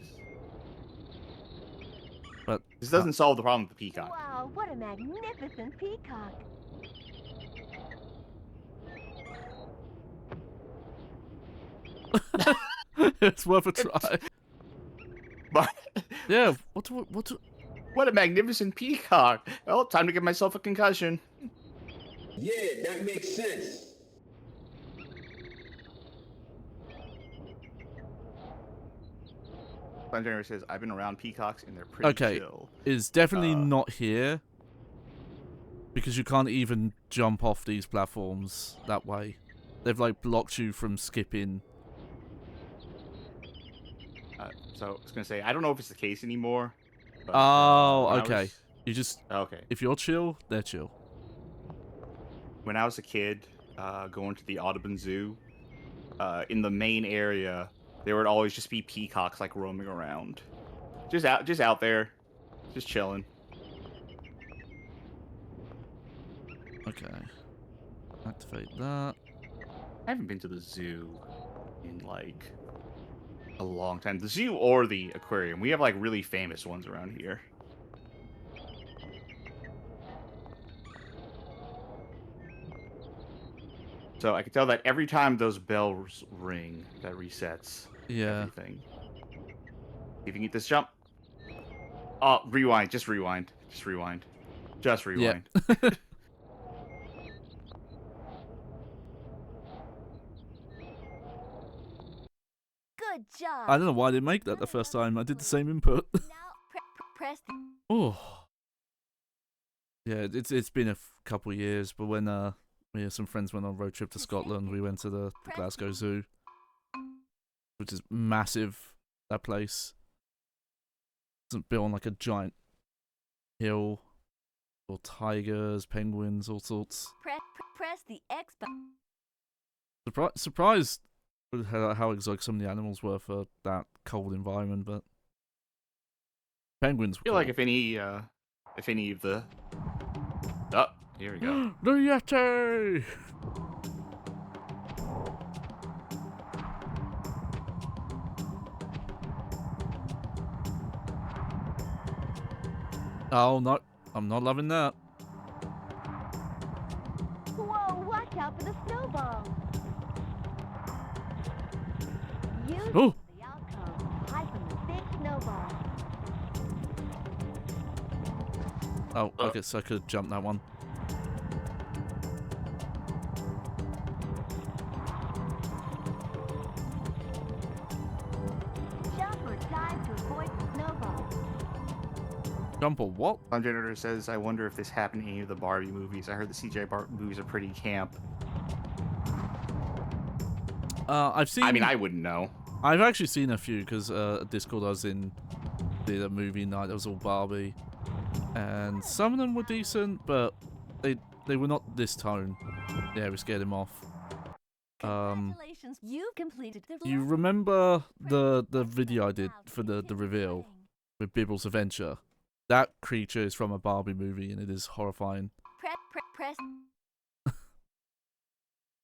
Speaker 1: But
Speaker 2: this doesn't solve the problem with the peacock.
Speaker 3: Wow, what a magnificent peacock.
Speaker 1: It's worth a try.
Speaker 2: But
Speaker 1: Yeah,
Speaker 2: what a magnificent peacock! Well, time to give myself a concussion.
Speaker 5: Yeah, that makes sense.
Speaker 2: Flytrap says, I've been around peacocks and they're pretty chill.
Speaker 1: It's definitely not here. Because you can't even jump off these platforms that way. They've like blocked you from skipping.
Speaker 2: So I was gonna say, I don't know if it's the case anymore. But,
Speaker 1: oh, okay. You just...
Speaker 2: Okay.
Speaker 1: If you're chill, they're chill.
Speaker 2: When I was a kid, going to the Audubon Zoo, in the main area, there would always just be peacocks like roaming around, just out there, just chilling.
Speaker 1: Okay. Activate that.
Speaker 2: I haven't been to the zoo in like a long time. The zoo or the aquarium. We have like really famous ones around here. So I can tell that every time those bells ring, that resets everything. If you can get this jump. Oh, rewind. Just rewind. Just rewind. Just rewind.
Speaker 1: Yeah.
Speaker 3: Good job.
Speaker 1: I don't know why I didn't make that the first time. I did the same input.
Speaker 3: Now press the...
Speaker 1: Oh. Yeah, it's been a couple of years, but when me and some friends went on a road trip to Scotland, we went to the Glasgow Zoo, which is massive, that place. It's built on like a giant hill, or tigers, penguins, all sorts.
Speaker 3: Press the X button.
Speaker 1: Surprised with how exotic some of the animals were for that cold environment, but penguins
Speaker 2: I
Speaker 1: were
Speaker 2: feel
Speaker 1: cool.
Speaker 2: like if any of the... Oh, here we go.
Speaker 1: The Yeti! Oh, no. I'm not loving that.
Speaker 3: Whoa, watch out for the snowball. Use
Speaker 1: Oh!
Speaker 3: the alcove. Hide from the big snowball.
Speaker 1: Oh, I guess I could jump that one.
Speaker 3: Jump or dive to avoid the snowball.
Speaker 1: Jump or what?
Speaker 2: Generator says, I wonder if this happened in any of the Barbie movies. I heard the CGI movies are pretty camp.
Speaker 1: I've seen...
Speaker 2: I mean, I wouldn't know.
Speaker 1: I've actually seen a few, because Discord I was in did a movie night that was all Barbie. And some of them were decent, but they were not this tone. Yeah, we scared him off.
Speaker 3: Congratulations, you completed the
Speaker 1: You remember the video I did for the reveal with Bibble's Adventure? That creature is from a Barbie movie, and it is horrifying.
Speaker 3: Press.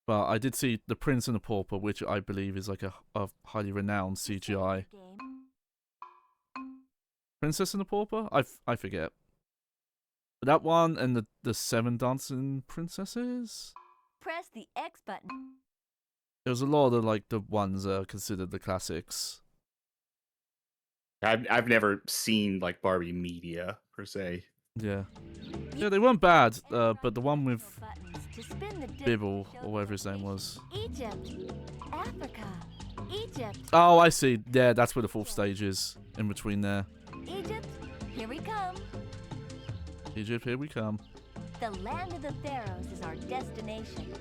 Speaker 1: But I did see The Prince and the Pauper, which I believe is like a highly renowned CGI. Princess and the Pauper? I forget. But that one and the 7 Dancing Princesses?
Speaker 3: Press the X button.
Speaker 1: There was a lot of like the ones considered the classics.
Speaker 2: I've never seen like Barbie media per se.
Speaker 1: Yeah. Yeah, they weren't bad, but the one with
Speaker 3: Buttons to spin the disc
Speaker 1: Bibble,
Speaker 3: to show
Speaker 1: or whatever
Speaker 3: the
Speaker 1: his name
Speaker 3: location.
Speaker 1: was.
Speaker 3: Egypt, Africa, Egypt,
Speaker 1: Oh, I see. Yeah, that's where the 4th stage is. In between there.
Speaker 3: Egypt, here we come.
Speaker 1: Egypt, here we come.
Speaker 3: The land of the pharaohs is our destination.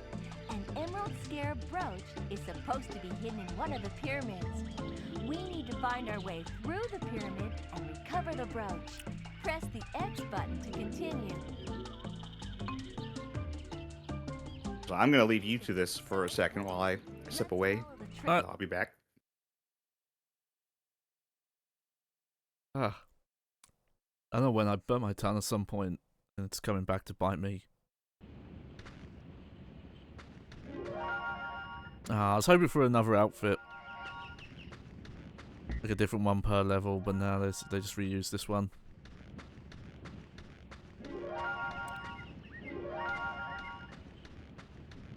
Speaker 3: An emerald scarab brooch is supposed to be hidden in one of the pyramids. We need to find our way through the pyramid and recover the brooch. Press the X button to continue.
Speaker 2: So I'm gonna leave you to this for a second while I step away.
Speaker 3: Follow the trail.
Speaker 1: Alright.
Speaker 2: I'll be back.
Speaker 1: Ah. I know when I burnt my tongue at some point, and it's coming back to bite me. I was hoping for another outfit. Like a different one per level, but now they just reused this one.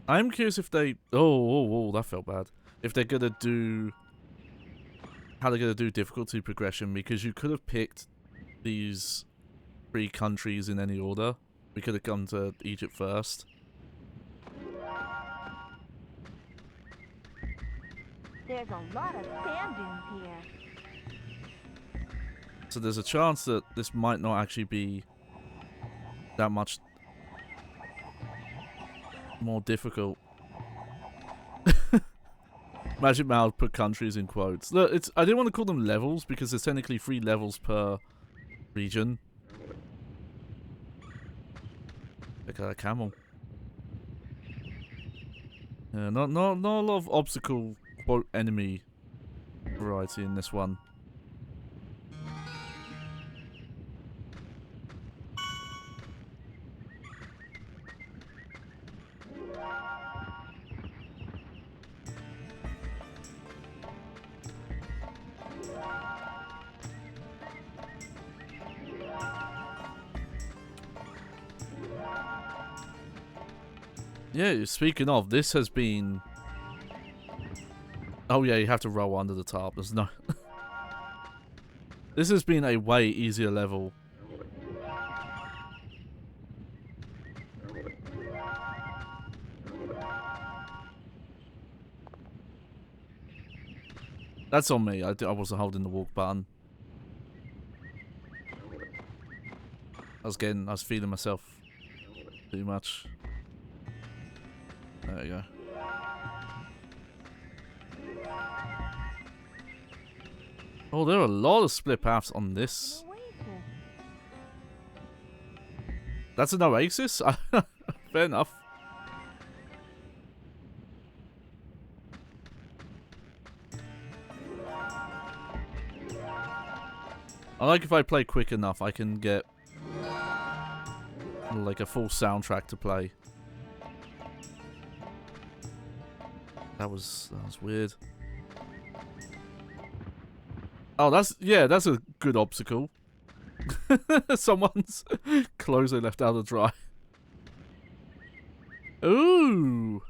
Speaker 1: I'm curious if they... Oh, that felt bad. If they're gonna do... How they're gonna do difficulty progression, because you could have picked these 3 countries in any order. We could have come to Egypt first.
Speaker 3: There's a lot of sand dunes here.
Speaker 1: So there's a chance that this might not actually be that much more difficult. Magic Mouth put countries in quotes. Look, I didn't want to call them levels because there's technically 3 levels per region. Look at that camel. Yeah, not a lot of obstacle quote enemy variety in this one. Yeah, speaking of, this has been... Oh yeah, you have to roll under the top. There's no... This has been a way easier level. That's on me. I wasn't holding the walk button. I was feeling myself too much. There you go. Oh, there are a lot of split paths on this. That's an oasis? Fair enough. I like if I play quick enough, I can get like a full soundtrack to play. That was weird. Oh, that's a good obstacle. Someone's clothes they left out to dry. Ooh.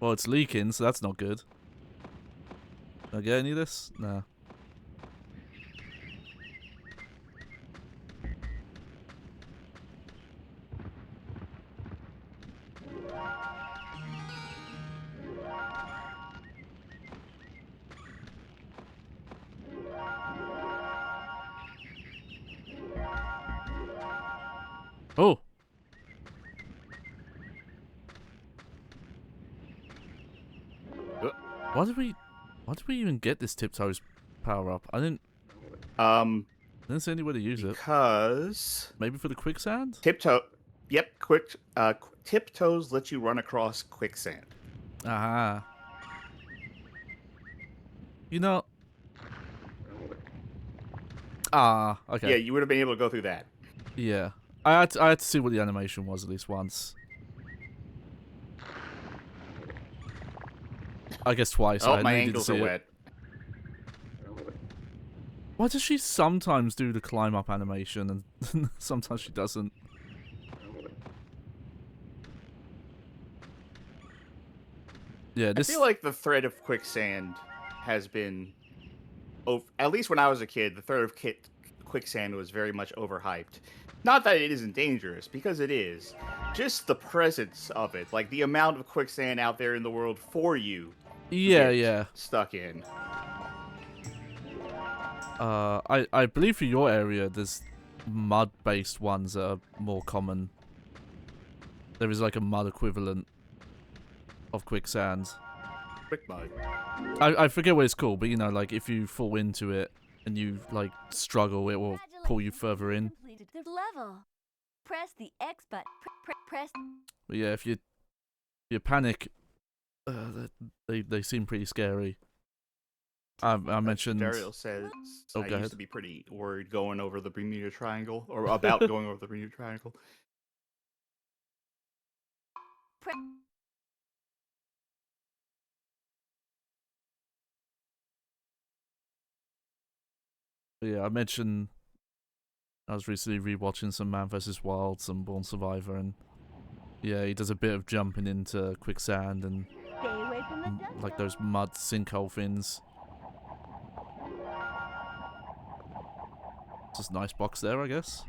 Speaker 1: Well, it's leaking, so that's not good. Can I get any of this? Nah. Oh. Why did we even get this tiptoes power up? I didn't see anywhere to use it.
Speaker 2: Because
Speaker 1: Maybe for the quicksand?
Speaker 2: Yep, tiptoes let you run across quicksand.
Speaker 1: Ah. You know. Ah, okay.
Speaker 2: Yeah, you would have been able to go through that.
Speaker 1: Yeah. I had to see what the animation was at least once. I guess twice.
Speaker 2: Oh,
Speaker 1: I
Speaker 2: my
Speaker 1: needed to
Speaker 2: ankles
Speaker 1: see
Speaker 2: are
Speaker 1: it.
Speaker 2: wet.
Speaker 1: Why does she sometimes do the climb up animation and sometimes she doesn't? Yeah, this.
Speaker 2: I feel like the threat of quicksand has been, at least when I was a kid, the threat of quicksand was very much overhyped. Not that it isn't dangerous, because it is. Just the presence of it, like the amount of quicksand out there in the world for you.
Speaker 1: Yeah,
Speaker 2: get
Speaker 1: yeah.
Speaker 2: Stuck in.
Speaker 1: I believe for your area, there's mud-based ones that are more common. There is like a mud equivalent of quicksand.
Speaker 2: Quick mud.
Speaker 1: I forget what it's called, but you know, like if you fall into it and you like struggle, it will pull you further in.
Speaker 3: Completed the level. Press the X button. Press.
Speaker 1: But yeah, if you panic, they seem pretty scary. I mentioned.
Speaker 2: Daryl says
Speaker 1: Oh,
Speaker 2: I
Speaker 1: go
Speaker 2: used
Speaker 1: ahead.
Speaker 2: to be pretty worried going over the Bermuda Triangle, or about going over the Bermuda Triangle.
Speaker 1: But yeah, I mentioned I was recently rewatching some Man vs. Wild, some Born Survivor, and yeah, he does a bit of jumping into quicksand and
Speaker 3: Stay away from the dust.
Speaker 1: like those mud sinkhole things. Just a nice box there, I guess.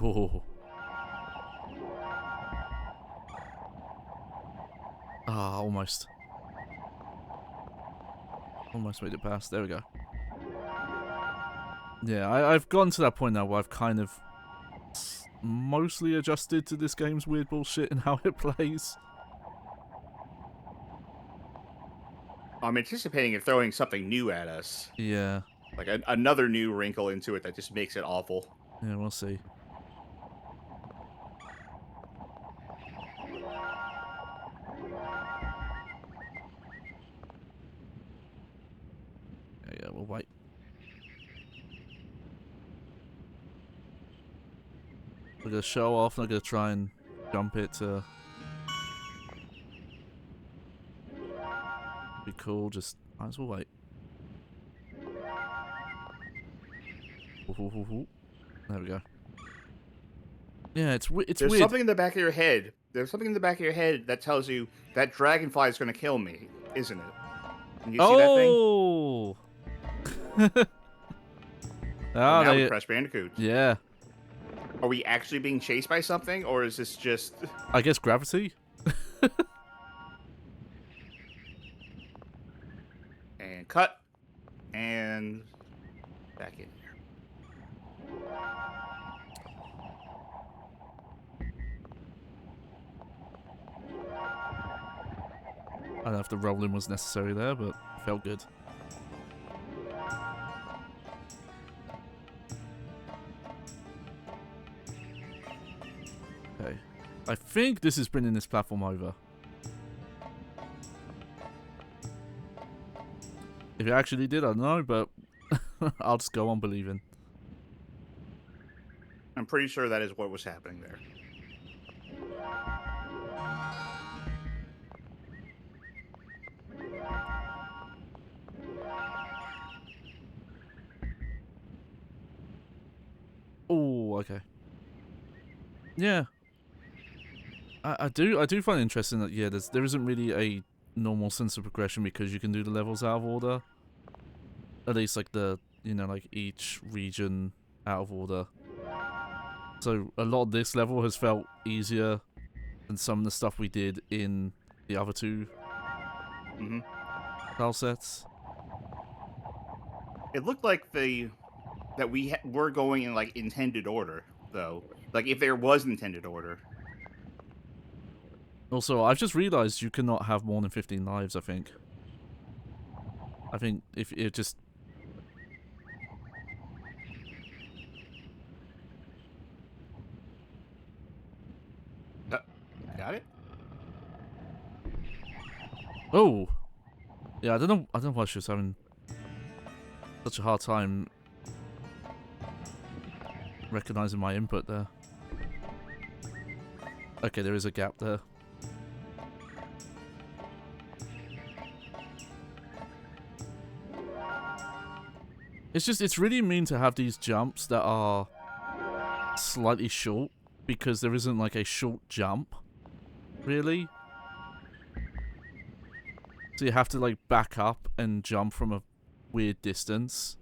Speaker 1: Oh. Ah, almost. Almost made it past. There we go. Yeah, I've gotten to that point now where I've kind of mostly adjusted to this game's weird bullshit and how it plays.
Speaker 2: I'm anticipating it throwing something new at us.
Speaker 1: Yeah.
Speaker 2: Like another new wrinkle into it that just makes it awful.
Speaker 1: Yeah, we'll see. Yeah, we'll wait. We're gonna show off, not gonna try and jump it to be cool, just might as well wait. There we go. Yeah, it's
Speaker 2: There's
Speaker 1: weird.
Speaker 2: something in the back of your head. There's something in the back of your head that tells you that dragonfly is going to kill me, isn't it? Can you see that thing?
Speaker 1: Oh!
Speaker 2: Now
Speaker 1: Ah,
Speaker 2: we press Bandicoot.
Speaker 1: yeah.
Speaker 2: Are we actually being chased by something, or is this just...
Speaker 1: I guess gravity?
Speaker 2: And cut. And... back in here.
Speaker 1: I don't know if the rolling was necessary there, but it felt good. I think this is bringing this platform over. If it actually did, I don't know, but I'll just go on believing.
Speaker 2: I'm pretty sure that is what was happening there.
Speaker 1: Oh, okay. Yeah. I do find it interesting that there isn't really a normal sense of progression because you can do the levels out of order. At least like like each region out of order. So a lot of this level has felt easier than some of the stuff we did in the other two tile sets.
Speaker 2: It looked like that we were going in like intended order, though. Like if there was intended order.
Speaker 1: Also, I've just realized you cannot have more than 15 lives, I think. I think if it just...
Speaker 2: Got it?
Speaker 1: Oh! Yeah, I don't know why she was having such a hard time recognizing my input there. Okay, there is a gap there. It's really mean to have these jumps that are slightly short because there isn't like a short jump, really. So you have to like back up and jump from a weird distance.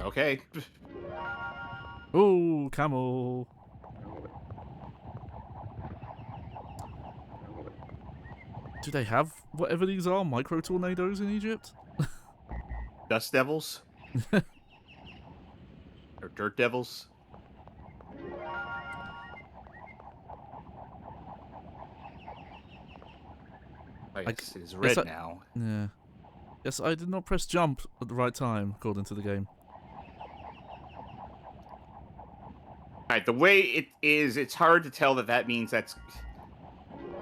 Speaker 2: Okay.
Speaker 1: Oh, camel. Do they have whatever these are? Micro tornadoes in Egypt?
Speaker 2: Dust devils? Or dirt devils? I guess it is red now.
Speaker 1: Yeah. Yes, I did not press jump at the right time, according to the game.
Speaker 2: Alright, the way it is, it's hard to tell that means that's...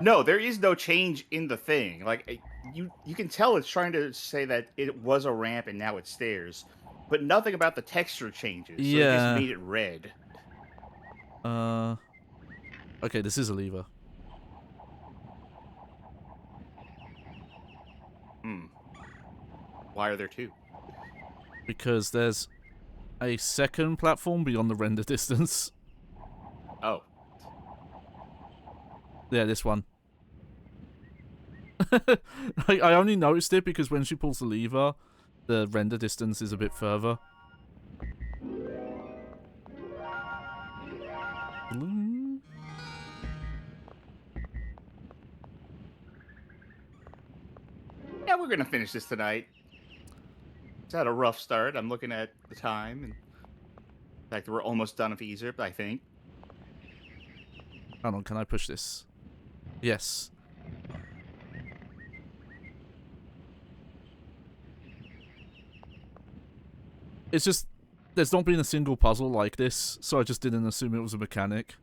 Speaker 2: No, there is no change in the thing. Like, you can tell it's trying to say that it was a ramp and now it's stairs. But nothing about the texture changes, so it just made it red.
Speaker 1: Okay, this is a lever.
Speaker 2: Why are there two?
Speaker 1: Because there's a second platform beyond the render distance.
Speaker 2: Oh.
Speaker 1: Yeah, this one. I only noticed it because when she pulls the lever, the render distance is a bit further.
Speaker 2: Yeah, we're gonna finish this tonight. It's had a rough start. I'm looking at the time, and in fact, we're almost done with Egypt, I think.
Speaker 1: Hold on, can I push this? Yes. It's just, there's not been a single puzzle like this, so I just didn't assume it was a mechanic.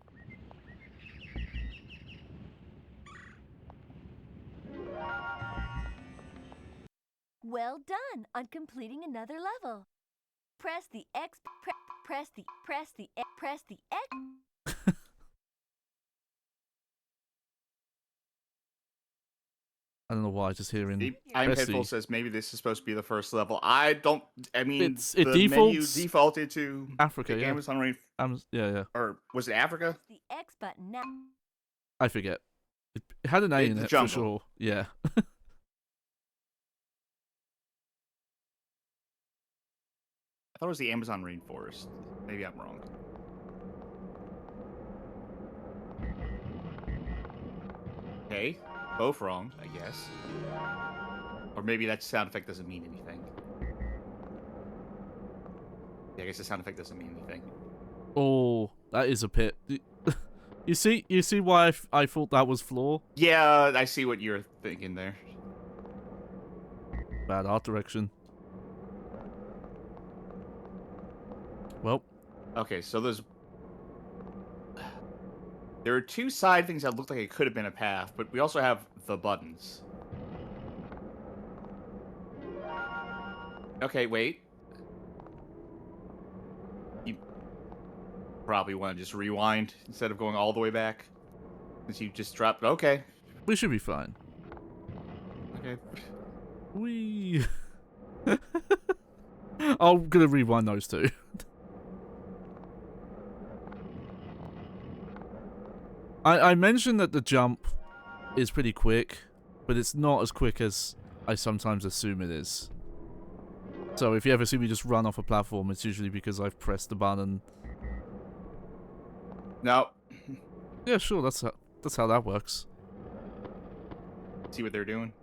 Speaker 3: Well done on completing another level. Press the X, press the X.
Speaker 1: I don't know why, just hearing...
Speaker 2: I'm Headful says maybe this is supposed to be the first level. I mean,
Speaker 1: it
Speaker 2: the menu defaulted to
Speaker 1: Africa, yeah.
Speaker 2: Amazon Rain.
Speaker 1: Yeah.
Speaker 2: Or was it Africa?
Speaker 3: The X button now.
Speaker 1: I forget. It had an A in it, for sure. Yeah.
Speaker 2: I thought it was the Amazon rainforest. Maybe I'm wrong. Okay, both wrong, I guess. Or maybe that sound effect doesn't mean anything. Yeah, I guess the sound effect doesn't mean anything.
Speaker 1: Oh, that is a pit. You see why I thought that was floor?
Speaker 2: Yeah, I see what you're thinking there.
Speaker 1: Bad art direction. Well,
Speaker 2: Okay, so there are two side things that look like it could have been a path, but we also have the buttons. Okay, wait. You probably want to just rewind instead of going all the way back, since you just dropped. Okay.
Speaker 1: we should be fine.
Speaker 2: Okay.
Speaker 1: We. I'm gonna rewind those two. I mentioned that the jump is pretty quick, but it's not as quick as I sometimes assume it is. So if you ever see me just run off a platform, it's usually because I've pressed the button.
Speaker 2: No.
Speaker 1: Yeah, sure, that's how that works.
Speaker 2: See what they're doing.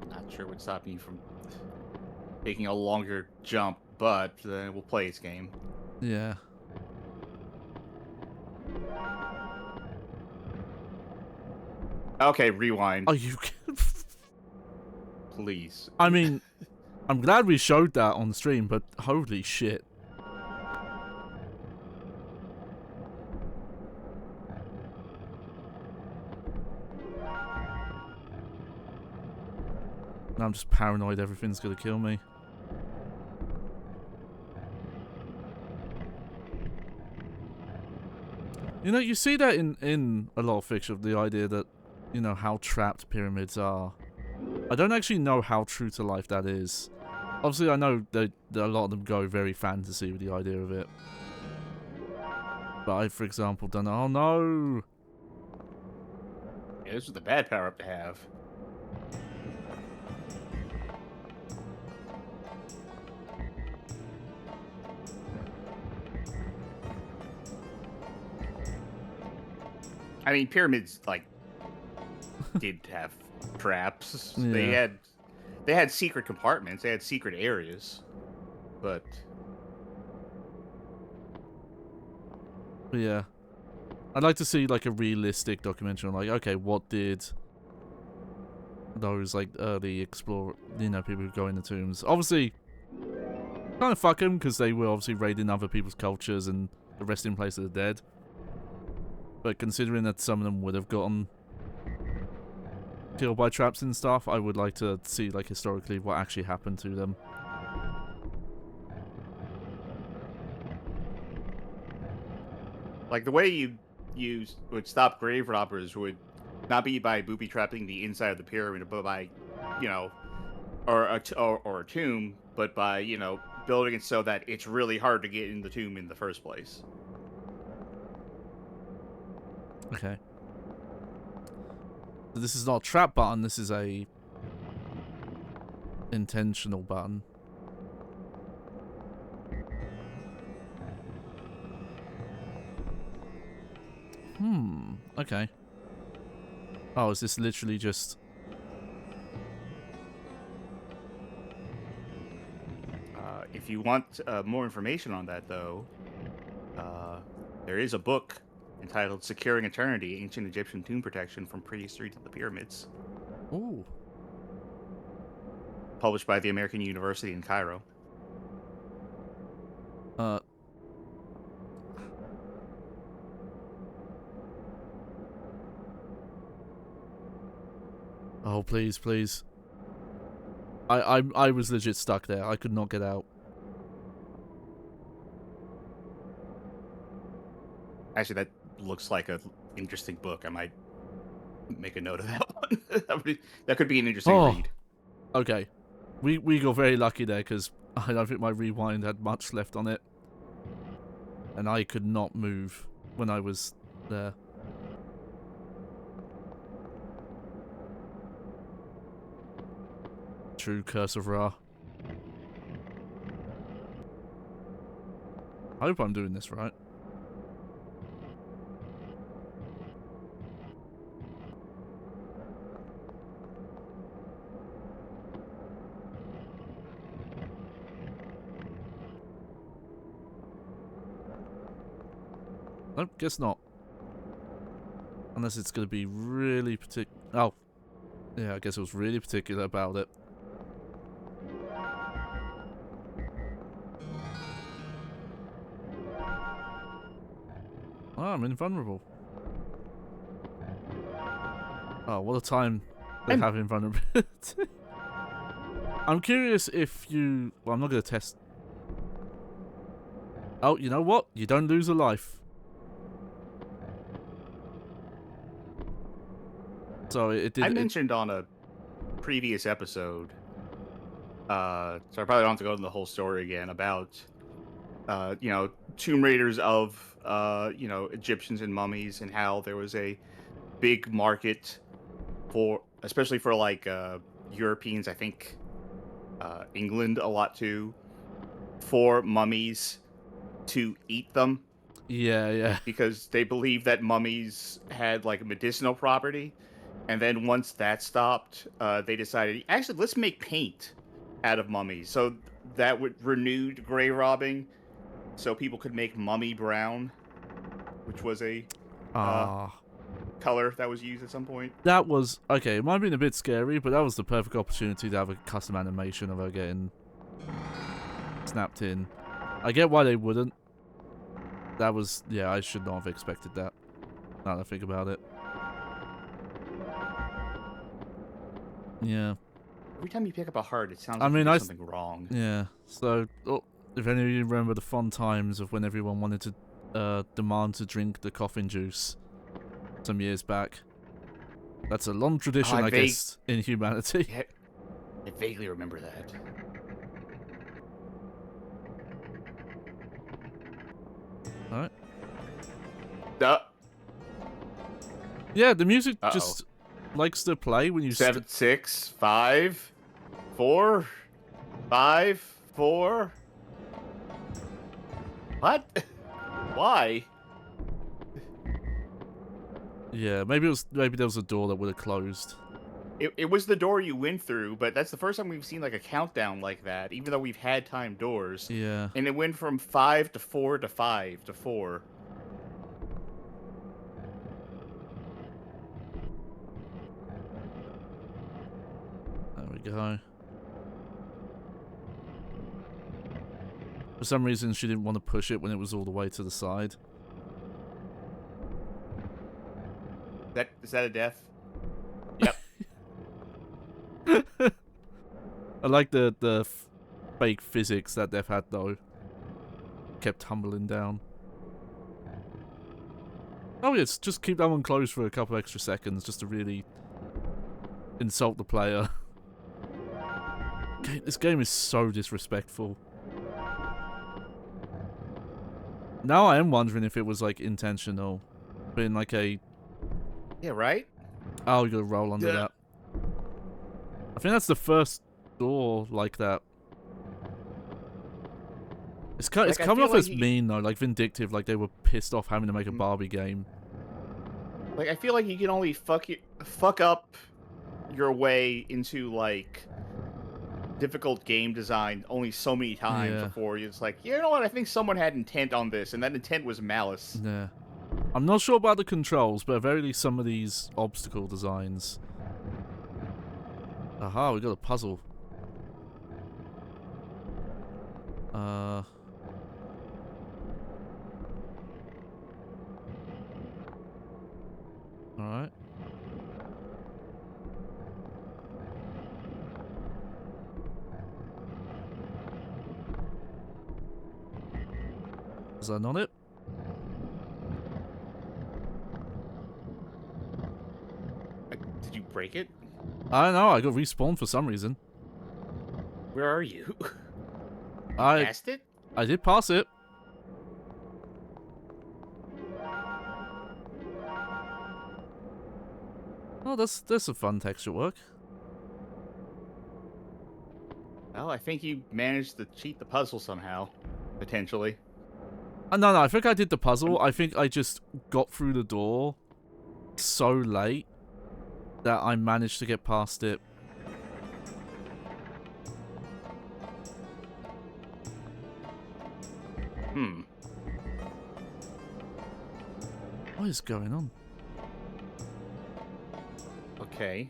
Speaker 2: Not sure what's stopping you from taking a longer jump, but we'll play its game.
Speaker 1: Yeah.
Speaker 2: Okay, rewind,
Speaker 1: Are you kidding?
Speaker 2: please.
Speaker 1: I mean, I'm glad we showed that on stream, but holy shit. Now I'm just paranoid everything's gonna kill me. You know, you see that in a lot of fiction, the idea that, you know, how trapped pyramids are. I don't actually know how true to life that is. Obviously, I know that a lot of them go very fantasy with the idea of it. But I, for example, don't know. Oh no!
Speaker 2: Yeah, this is the bad power up to have. I mean, pyramids like did have traps.
Speaker 1: Yeah.
Speaker 2: They had secret compartments. They had secret areas, but
Speaker 1: Yeah. I'd like to see, like, a realistic documentary on, like, okay, what did those, like, early explore, you know, people who go in the tombs. Obviously, kind of fuck them, because they were obviously raiding other people's cultures and the resting place of the dead. But considering that some of them would have gotten killed by traps and stuff, I would like to see, like, historically what actually happened to them.
Speaker 2: like the way you would stop grave robbers would not be by booby trapping the inside of the pyramid, but by, you know, or a tomb, but by, you know, building it so that it's really hard to get in the tomb in the first place.
Speaker 1: Okay. So this is not a trap button, this is a intentional button. Okay. Oh, is this literally just...
Speaker 2: If you want more information on that, though, there is a book entitled Securing Eternity, Ancient Egyptian Tomb Protection from Prehistory to the Pyramids,
Speaker 1: Ooh.
Speaker 2: published by the American University in Cairo.
Speaker 1: Oh, please, please. I was legit stuck there. I could not get out.
Speaker 2: Actually, that looks like an interesting book. I might make a note of that one. That could be an interesting read.
Speaker 1: Okay. We got very lucky there, because I don't think my rewind had much left on it. And I could not move when I was there. True Curse of Ra. I hope I'm doing this right. Nope, guess not. Unless it's going to be really particular. Oh. Yeah, I guess it was really particular about it. Oh, I'm invulnerable. Oh, what a time they have invulnerability. I'm curious if you... Well, I'm not going to test... Oh, you know what? You don't lose a life. So it did...
Speaker 2: I mentioned on a previous episode, so I probably don't have to go into the whole story again, about, you know, Tomb Raiders of, you know, Egyptians and mummies, and how there was a big market for, especially for, like, Europeans, I think, England a lot too, for mummies to eat them.
Speaker 1: Yeah.
Speaker 2: Because they believed that mummies had like a medicinal property, and then once that stopped, they decided, actually, let's make paint out of mummies. So that would renewed grave robbing, so people could make mummy brown, which was a color that was used at some point.
Speaker 1: That was... Okay, it might have been a bit scary, but that was the perfect opportunity to have a custom animation of her getting snapped in. I get why they wouldn't. That was... Yeah, I should not have expected that, now that I think about it. Yeah.
Speaker 2: Every time you pick up a heart, it sounds
Speaker 1: I
Speaker 2: like
Speaker 1: mean,
Speaker 2: you did something wrong.
Speaker 1: Yeah, so... Oh, if any of you remember the fun times of when everyone wanted to demand to drink the coffin juice some years back. That's a long tradition, I guess, in humanity.
Speaker 2: Yeah, I vaguely remember that.
Speaker 1: Alright. Yeah, the music just likes to play when you...
Speaker 2: 7, 6, 5, 4, 5, 4. What? Why?
Speaker 1: Yeah, maybe there was a door that would have closed.
Speaker 2: It was the door you went through, but that's the first time we've seen like a countdown like that, even though we've had timed doors.
Speaker 1: Yeah.
Speaker 2: And it went from 5 to 4 to 5 to 4.
Speaker 1: There we go. For some reason, she didn't want to push it when it was all the way to the side.
Speaker 2: Is that a death? Yep.
Speaker 1: I like the fake physics that they've had, though. Kept tumbling down. Oh, yes, just keep that one closed for a couple extra seconds, just to really insult the player. This game is so disrespectful. Now I am wondering if it was, like, intentional. Being like a...
Speaker 2: Yeah, right?
Speaker 1: Oh, you gotta roll under that. I think that's the first door like that. It's coming off as mean, though, like vindictive, like they were pissed off having to make a Barbie game.
Speaker 2: Like, I feel like you can only fuck up your way into, like, difficult game design only so many times before it's like, you know what, I think someone had intent on this, and that intent was malice.
Speaker 1: Yeah. I'm not sure about the controls, but at very least some of these obstacle designs. Aha, we got a puzzle. Alright. Is that not it?
Speaker 2: Did you break it?
Speaker 1: I don't know, I got respawned for some reason.
Speaker 2: Where are you?
Speaker 1: I
Speaker 2: passed it?
Speaker 1: I did pass it. Oh, that's a fun texture work.
Speaker 2: Well, I think you managed to cheat the puzzle somehow, potentially.
Speaker 1: No, I think I did the puzzle. I think I just got through the door so late that I managed to get past it. What is going on?
Speaker 2: Okay.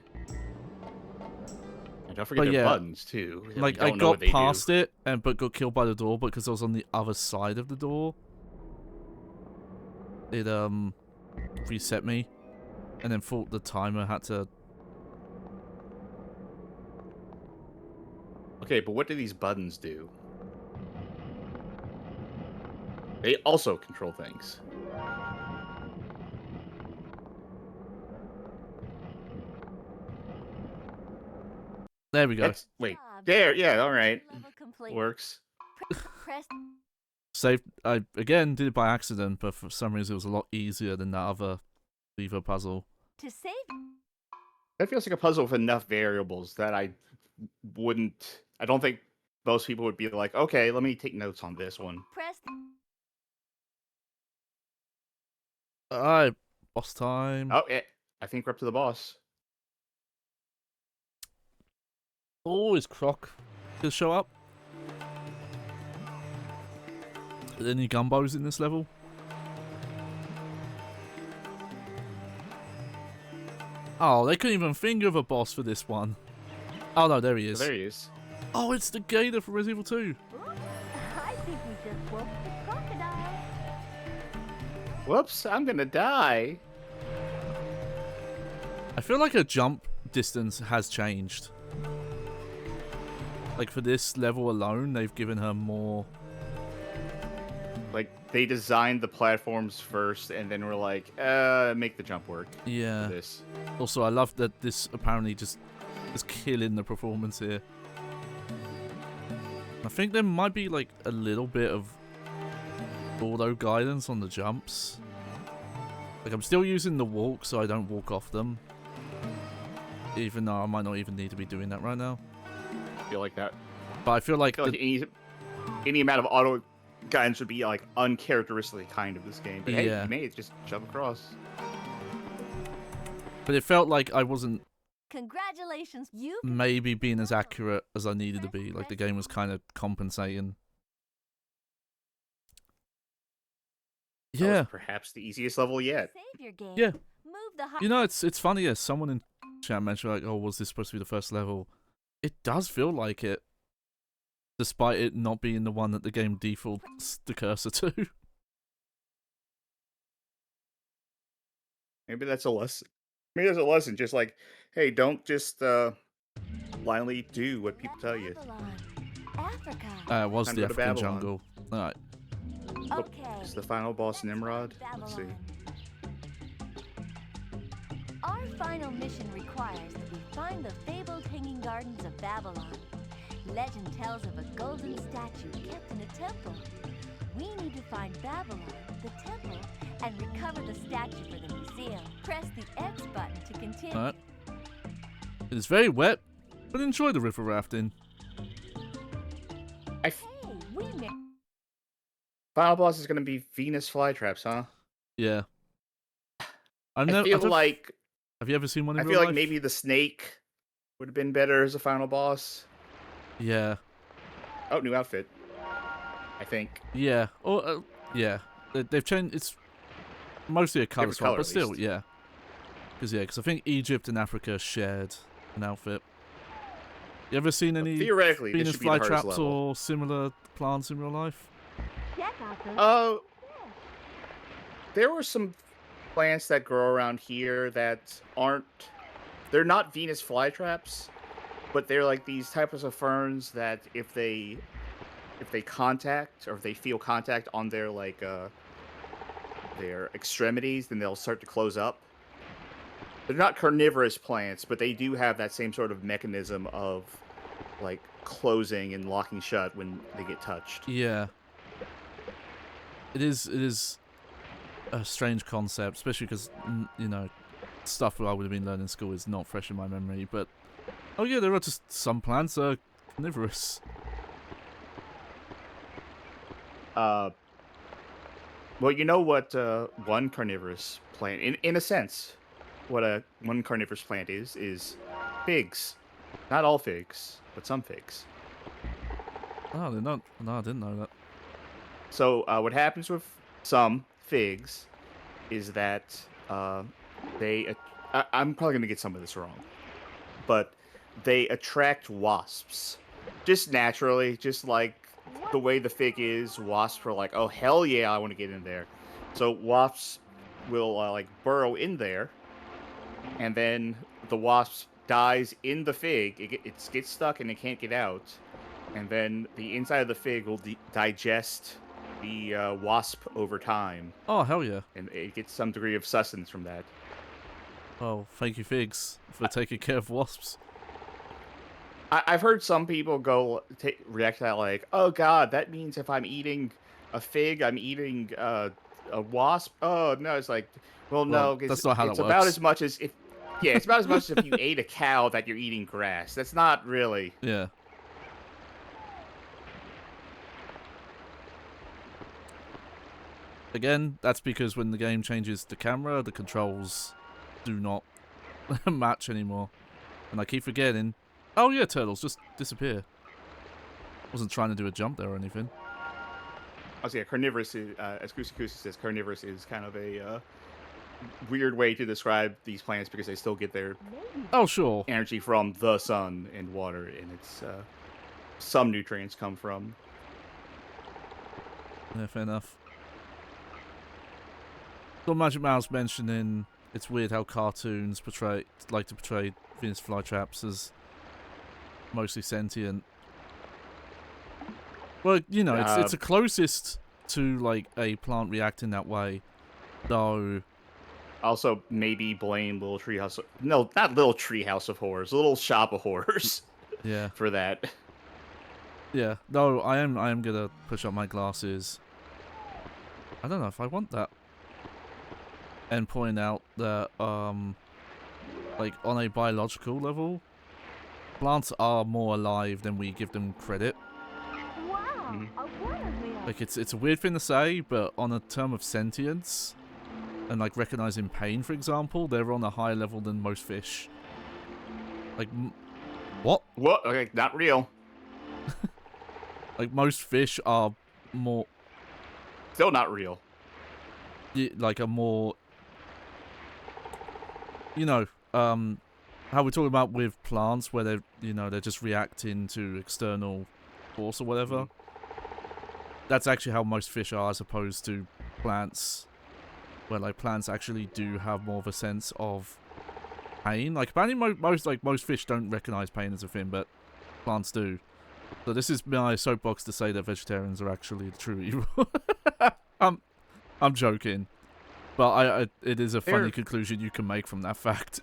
Speaker 2: And don't forget the buttons, too.
Speaker 1: Like, I got past it, but got killed by the door because I was on the other side of the door. it reset me, and then thought the timer had to.
Speaker 2: Okay, but what do these buttons do? They also control things.
Speaker 1: There we go.
Speaker 2: Wait,
Speaker 3: Job.
Speaker 2: there, yeah, all right,
Speaker 3: Level complete.
Speaker 2: works.
Speaker 3: Press
Speaker 1: Saved. I again did it by accident, but for some reason it was a lot easier than that other Beaver puzzle.
Speaker 3: to save.
Speaker 2: That feels like a puzzle with enough variables that I don't think most people would be like, okay, let me take notes on this one.
Speaker 3: Press.
Speaker 1: Alright, boss time.
Speaker 2: Oh, yeah, I think we're up to the boss.
Speaker 1: Oh, is Croc gonna show up? Are there any gumbos in this level? Oh, they couldn't even think of a boss for this one. Oh no, there he is.
Speaker 2: Oh, there he is.
Speaker 1: Oh, it's the gator from Resident Evil 2.
Speaker 3: Oops, I think we just woke the crocodile.
Speaker 2: Whoops, I'm gonna die.
Speaker 1: I feel like her jump distance has changed. Like for this level alone, they've given her more.
Speaker 2: Like, they designed the platforms first, and then we're like, make the jump work.
Speaker 1: Yeah.
Speaker 2: For this.
Speaker 1: Also, I love that this apparently just is killing the performance here. I think there might be like a little bit of auto guidance on the jumps. Like I'm still using the walk so I don't walk off them. Even though I might not even need to be doing that right now.
Speaker 2: I feel like that.
Speaker 1: But I feel like,
Speaker 2: any amount of auto guidance would be like uncharacteristically kind of this game. But hey,
Speaker 1: Yeah.
Speaker 2: you may just jump across.
Speaker 1: but it felt like I wasn't
Speaker 3: Congratulations, you.
Speaker 1: maybe being as accurate as I needed to be. Like the game was kind of compensating.
Speaker 2: That was
Speaker 1: Yeah.
Speaker 2: perhaps the easiest level yet.
Speaker 3: Save your game.
Speaker 1: Yeah.
Speaker 3: Move the.
Speaker 1: You know, it's funny. Yeah, someone in chat mentioned like, "Oh, was this supposed to be the first level?" It does feel like it, despite it not being the one that the game defaults the cursor to.
Speaker 2: Maybe that's a lesson. Maybe there's a lesson. Just like, hey, don't just blindly do what people tell you.
Speaker 3: Babylon, Africa.
Speaker 1: It was
Speaker 2: Time
Speaker 1: the
Speaker 2: to go to
Speaker 1: African
Speaker 2: Babylon.
Speaker 1: jungle. All right.
Speaker 3: Okay.
Speaker 2: It's the final boss, Nimrod. Let's see.
Speaker 3: Babylon. Our final mission requires that we find the fabled hanging gardens of Babylon. Legend tells of a golden statue kept in a temple. We need to find Babylon, the temple, and recover the statue for the museum. Press the X button to continue.
Speaker 1: All right. It is very wet, but enjoy the river rafting.
Speaker 3: Hey, we made.
Speaker 2: Final boss is gonna be Venus flytraps, huh?
Speaker 1: Yeah.
Speaker 2: I feel like
Speaker 1: Have you ever seen one in
Speaker 2: I
Speaker 1: real
Speaker 2: feel like
Speaker 1: life?
Speaker 2: maybe the snake would have been better as a final boss.
Speaker 1: Yeah.
Speaker 2: Oh, new outfit. I think.
Speaker 1: Yeah. Or yeah. They've changed. It's mostly a color
Speaker 2: Different
Speaker 1: swap,
Speaker 2: color,
Speaker 1: but
Speaker 2: at
Speaker 1: still,
Speaker 2: least.
Speaker 1: yeah. Because I think Egypt and Africa shared an outfit. You ever seen any
Speaker 2: Theoretically, this
Speaker 1: Venus
Speaker 2: should be the hardest
Speaker 1: flytraps
Speaker 2: level.
Speaker 1: or similar plants in real life?
Speaker 3: Check out those.
Speaker 2: Oh, there were some plants that grow around here that aren't. They're not Venus flytraps, but they're like these types of ferns that if they contact or if they feel contact on their their extremities, then they'll start to close up. They're not carnivorous plants, but they do have that same sort of mechanism of like closing and locking shut when they get touched.
Speaker 1: Yeah. It is a strange concept, especially because, you know, stuff that I would have been learning in school is not fresh in my memory, but oh yeah, there are just some plants are carnivorous.
Speaker 2: Well, you know what one carnivorous plant, in a sense, what one carnivorous plant is figs. Not all figs, but some figs.
Speaker 1: Oh, they're not. No, I didn't know that.
Speaker 2: So what happens with some figs is that I'm probably going to get some of this wrong, but they attract wasps. Just naturally, just like the way the fig is, wasps are like, oh, hell yeah, I want to get in there. So wasps will like burrow in there, and then the wasp dies in the fig. It gets stuck and it can't get out, and then the inside of the fig will digest the wasp over time,
Speaker 1: Oh, hell yeah.
Speaker 2: and it gets some degree of sustenance from that.
Speaker 1: Oh, thank you, figs, for taking care of wasps.
Speaker 2: I've heard some people react to that like, oh god, that means if I'm eating a fig, I'm eating a wasp. Oh no, it's like, well, no,
Speaker 1: that's not how
Speaker 2: it's
Speaker 1: that
Speaker 2: about
Speaker 1: works.
Speaker 2: as much as if, yeah, it's about as much as if you ate a cow that you're eating grass. That's not really.
Speaker 1: Yeah. Again, that's because when the game changes the camera, the controls do not match anymore. And I keep forgetting. Oh yeah, turtles just disappear. Wasn't trying to do a jump there or anything.
Speaker 2: Oh, so yeah, carnivorous is, as Kusi says, carnivorous is kind of a weird way to describe these plants because they still get their energy from the sun and water, and it's some nutrients come from.
Speaker 1: Yeah, fair enough. So Magic Mouse mentioning it's weird how cartoons like to portray Venus flytraps as mostly sentient. Well, you know, it's the closest to like a plant reacting that way, though.
Speaker 2: Also, maybe blame Little Treehouse. No, not Little Treehouse of Horrors. Little Shop of Horrors.
Speaker 1: Yeah.
Speaker 2: For that.
Speaker 1: Yeah. No, I am gonna push up my glasses. I don't know if I want that. And point out that, like on a biological level, plants are more alive than we give them credit.
Speaker 3: Wow, a water wheel.
Speaker 1: Like it's a weird thing to say, but on a term of sentience and like recognizing pain, for example, they're on a higher level than most fish. Like what?
Speaker 2: What? Okay, not real.
Speaker 1: Like most fish are more.
Speaker 2: Still not real.
Speaker 1: Like a more. You know, how we're talking about with plants, where they're just reacting to external force or whatever. That's actually how most fish are, as opposed to plants, where like plants actually do have more of a sense of pain. Like apparently most fish don't recognize pain as a thing, but plants do. So this is my soapbox to say that vegetarians are actually the true evil. I'm joking, but it is a funny conclusion you can make from that fact.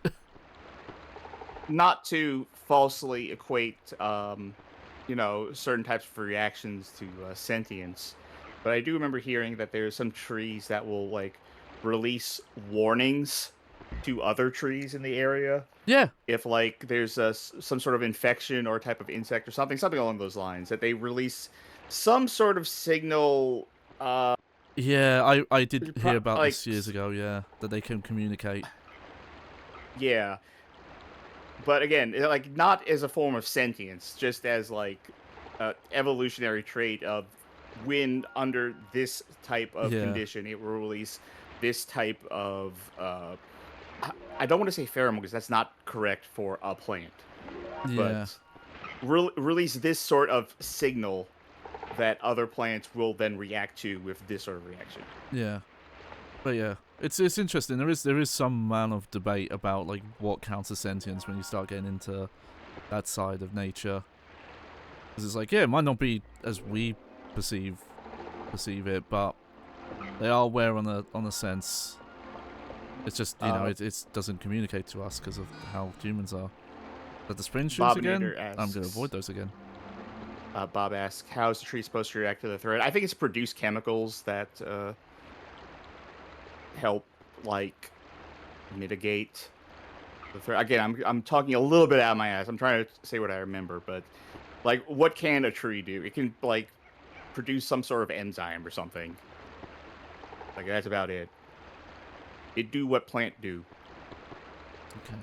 Speaker 2: Not to falsely equate, you know, certain types of reactions to sentience, but I do remember hearing that there's some trees that will like release warnings to other trees in the area.
Speaker 1: Yeah.
Speaker 2: If like there's some sort of infection or type of insect or something along those lines, that they release some sort of signal.
Speaker 1: Yeah, I did hear about like, this years ago. Yeah, that they can communicate.
Speaker 2: Yeah. But again, like not as a form of sentience, just as like evolutionary trait of when under this type of condition, it will release this type of. I don't want to say pheromone because that's not correct for a plant.
Speaker 1: Yeah.
Speaker 2: But release this sort of signal that other plants will then react to with this sort of reaction.
Speaker 1: Yeah. But yeah, it's interesting. There is some amount of debate about like what counts as sentience when you start getting into that side of nature. Because it's like, yeah, it might not be as we perceive it, but they are aware on a sense. It's just know it doesn't communicate to us because of how humans are. But the spring shoes again, I'm gonna avoid those again.
Speaker 2: Bob asks, how is the tree supposed to react to the threat? I think it's produce chemicals that help, like, mitigate the threat. Again, I'm talking a little bit out of my ass. I'm trying to say what I remember, but, like, what can a tree do? It can, like, produce some sort of enzyme or something. Like, that's about it. It do what plant do.
Speaker 1: Okay.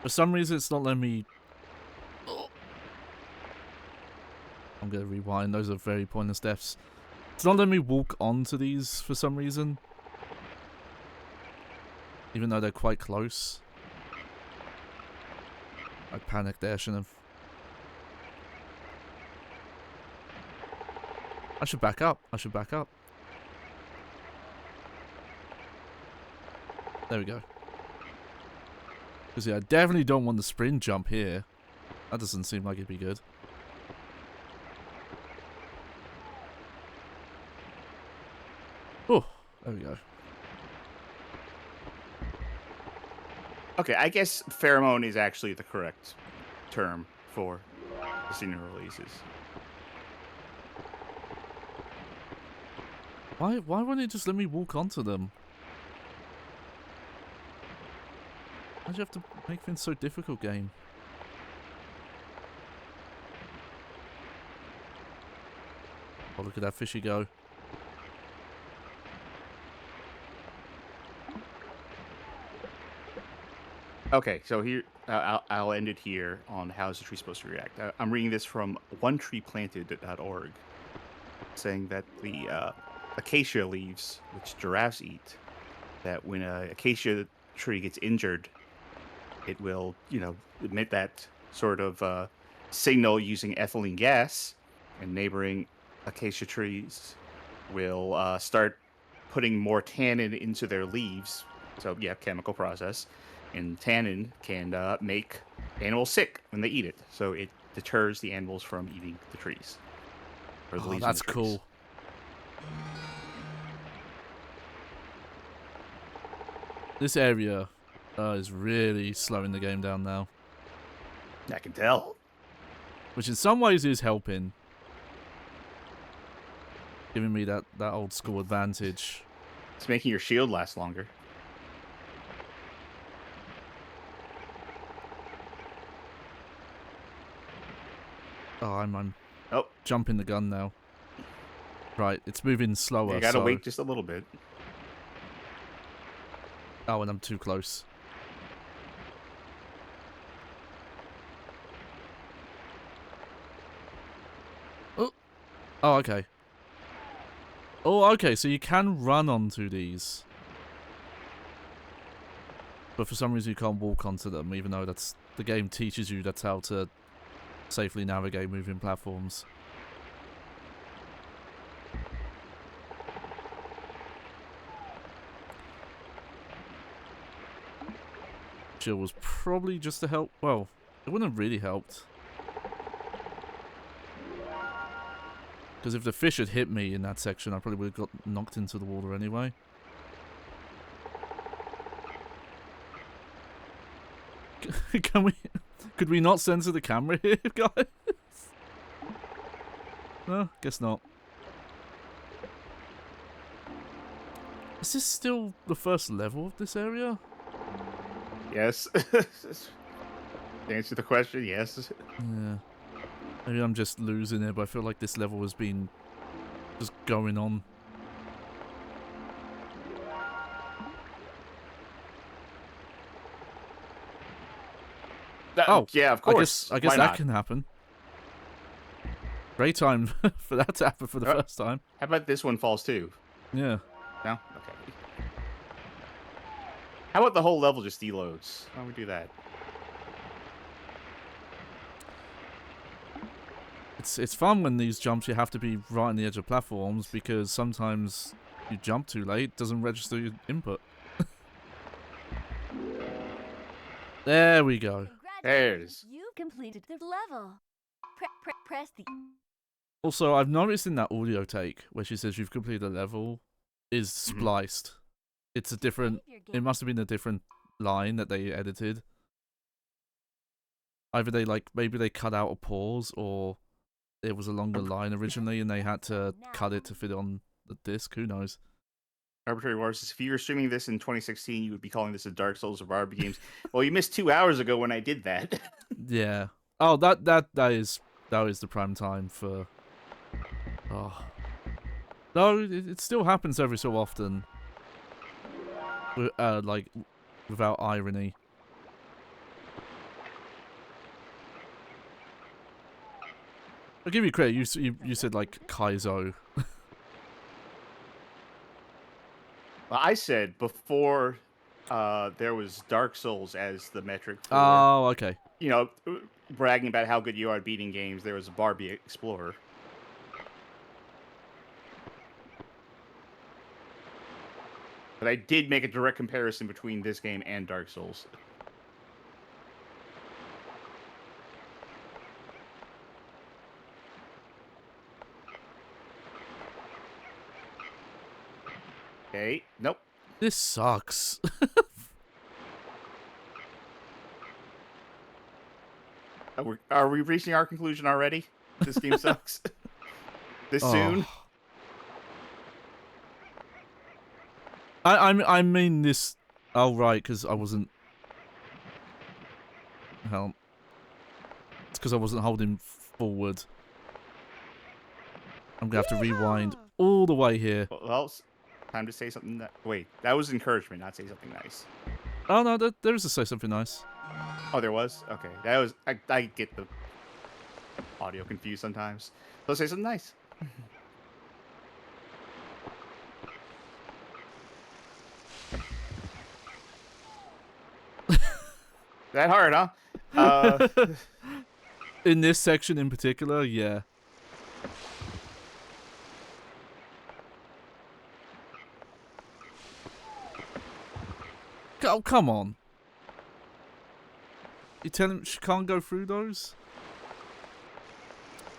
Speaker 1: For some reason, it's not letting me... Oh. I'm going to rewind. Those are very pointless deaths. It's not letting me walk onto these for some reason. Even though they're quite close. I panicked there, shouldn't have. I should back up. There we go. Because yeah, I definitely don't want the sprint jump here. That doesn't seem like it'd be good. Oh, there we go.
Speaker 2: Okay, I guess pheromone is actually the correct term for the senior releases.
Speaker 1: Why won't it just let me walk onto them? Why'd you have to make things so difficult, game? Oh, look at that fishy go.
Speaker 2: Okay, so here I'll end it here on how is the tree supposed to react. I'm reading this from onetreeplanted.org, saying that the acacia leaves, which giraffes eat, that when a acacia tree gets injured, it will, emit that sort of signal using ethylene gas, and neighboring acacia trees will start putting more tannin into their leaves. So yeah, chemical process. And tannin can make animals sick when they eat it. So it deters the animals from eating the trees. Or the
Speaker 1: Oh,
Speaker 2: leaves on
Speaker 1: that's
Speaker 2: the trees.
Speaker 1: cool. This area is really slowing the game down now.
Speaker 2: I can tell.
Speaker 1: Which in some ways is helping. Giving me that old school advantage.
Speaker 2: It's making your shield last longer.
Speaker 1: Oh, I'm
Speaker 2: Oh,
Speaker 1: jumping the gun now. Right, it's moving slower.
Speaker 2: you gotta
Speaker 1: so...
Speaker 2: wait just a little bit.
Speaker 1: Oh, and I'm too close. Oh, oh, okay. Oh, okay. So you can run onto these, but for some reason you can't walk onto them, even though the game teaches you that's how to safely navigate moving platforms. Chill was probably just to help. Well, it wouldn't have really helped. Because if the fish had hit me in that section, I probably would have got knocked into the water anyway. Could we not censor the camera here, guys? No, guess not. Is this still the first level of this area?
Speaker 2: Yes. To answer the question, yes.
Speaker 1: Yeah. Maybe I'm just losing it, but I feel like this level has been just going on. Oh,
Speaker 2: yeah, of course.
Speaker 1: I guess
Speaker 2: Why
Speaker 1: that
Speaker 2: not?
Speaker 1: can happen. Great time for that to happen for the first time.
Speaker 2: How about this one falls too?
Speaker 1: Yeah.
Speaker 2: No? Okay. How about the whole level just deloads? Why don't we do that?
Speaker 1: It's fun when these jumps you have to be right on the edge of platforms, because sometimes you jump too late, doesn't register your input. There we go.
Speaker 2: There it is.
Speaker 3: You've completed the level. Press the...
Speaker 1: Also, I've noticed in that audio take where she says you've completed a level is spliced. It's a different... It must have been a different line that they edited. Either they maybe they cut out a pause, or it was a longer line originally and they had to cut it to fit on the disc. Who knows?
Speaker 2: Arbitrary Wars says, if you were streaming this in 2016, you would be calling this a Dark Souls or Barbie games. Well, you missed 2 hours ago when I did that.
Speaker 1: Yeah. Oh, that is the prime time for... Oh. Though it still happens every so often. Like, without irony. I'll give you credit. You said like Kaizo.
Speaker 2: Well, I said before there was Dark Souls as the metric for,
Speaker 1: Oh, okay.
Speaker 2: Bragging about how good you are at beating games, there was a Barbie Explorer. But I did make a direct comparison between this game and Dark Souls. Okay, nope.
Speaker 1: This sucks.
Speaker 2: Are we reaching our conclusion already? This game sucks. This soon?
Speaker 1: I mean this. Oh right, because I wasn't. Hell, it's because I wasn't holding forward. I'm gonna have to rewind all the way here.
Speaker 2: Well, time to say something. Wait, that was encouragement, not say something nice.
Speaker 1: Oh no, there is to say something nice.
Speaker 2: Oh, there was? Okay, that was. I get the audio confused sometimes. Let's say something nice. That hard, huh?
Speaker 1: In this section in particular, yeah. Oh, come on. You tell him she can't go through those?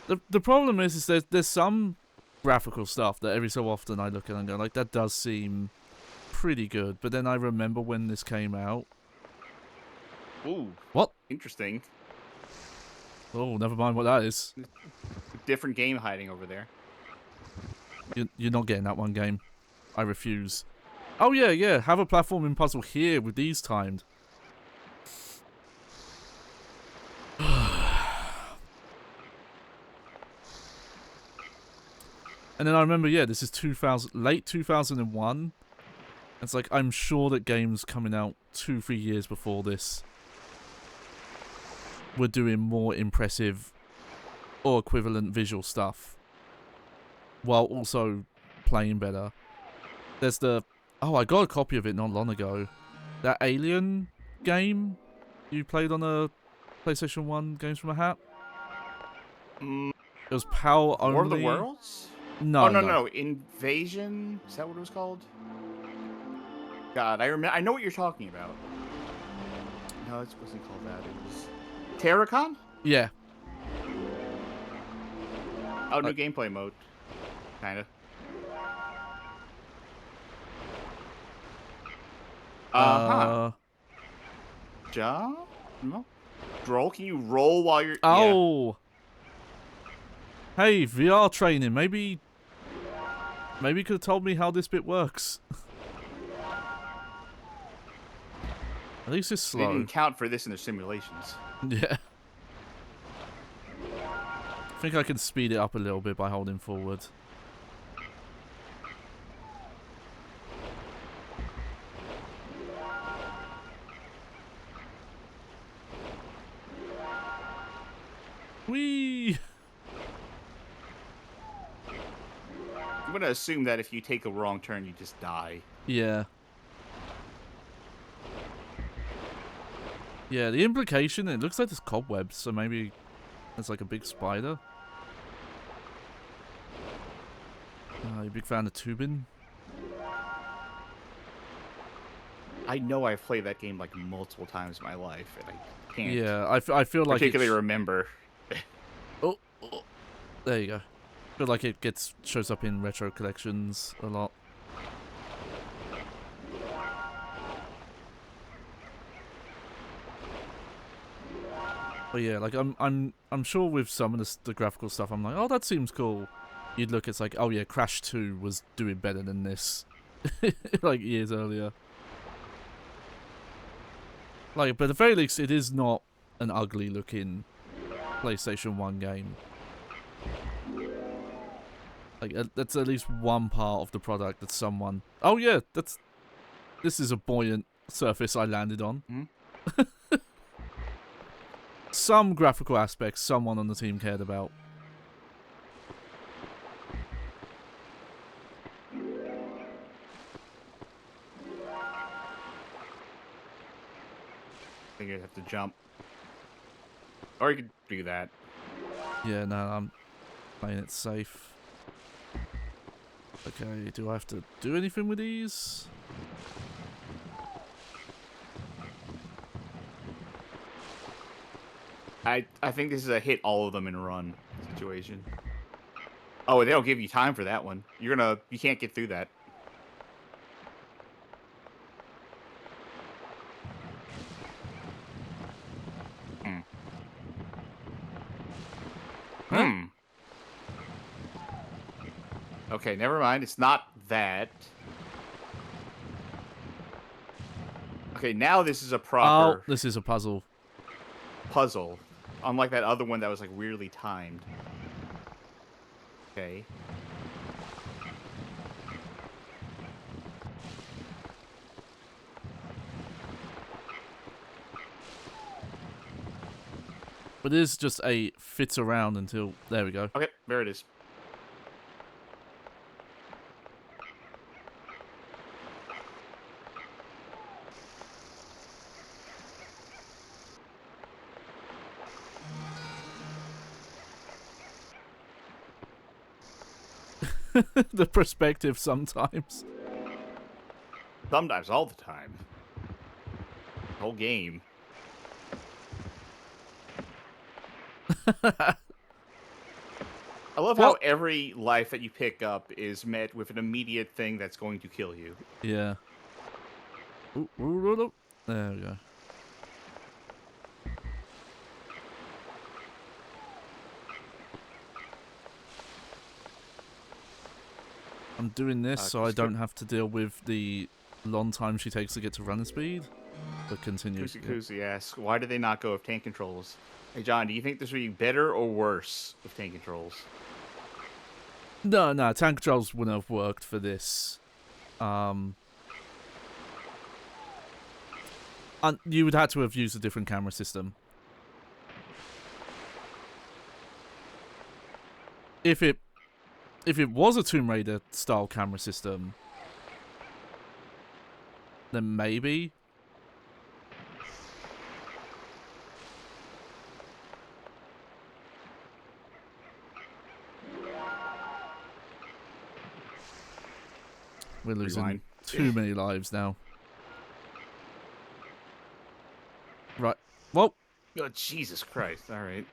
Speaker 1: The problem is there's some graphical stuff that every so often I look at and go, like, that does seem pretty good. But then I remember when this came out.
Speaker 2: Ooh.
Speaker 1: What?
Speaker 2: Interesting.
Speaker 1: Oh, never mind what that is.
Speaker 2: Different game hiding over there.
Speaker 1: You're not getting that one game. I refuse. Oh, yeah. Have a platforming puzzle here with these timed. And then I remember, yeah, this is late 2001. It's like, I'm sure that games coming out 2-3 years before this were doing more impressive or equivalent visual stuff while also playing better. There's the... Oh, I got a copy of it not long ago. That Alien game you played on a PlayStation 1 Games from a Hat? It was PAL only.
Speaker 2: War of the Worlds?
Speaker 1: No,
Speaker 2: oh, no. Invasion? Is that what it was called? God, I know what you're talking about. No, it wasn't called that. It was... Terracon?
Speaker 1: Yeah.
Speaker 2: Oh, new gameplay mode. Kinda. Jump? No. Roll? Can you roll while you're...
Speaker 1: Oh! Yeah. Hey, VR training. Maybe you could have told me how this bit works. At least it's slow.
Speaker 2: They didn't count for this in their simulations.
Speaker 1: Yeah. I think I can speed it up a little bit by holding forward. Whee!
Speaker 2: I'm gonna assume that if you take a wrong turn, you just die.
Speaker 1: Yeah. Yeah, the implication, it looks like there's cobwebs, so maybe it's like a big spider. You a big fan of tubing?
Speaker 2: I know I've played that game like multiple times in my life, and I can't.
Speaker 1: Yeah, I feel like
Speaker 2: particularly remember.
Speaker 1: Oh, there you go. I feel like it shows up in retro collections a lot. But yeah, like I'm sure with some of the graphical stuff, I'm like, oh, that seems cool. You'd look, it's like, oh yeah, Crash 2 was doing better than this, like years earlier. Like, but at the very least, it is not an ugly looking PlayStation 1 game. Like, that's at least one part of the product that someone... Oh yeah, this is a buoyant surface I landed on.
Speaker 2: Mm-hmm.
Speaker 1: Some graphical aspects someone on the team cared about.
Speaker 2: I think you'd have to jump. Or you could do that.
Speaker 1: Yeah, no, I'm playing it safe. Okay, do I have to do anything with these?
Speaker 2: I think this is a hit all of them and run situation. Oh, they don't give you time for that one. You can't get through that.
Speaker 1: Huh?
Speaker 2: Okay, never mind. It's not that. Okay, now this is a proper
Speaker 1: Oh, this is a puzzle.
Speaker 2: puzzle. Unlike that other one that was like weirdly timed. Okay.
Speaker 1: But it is just a fit around until... There we go.
Speaker 2: Okay, there it is.
Speaker 1: The perspective sometimes.
Speaker 2: Sometimes, all the time. Whole game. I love how every life that you pick up is met with an immediate thing that's going to kill you.
Speaker 1: Yeah. Ooh, ooh, ooh, ooh. There we go. I'm doing this so I don't have to deal with the long time she takes to get to running speed. But continue.
Speaker 2: Kuzi asks, why do they not go with tank controls? Hey, John, do you think this would be better or worse with tank controls?
Speaker 1: No, tank controls wouldn't have worked for this. And you would have to have used a different camera system. If it was a Tomb Raider style camera system, then maybe. We're losing too many lives now. Right. Well.
Speaker 2: Oh, Jesus Christ. All right.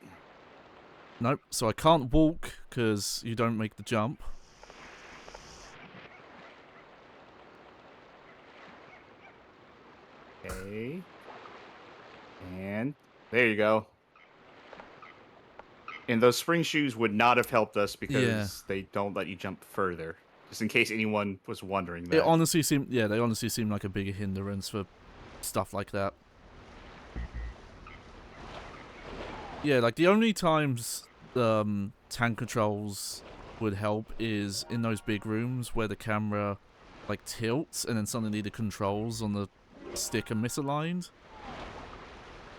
Speaker 1: Nope. So I can't walk because you don't make the jump.
Speaker 2: Okay. And there you go. And those spring shoes would not have helped us because they don't let you jump further. Just in case anyone was wondering that.
Speaker 1: It honestly seemed, they honestly seem like a bigger hindrance for stuff like that. Yeah, like the only times tank controls would help is in those big rooms where the camera like tilts and then suddenly the controls on the stick are misaligned.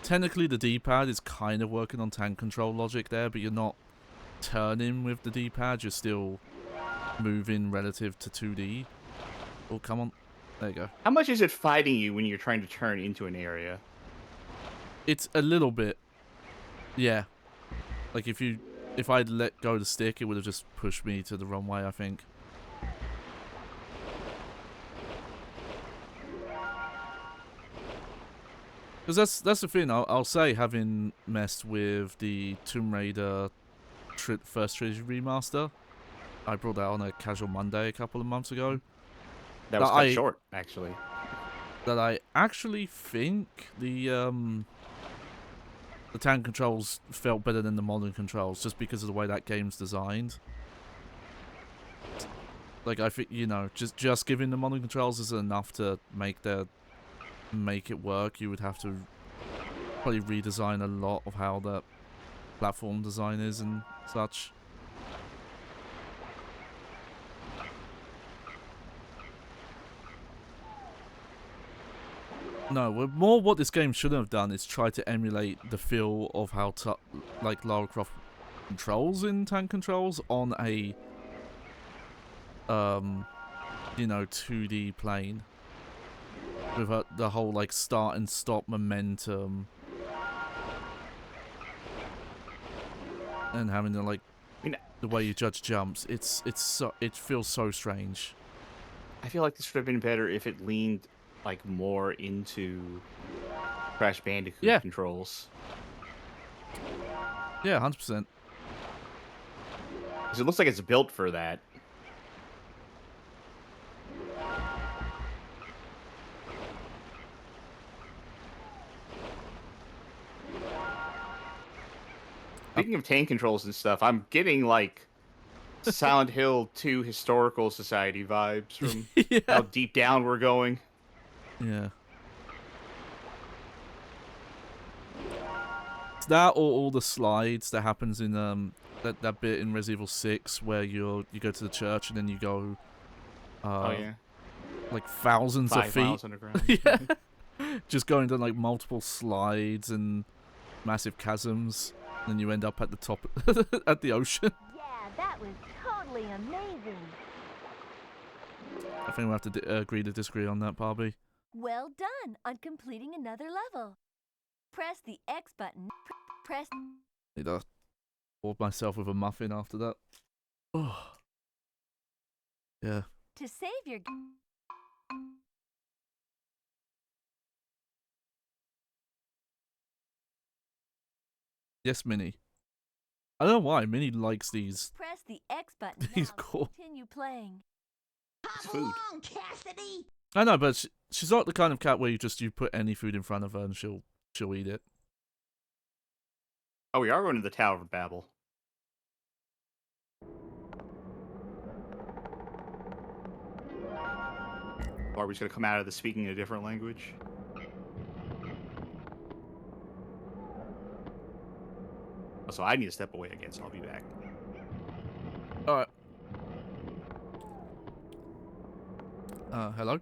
Speaker 1: Technically the D-pad is kind of working on tank control logic there, but you're not turning with the D-pad, you're still moving relative to 2D. Oh, come on. There you go.
Speaker 2: How much is it fighting you when you're trying to turn into an area?
Speaker 1: It's a little bit. Yeah. Like if I'd let go of the stick, it would have just pushed me to the wrong way, I think. Because that's the thing, I'll say, having messed with the Tomb Raider first trilogy remaster, I brought that on a Casual Monday a couple of months ago.
Speaker 2: That was cut short, actually.
Speaker 1: That I actually think the tank controls felt better than the modern controls, just because of the way that game's designed. Like, I think, you know, just giving the modern controls isn't enough to make it work. You would have to probably redesign a lot of how the platform design is and such. No, more what this game should have done is try to emulate the feel of how like Lara Croft controls in tank controls on a you know, 2D plane. With the whole, like, start and stop momentum. And having to, like,
Speaker 2: I mean,
Speaker 1: the way you judge jumps. It feels so strange.
Speaker 2: I feel like this would have been better if it leaned like more into Crash Bandicoot
Speaker 1: Yeah.
Speaker 2: controls.
Speaker 1: Yeah, 100%.
Speaker 2: Because it looks like it's built for that. Speaking of tank controls and stuff, I'm getting like Silent Hill 2 Historical Society vibes from
Speaker 1: Yeah.
Speaker 2: how deep down we're going.
Speaker 1: Yeah. It's that or all the slides that happens in that bit in Resident Evil 6 where you go to the church and then you go
Speaker 2: Oh yeah,
Speaker 1: like thousands
Speaker 2: 5
Speaker 1: of feet.
Speaker 2: miles underground.
Speaker 1: Yeah. Just going down like multiple slides and massive chasms, and then you end up at the top at the ocean.
Speaker 3: Yeah, that was totally amazing.
Speaker 1: I think we'll have to agree to disagree on that, Barbie.
Speaker 3: Well done on completing another level. Press the X button. Press.
Speaker 1: Need to board myself with a muffin after that. Oh. Yeah.
Speaker 3: To save your.
Speaker 1: Yes, Minnie. I don't know why Minnie likes these.
Speaker 3: Press the X button
Speaker 1: He's
Speaker 3: now
Speaker 1: cool.
Speaker 3: to continue playing.
Speaker 2: It's
Speaker 6: Hop
Speaker 2: food.
Speaker 6: along, Cassidy.
Speaker 1: I know, but she's not the kind of cat where you put any food in front of her and she'll eat it.
Speaker 2: Oh, we are going to the Tower of Babel. Barbie's gonna come out of this speaking a different language. So I need to step away again, so I'll be back.
Speaker 1: Alright. Hello?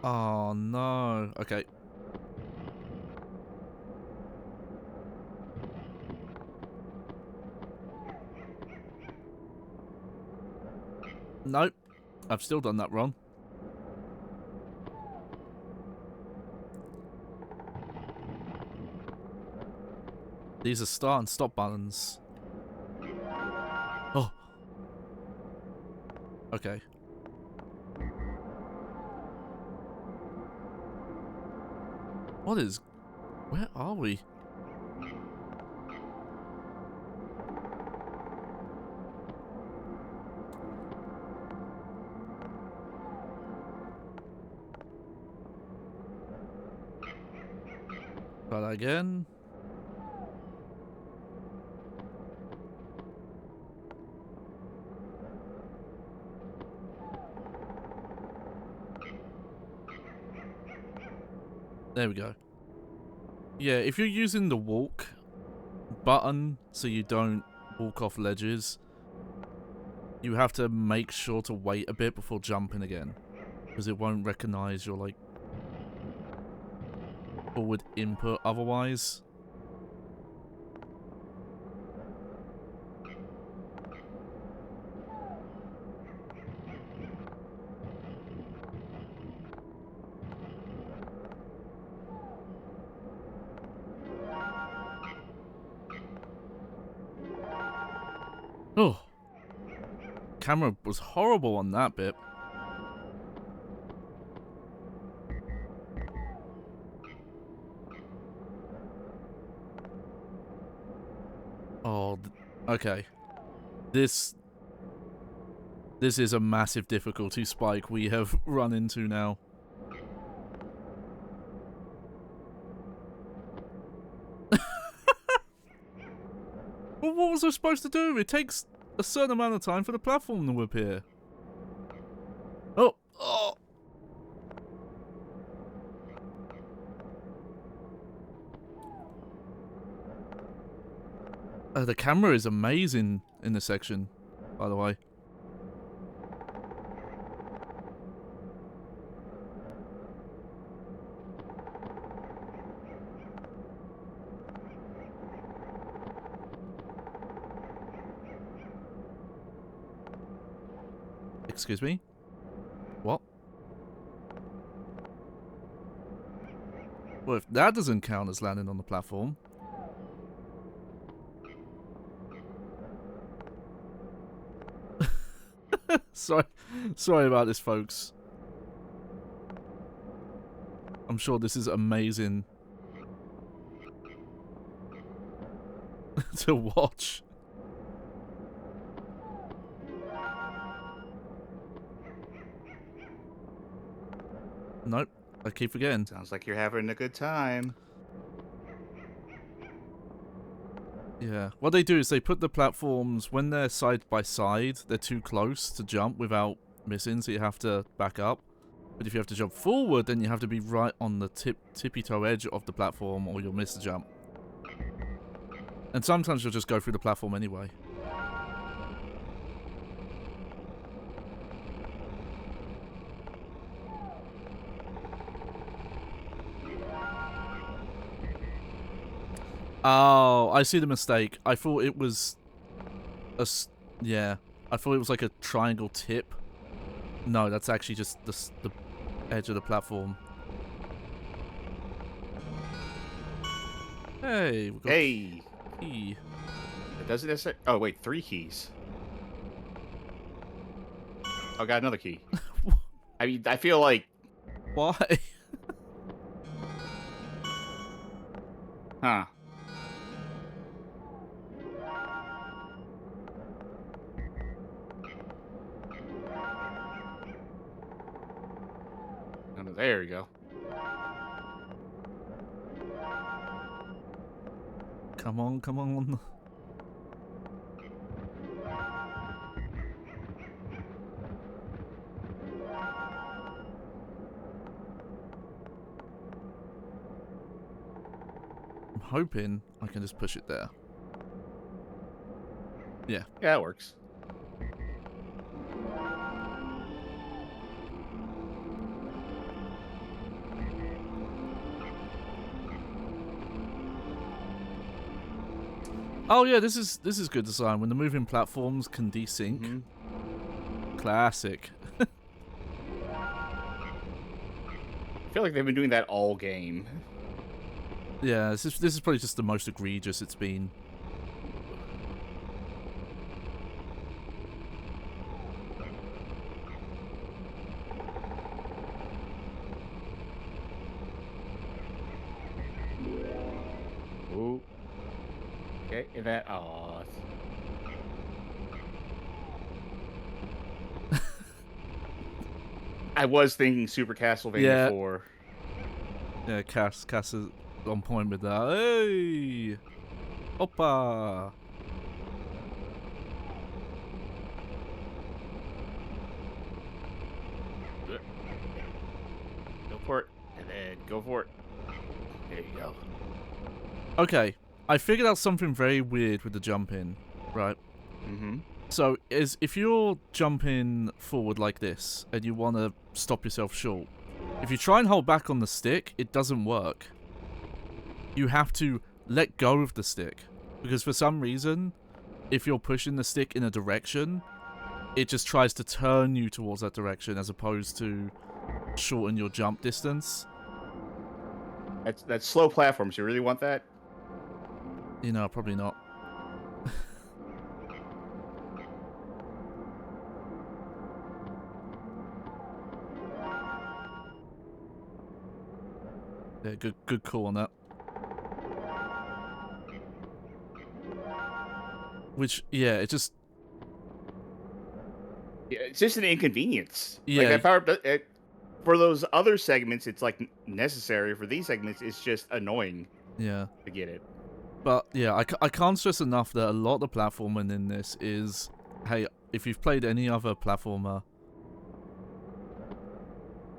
Speaker 1: Oh no. Okay. Nope. I've still done that wrong. These are start and stop buttons. Oh. Okay. What is... Where are we? Try that again. There we go. Yeah, if you're using the walk button so you don't walk off ledges, you have to make sure to wait a bit before jumping again, because it won't recognize your like forward input otherwise. Oh, camera was horrible on that bit. Oh, okay. This is a massive difficulty spike we have run into now. Well, what was I supposed to do? It takes a certain amount of time for the platform to appear. Oh, oh. The camera is amazing in this section, by the way. Excuse me? What? Well, if that doesn't count as landing on the platform... Sorry about this, folks. I'm sure this is amazing to watch. Nope, I keep forgetting.
Speaker 2: Sounds like you're having a good time.
Speaker 1: Yeah, what they do is they put the platforms, when they're side by side, they're too close to jump without missing, so you have to back up. But if you have to jump forward, then you have to be right on the tippy toe edge of the platform, or you'll miss the jump. And sometimes you'll just go through the platform anyway. Oh, I see the mistake. I thought it was yeah, I thought it was like a triangle tip. No, that's actually just the edge of the platform. Hey, we got
Speaker 2: Hey!
Speaker 1: key.
Speaker 2: It doesn't necessarily... Oh, wait, 3 keys. Oh, got another key. I mean, I feel like...
Speaker 1: Why?
Speaker 2: Huh. Oh, there you go.
Speaker 1: Come on, come on. I'm hoping I can just push it there. Yeah.
Speaker 2: Yeah, it works.
Speaker 1: Oh yeah, this is good design. When the moving platforms can desync.
Speaker 2: Mm-hmm.
Speaker 1: Classic.
Speaker 2: I feel like they've been doing that all game.
Speaker 1: Yeah, this is probably just the most egregious it's been.
Speaker 2: Ooh. Okay, and that... Aw. I was thinking Super Castlevania
Speaker 1: Yeah.
Speaker 2: 4.
Speaker 1: Yeah, Cass is on point with that. Hey! Oppa!
Speaker 2: Go for it, and then go for it. There you go.
Speaker 1: Okay, I figured out something very weird with the jumping, right?
Speaker 2: Mm-hmm.
Speaker 1: So, if you're jumping forward like this, and you want to stop yourself short, if you try and hold back on the stick, it doesn't work. You have to let go of the stick. Because for some reason, if you're pushing the stick in a direction, it just tries to turn you towards that direction as opposed to shorten your jump distance.
Speaker 2: That's slow platforms. You really want that?
Speaker 1: You know, probably not. Yeah, good call on that. Which, yeah, it just...
Speaker 2: Yeah, it's just an inconvenience.
Speaker 1: Yeah.
Speaker 2: Like that power... for those other segments, it's like necessary. For these segments, it's just annoying.
Speaker 1: Yeah.
Speaker 2: To get it.
Speaker 1: But, yeah, I can't stress enough that a lot of the platforming in this is... Hey, if you've played any other platformer...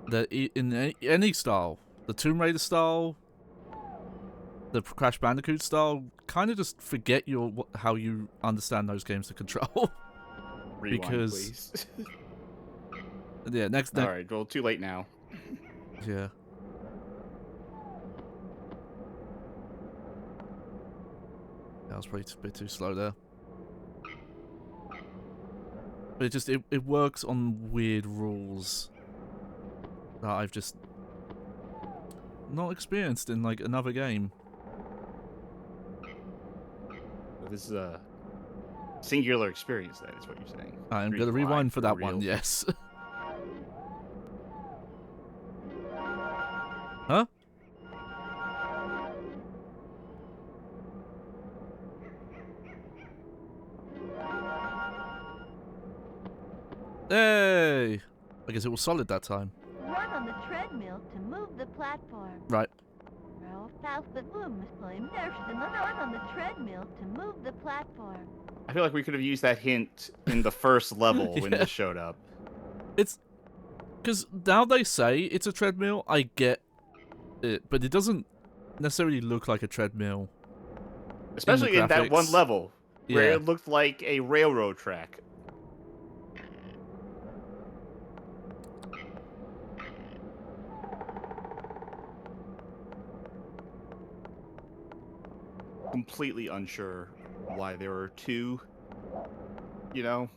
Speaker 1: That in any style... The Tomb Raider style... The Crash Bandicoot style... Kind of just forget how you understand those games to control.
Speaker 2: Rewind,
Speaker 1: because...
Speaker 2: please.
Speaker 1: Yeah, next...
Speaker 2: Alright, well, too late now.
Speaker 1: Yeah. That was probably a bit too slow there. But it works on weird rules that I've just not experienced in like another game.
Speaker 2: This is a singular experience, that is what you're saying.
Speaker 1: I'm gonna rewind for that one, yes. Huh? Hey! I guess it was solid that time.
Speaker 3: Run on the treadmill to move the platform.
Speaker 1: Right.
Speaker 3: Run on the treadmill to move the platform.
Speaker 2: I feel like we could have used that hint in the first level when this showed up.
Speaker 1: It's... Because now they say it's a treadmill, I get it, but it doesn't necessarily look like a treadmill.
Speaker 2: Especially in that one level, where
Speaker 1: Yeah.
Speaker 2: it looked like a railroad track. Completely unsure why there were two, you know,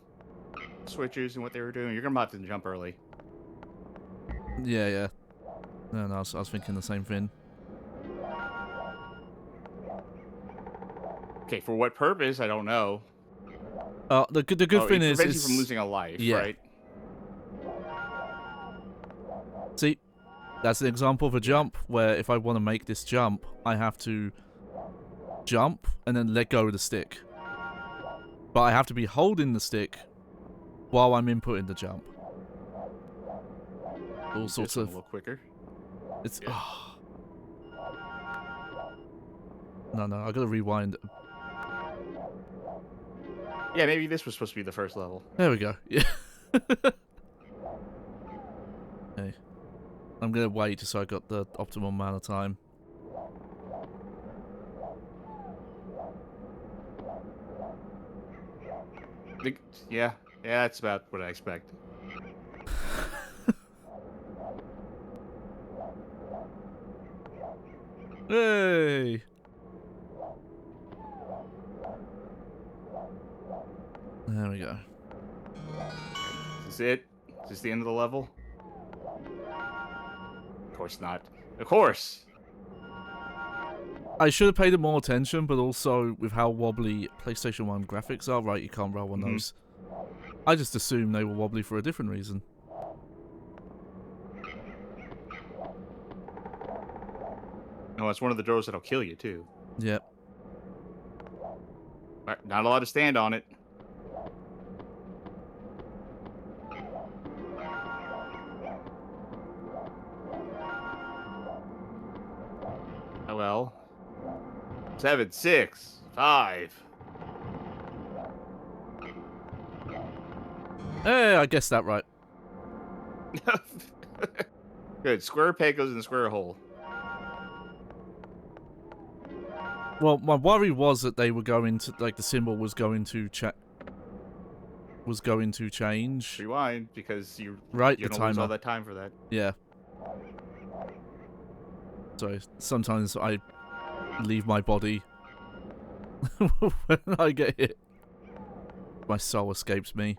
Speaker 2: switches and what they were doing. You're gonna have to jump early.
Speaker 1: Yeah, yeah. No, I was thinking the same thing.
Speaker 2: Okay, for what purpose? I don't know.
Speaker 1: The good thing
Speaker 2: it
Speaker 1: is,
Speaker 2: prevents you from losing a life,
Speaker 1: yeah.
Speaker 2: right?
Speaker 1: See, that's an example of a jump where if I want to make this jump, I have to jump and then let go of the stick. But I have to be holding the stick while I'm inputting the jump. All sorts
Speaker 2: A
Speaker 1: of...
Speaker 2: little quicker.
Speaker 1: It's...
Speaker 2: Yeah.
Speaker 1: Oh. No, I gotta rewind.
Speaker 2: Yeah, maybe this was supposed to be the first level.
Speaker 1: There we go. Yeah. Hey. I'm gonna wait just so I got the optimal amount of time.
Speaker 2: Yeah, that's about what I expect.
Speaker 1: Hey! There we go.
Speaker 2: Is this it? Is this the end of the level? Of course not. Of course!
Speaker 1: I should have paid more attention, but also with how wobbly PlayStation 1 graphics are, right, you can't roll on those. I just assumed they were wobbly for a different reason.
Speaker 2: No, it's one of the doors that'll kill you, too.
Speaker 1: Yep.
Speaker 2: Not allowed to stand on it. Oh well. 7, 6, 5.
Speaker 1: Hey, I guessed that right.
Speaker 2: Good. Square peg goes in the square hole.
Speaker 1: Well, my worry was that they were going to, like, the symbol was going to change.
Speaker 2: Rewind, because you're
Speaker 1: Right,
Speaker 2: gonna
Speaker 1: the
Speaker 2: lose all
Speaker 1: timer.
Speaker 2: that time for that.
Speaker 1: Yeah. Sorry, sometimes I leave my body when I get hit. My soul escapes me.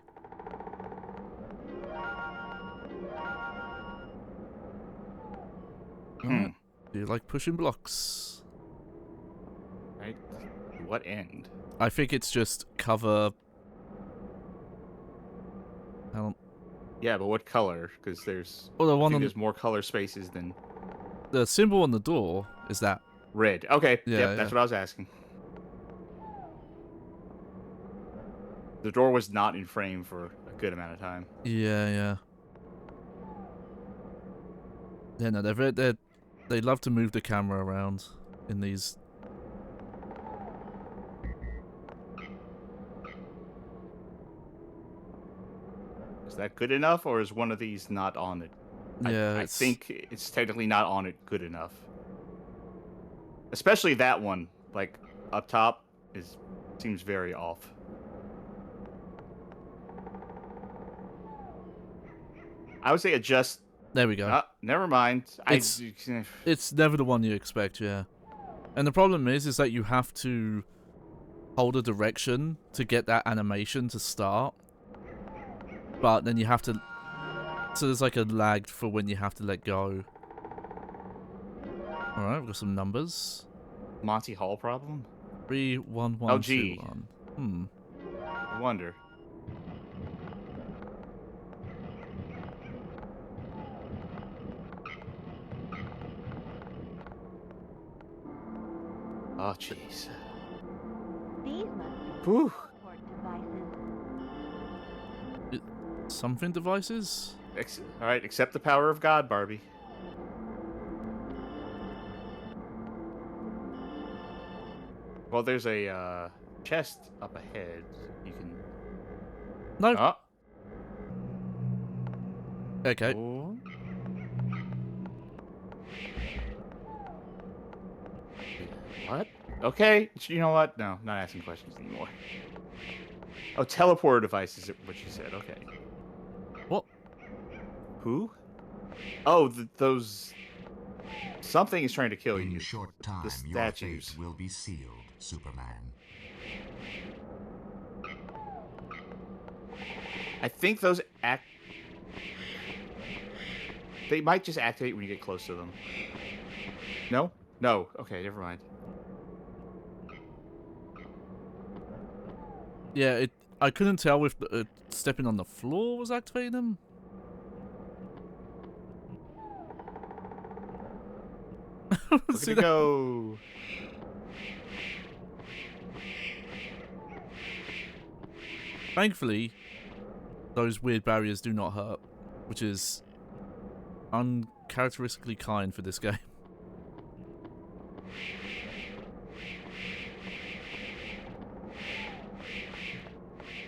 Speaker 1: Alright. Do you like pushing blocks?
Speaker 2: Right? To what end?
Speaker 1: I think it's just cover... I don't...
Speaker 2: Yeah, but what color? Because there's...
Speaker 1: Well, the
Speaker 2: I
Speaker 1: one
Speaker 2: think
Speaker 1: on
Speaker 2: there's more color spaces than...
Speaker 1: the symbol on the door is that.
Speaker 2: Red. Okay,
Speaker 1: Yeah,
Speaker 2: yep, that's what I was asking. The door was not in frame for a good amount of time.
Speaker 1: Yeah. Yeah, no, they love to move the camera around in these.
Speaker 2: Is that good enough, or is one of these not on it?
Speaker 1: Yeah,
Speaker 2: I think it's technically not on it good enough. Especially that one, like, up top, seems very off. I would say adjust.
Speaker 1: There we go.
Speaker 2: Never mind.
Speaker 1: It's never the one you expect, yeah. And the problem is that you have to hold a direction to get that animation to start. but then you have to. So there's like a lag for when you have to let go. All right, we've got some numbers.
Speaker 2: Monty Hall problem?
Speaker 1: 31121.
Speaker 2: I wonder. Oh, jeez.
Speaker 3: These must be
Speaker 2: Whew.
Speaker 3: support devices.
Speaker 1: Something devices?
Speaker 2: All right, accept the power of God, Barbie. Well, there's a chest up ahead. You can.
Speaker 1: No.
Speaker 2: Oh.
Speaker 1: Okay.
Speaker 2: Oh. What? Okay. You know what? No, not asking questions anymore. Oh, teleporter device is what you said. Okay.
Speaker 1: What?
Speaker 2: Who? Oh, those. Something is trying to kill
Speaker 7: In
Speaker 2: you.
Speaker 7: a short time,
Speaker 2: The
Speaker 7: your
Speaker 2: statues.
Speaker 7: fate will be sealed, Superman.
Speaker 2: I think those act. They might just activate when you get close to them. No? No. Okay, never mind.
Speaker 1: Yeah, I couldn't tell if stepping on the floor was activating them.
Speaker 2: Look
Speaker 1: See
Speaker 2: at it
Speaker 1: that?
Speaker 2: go.
Speaker 1: Thankfully, those weird barriers do not hurt, which is uncharacteristically kind for this game.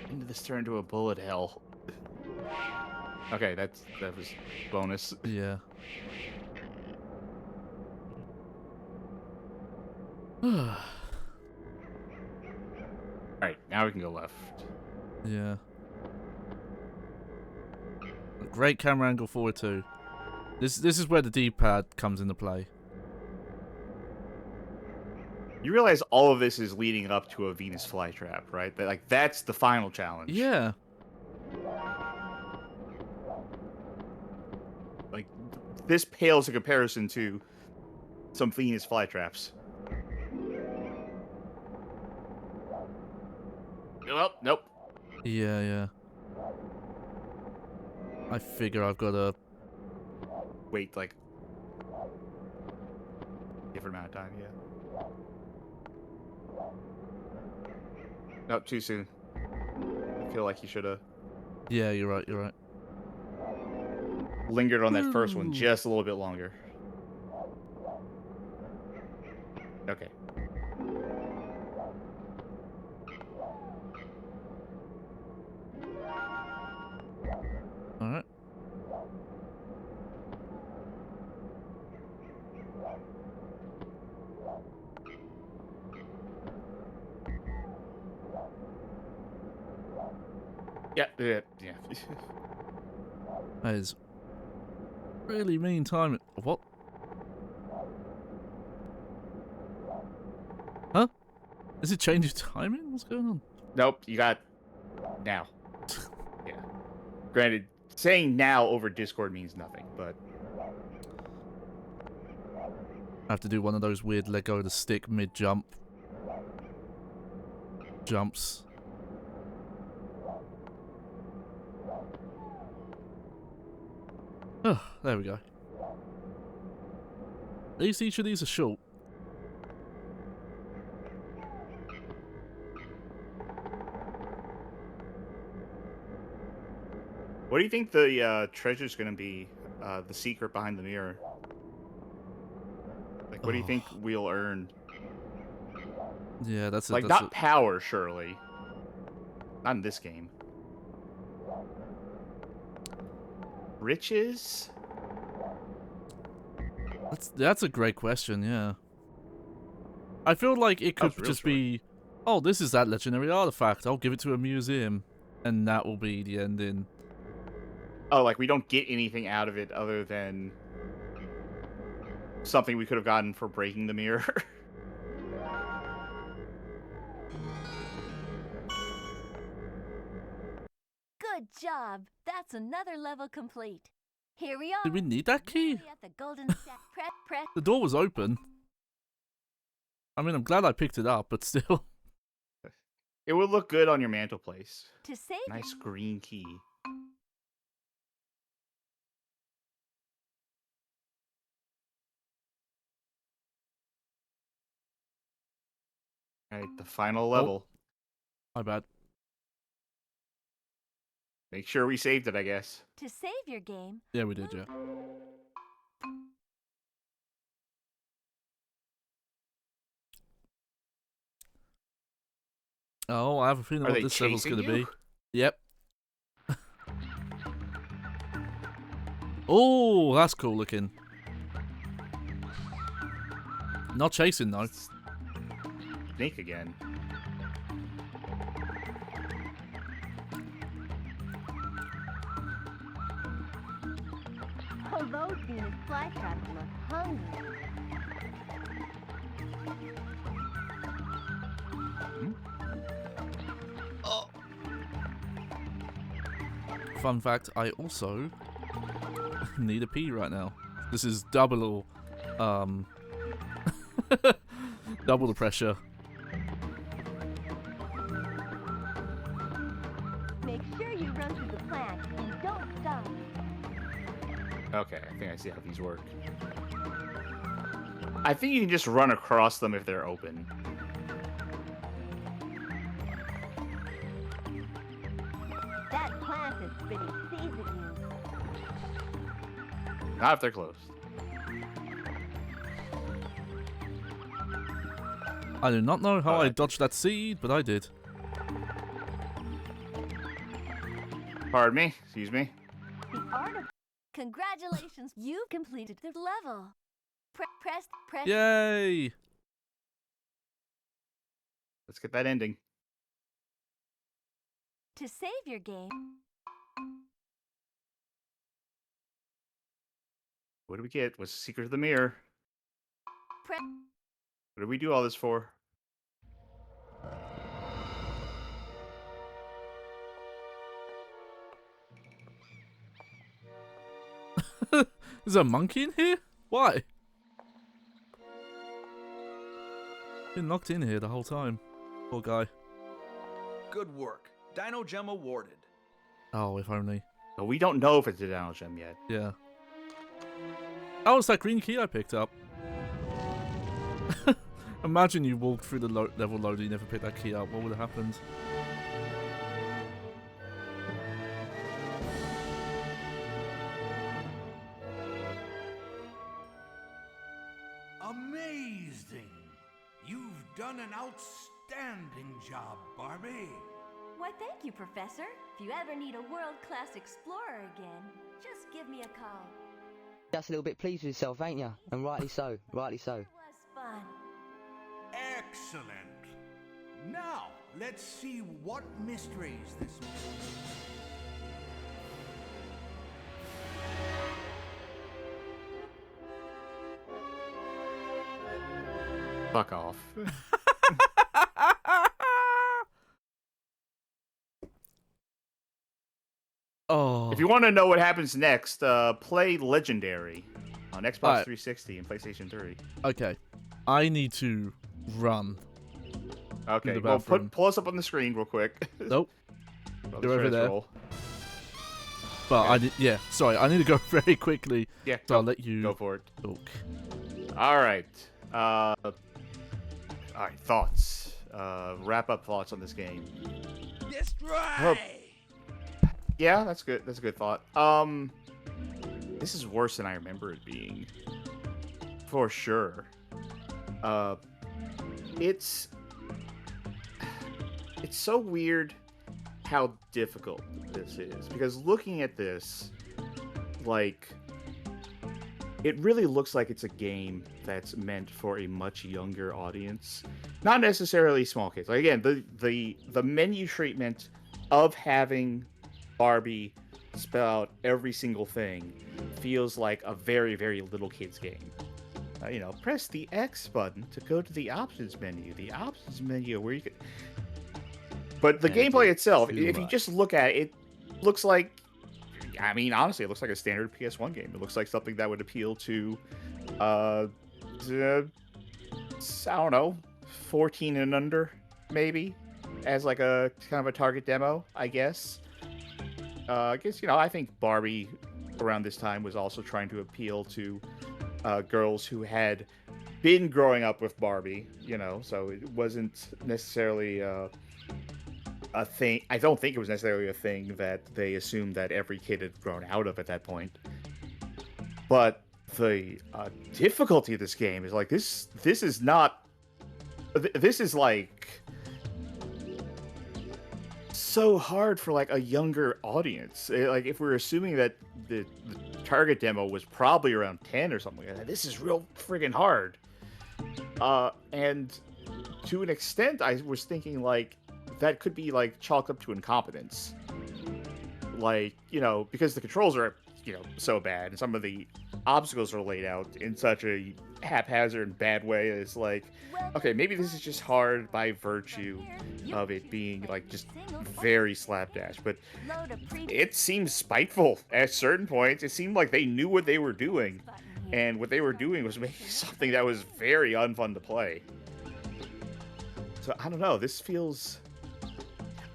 Speaker 2: When did this turn into a bullet hell? Okay, that was bonus.
Speaker 1: Yeah.
Speaker 2: Alright, now we can go left.
Speaker 1: Yeah. A great camera angle forward too. This is where the D-pad comes into play.
Speaker 2: You realize all of this is leading up to a Venus flytrap, right? Like, that's the final challenge.
Speaker 1: Yeah.
Speaker 2: Like, this pales in comparison to some Venus flytraps. Well, nope.
Speaker 1: Yeah. I figure I've got a...
Speaker 2: Wait, like... different amount of time, yeah. Nope, too soon. I feel like you should have
Speaker 1: Yeah, you're right.
Speaker 2: lingered on that first one just a little bit longer. Okay.
Speaker 1: Alright.
Speaker 2: Yeah.
Speaker 1: That is really mean timing. What? Huh? Is it changing timing? What's going on?
Speaker 2: Nope, you got now. Yeah. Granted, saying now over Discord means nothing, but
Speaker 1: I have to do one of those weird let go of the stick mid-jump jumps. Oh, there we go. At least each of these are short.
Speaker 2: what do you think the treasure's gonna be? The secret behind the mirror. Like, what do you think we'll earn?
Speaker 1: Yeah, that's
Speaker 2: Like, not power, surely. Not in this game. Riches?
Speaker 1: That's a great question, yeah. I feel like it could just be, oh, this is that legendary artifact. I'll give it to a museum, and that will be the ending.
Speaker 2: Oh, like we don't get anything out of it other than something we could have gotten for breaking the mirror.
Speaker 3: Good job. That's another level complete. Here we are.
Speaker 1: Did we need that key?
Speaker 3: Nearly at the golden set. Press.
Speaker 1: The door was open. I mean, I'm glad I picked it up, but still.
Speaker 2: It would look good on your mantelpiece.
Speaker 3: To save
Speaker 2: Nice green key. Alright, the final level.
Speaker 1: My bad.
Speaker 2: Make sure we saved it, I guess.
Speaker 3: To save your game.
Speaker 1: Yeah, we did, yeah. Oh, I have a feeling
Speaker 2: Are
Speaker 1: what
Speaker 2: they
Speaker 1: this level's
Speaker 2: chasing
Speaker 1: gonna
Speaker 2: you?
Speaker 1: be. Yep. Oh, that's cool looking. Not chasing though.
Speaker 2: Snake again.
Speaker 3: Oh, those Venus flytraps look hungry.
Speaker 1: Fun fact, I also need a pee right now. This is double double the pressure.
Speaker 3: Make sure you run through the plant and don't stop.
Speaker 2: Okay, I think I see how these work. I think you can just run across them if they're open.
Speaker 3: That plant is spitting seeds at you.
Speaker 2: Not if they're closed.
Speaker 1: I do not know how I
Speaker 2: Alright.
Speaker 1: dodged that seed, but I did.
Speaker 2: Pardon me. Excuse me.
Speaker 3: The art of... Congratulations, you've completed the level. Press.
Speaker 1: Yay!
Speaker 2: Let's get that ending.
Speaker 3: To save your game.
Speaker 2: What do we get? What's the secret of the mirror?
Speaker 3: Press.
Speaker 2: What did we do all this for?
Speaker 1: Is there a monkey in here? Why? Been locked in here the whole time. Poor guy.
Speaker 8: Good work. Dino Gem awarded.
Speaker 1: Oh, if only.
Speaker 2: But we don't know if it's a Dino Gem yet.
Speaker 1: Yeah. Oh, it's that green key I picked up. Imagine you walked through the level load and you never picked that key up. What would have happened?
Speaker 4: Amazing! You've done an outstanding job, Barbie.
Speaker 3: Why, thank you, Professor. If you ever need a world-class explorer again, just give me a call.
Speaker 9: Just a little bit pleased with yourself, ain't you? And rightly so, rightly so.
Speaker 3: It was fun.
Speaker 4: Excellent. Now, let's see what mysteries this
Speaker 2: Fuck off.
Speaker 1: Oh.
Speaker 2: If you want to know what happens next, play Legendary on Xbox
Speaker 1: Alright.
Speaker 2: 360 and PlayStation 3.
Speaker 1: Okay. I need to run.
Speaker 2: Okay,
Speaker 1: the
Speaker 2: well,
Speaker 1: bathroom.
Speaker 2: pull us up on the screen real quick.
Speaker 1: Nope.
Speaker 2: While
Speaker 1: You're
Speaker 2: the
Speaker 1: over
Speaker 2: credits
Speaker 1: there.
Speaker 2: roll.
Speaker 1: But
Speaker 2: Okay.
Speaker 1: I did. Yeah. Sorry. I need to go very quickly.
Speaker 2: Yeah,
Speaker 1: So I'll let you
Speaker 2: go for it.
Speaker 1: talk.
Speaker 2: All right. All right. Thoughts. Wrap up thoughts on this game.
Speaker 4: Destroy!
Speaker 2: Yeah, that's good. That's a good thought. This is worse than I remember it being. For sure. It's so weird how difficult this is, because looking at this, like, it really looks like it's a game that's meant for a much younger audience, not necessarily small kids. Like, again, the menu treatment of having Barbie spell out every single thing feels like a very, very little kid's game. You know, press the X button to go to the options menu. The options menu where you can. But the
Speaker 1: Yeah,
Speaker 2: gameplay itself,
Speaker 1: too
Speaker 2: if you
Speaker 1: much.
Speaker 2: just look at it, looks like, I mean, honestly, it looks like a standard PS1 game. It looks like something that would appeal to, I don't know, 14 and under, maybe, as like a kind of a target demo, I guess. I guess, I think Barbie around this time was also trying to appeal to girls who had been growing up with Barbie, so it wasn't necessarily a thing. I don't think it was necessarily a thing that they assumed that every kid had grown out of at that point. But the difficulty of this game is like this is not. This is like so hard for like a younger audience. Like if we're assuming that the target demo was probably around 10 or something like that, this is real friggin' hard. And to an extent, I was thinking like that could be like chalked up to incompetence. Like, because the controls are, so bad, and some of the obstacles are laid out in such a haphazard and bad way. It's like, okay, maybe this is just hard by virtue of it being like just very slapdash, but it seems spiteful at certain points. It seemed like they knew what they were doing, and what they were doing was making something that was very unfun to play. So I don't know,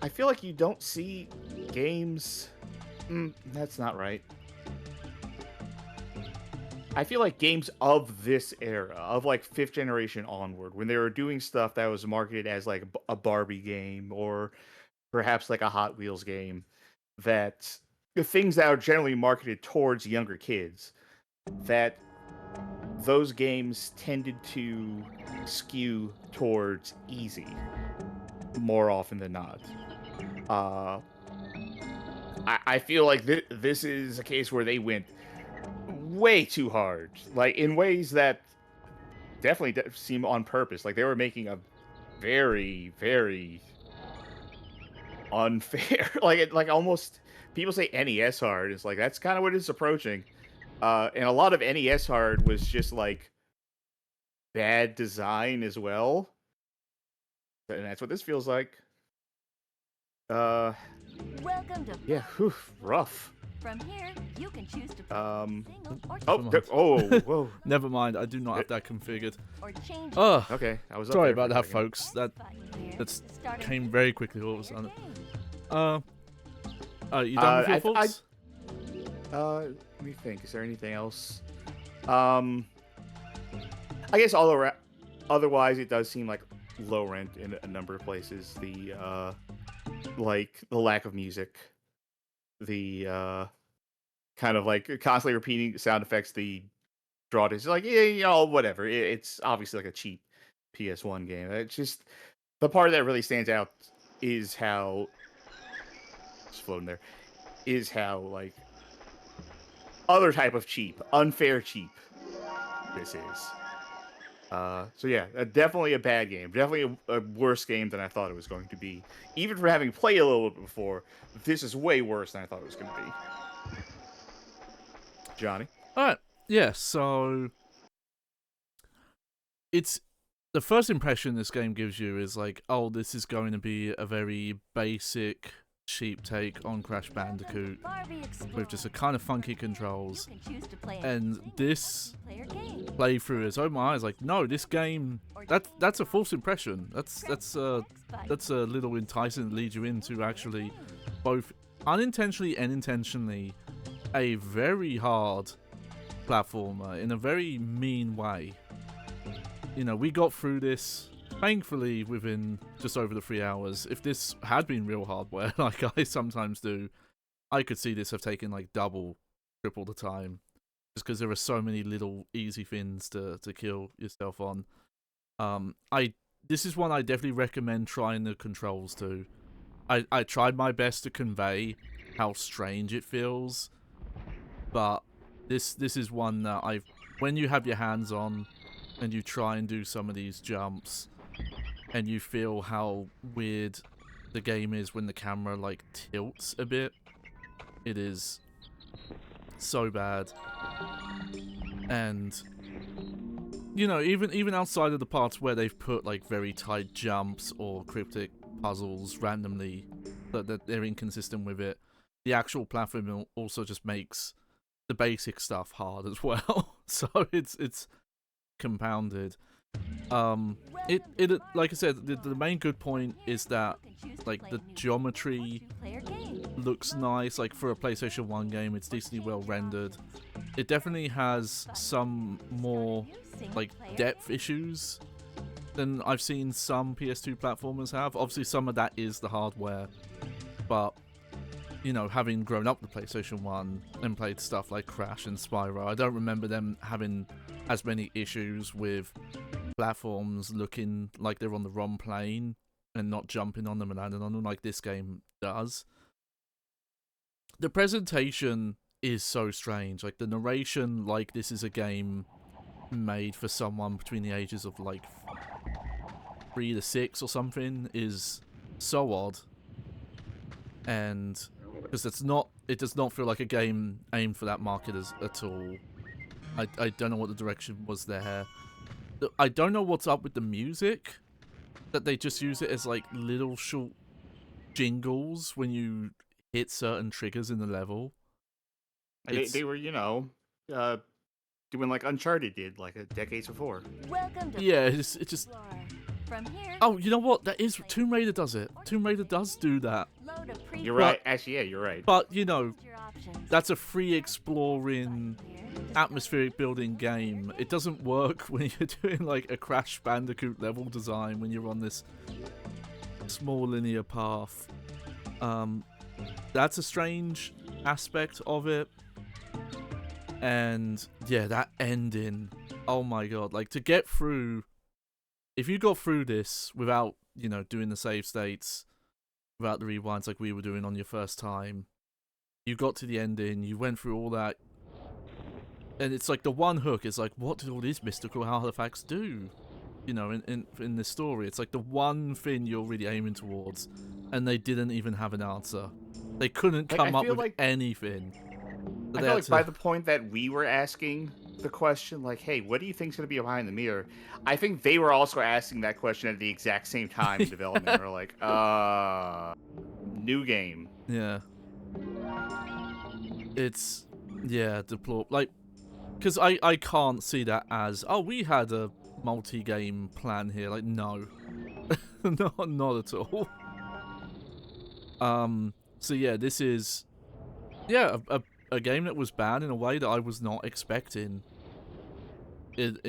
Speaker 2: I feel like you don't see games, that's not right. I feel like games of this era, of like 5th generation onward, when they were doing stuff that was marketed as like a Barbie game or perhaps like a Hot Wheels game, that the things that are generally marketed towards younger kids, that those games tended to skew towards easy more often than not. I feel like this is a case where they went way too hard, like in ways that definitely seem on purpose. Like they were making a very, very unfair, like almost, people say NES hard. It's like that's kind of what it's approaching. And a lot of NES hard was just like bad design as well, and that's what this feels like.
Speaker 3: Welcome to
Speaker 2: Yeah, rough.
Speaker 3: From here, you can choose to
Speaker 2: whoa.
Speaker 1: Never mind, I do not have that configured.
Speaker 3: or change
Speaker 1: Oh,
Speaker 2: Okay, I was up
Speaker 1: sorry
Speaker 2: there for
Speaker 1: about
Speaker 2: a
Speaker 1: that,
Speaker 2: second.
Speaker 1: folks. That came very quickly all of a sudden. You done with your thoughts?
Speaker 2: Let me think. Is there anything else? I guess otherwise, it does seem like low rent in a number of places. The like the lack of music, the kind of like constantly repeating sound effects, the draw is like whatever. It's obviously like a cheap PS1 game. It's just the part that really stands out is how it's floating there. Is how like other type of cheap, unfair cheap this is. So yeah, definitely a bad game. Definitely a worse game than I thought it was going to be. Even for having played a little bit before, this is way worse than I thought it was going to be. Johnny?
Speaker 1: Alright, yeah, so it's the first impression this game gives you is like, oh, this is going to be a very basic, cheap take on Crash Bandicoot with just a kind of funky controls. And this playthrough is, oh my eyes, like, no, this game, that's a false impression. That's a little enticing to lead you into actually both unintentionally and intentionally a very hard platformer in a very mean way. We got through this thankfully within just over the 3 hours. If this had been real hardware, like I sometimes do, I could see this have taken like double, triple the time, just because there are so many little easy things to kill yourself on. This is one I definitely recommend trying the controls to. I tried my best to convey how strange it feels, but this is one that when you have your hands on and you try and do some of these jumps, and you feel how weird the game is when the camera like tilts a bit, it is so bad. And even outside of the parts where they've put like very tight jumps or cryptic puzzles randomly that they're inconsistent with it, the actual platform also just makes the basic stuff hard as well. So it's compounded. It like I said, the main good point is that like the geometry looks nice. Like for a PlayStation 1 game, it's decently well rendered. It definitely has some more like depth issues than I've seen some PS2 platformers have. Obviously, some of that is the hardware, but you know, having grown up with PlayStation 1 and played stuff like Crash and Spyro, I don't remember them having as many issues with platforms looking like they're on the wrong plane and not jumping on them and landing on them like this game does. The presentation is so strange. Like the narration, like this is a game made for someone between the ages of like 3 to 6 or something, is so odd. And because it does not feel like a game aimed for that market at all. I don't know what the direction was there. I don't know what's up with the music, that they just use it as like little short jingles when you hit certain triggers in the level.
Speaker 2: They were, you know, doing like Uncharted did like a decades before.
Speaker 3: Welcome to
Speaker 1: Yeah, it just.
Speaker 3: From here,
Speaker 1: Oh, you know what? That is Tomb Raider does it. Tomb Raider does do that.
Speaker 3: load a pre-
Speaker 2: You're right. Actually, yeah, you're right.
Speaker 1: But you know,
Speaker 3: your options.
Speaker 1: that's a free exploring, atmospheric building game. It doesn't work when you're doing like a Crash Bandicoot level design when you're on this small linear path. That's a strange aspect of it. And yeah, that ending. Oh my god. Like to get through, if you got through this without, you know, doing the save states, without the rewinds like we were doing on your first time, you got to the ending, you went through all that, and it's like the one hook is like, what did all these mystical artifacts do? You know, in this story, it's like the one thing you're really aiming towards, and they didn't even have an answer. They couldn't come up with
Speaker 2: like,
Speaker 1: anything.
Speaker 2: I feel like by the point that we were asking the question, like, hey, what do you think's going to be behind the mirror? I think they were also asking that question at the exact same time in development. We're like, new game.
Speaker 1: Yeah. It's, yeah, deplorable. Like, because I can't see that as, oh, we had a multi-game plan here. Like, no. not at all. So yeah, this is, yeah, a game that was bad in a way that I was not expecting. It's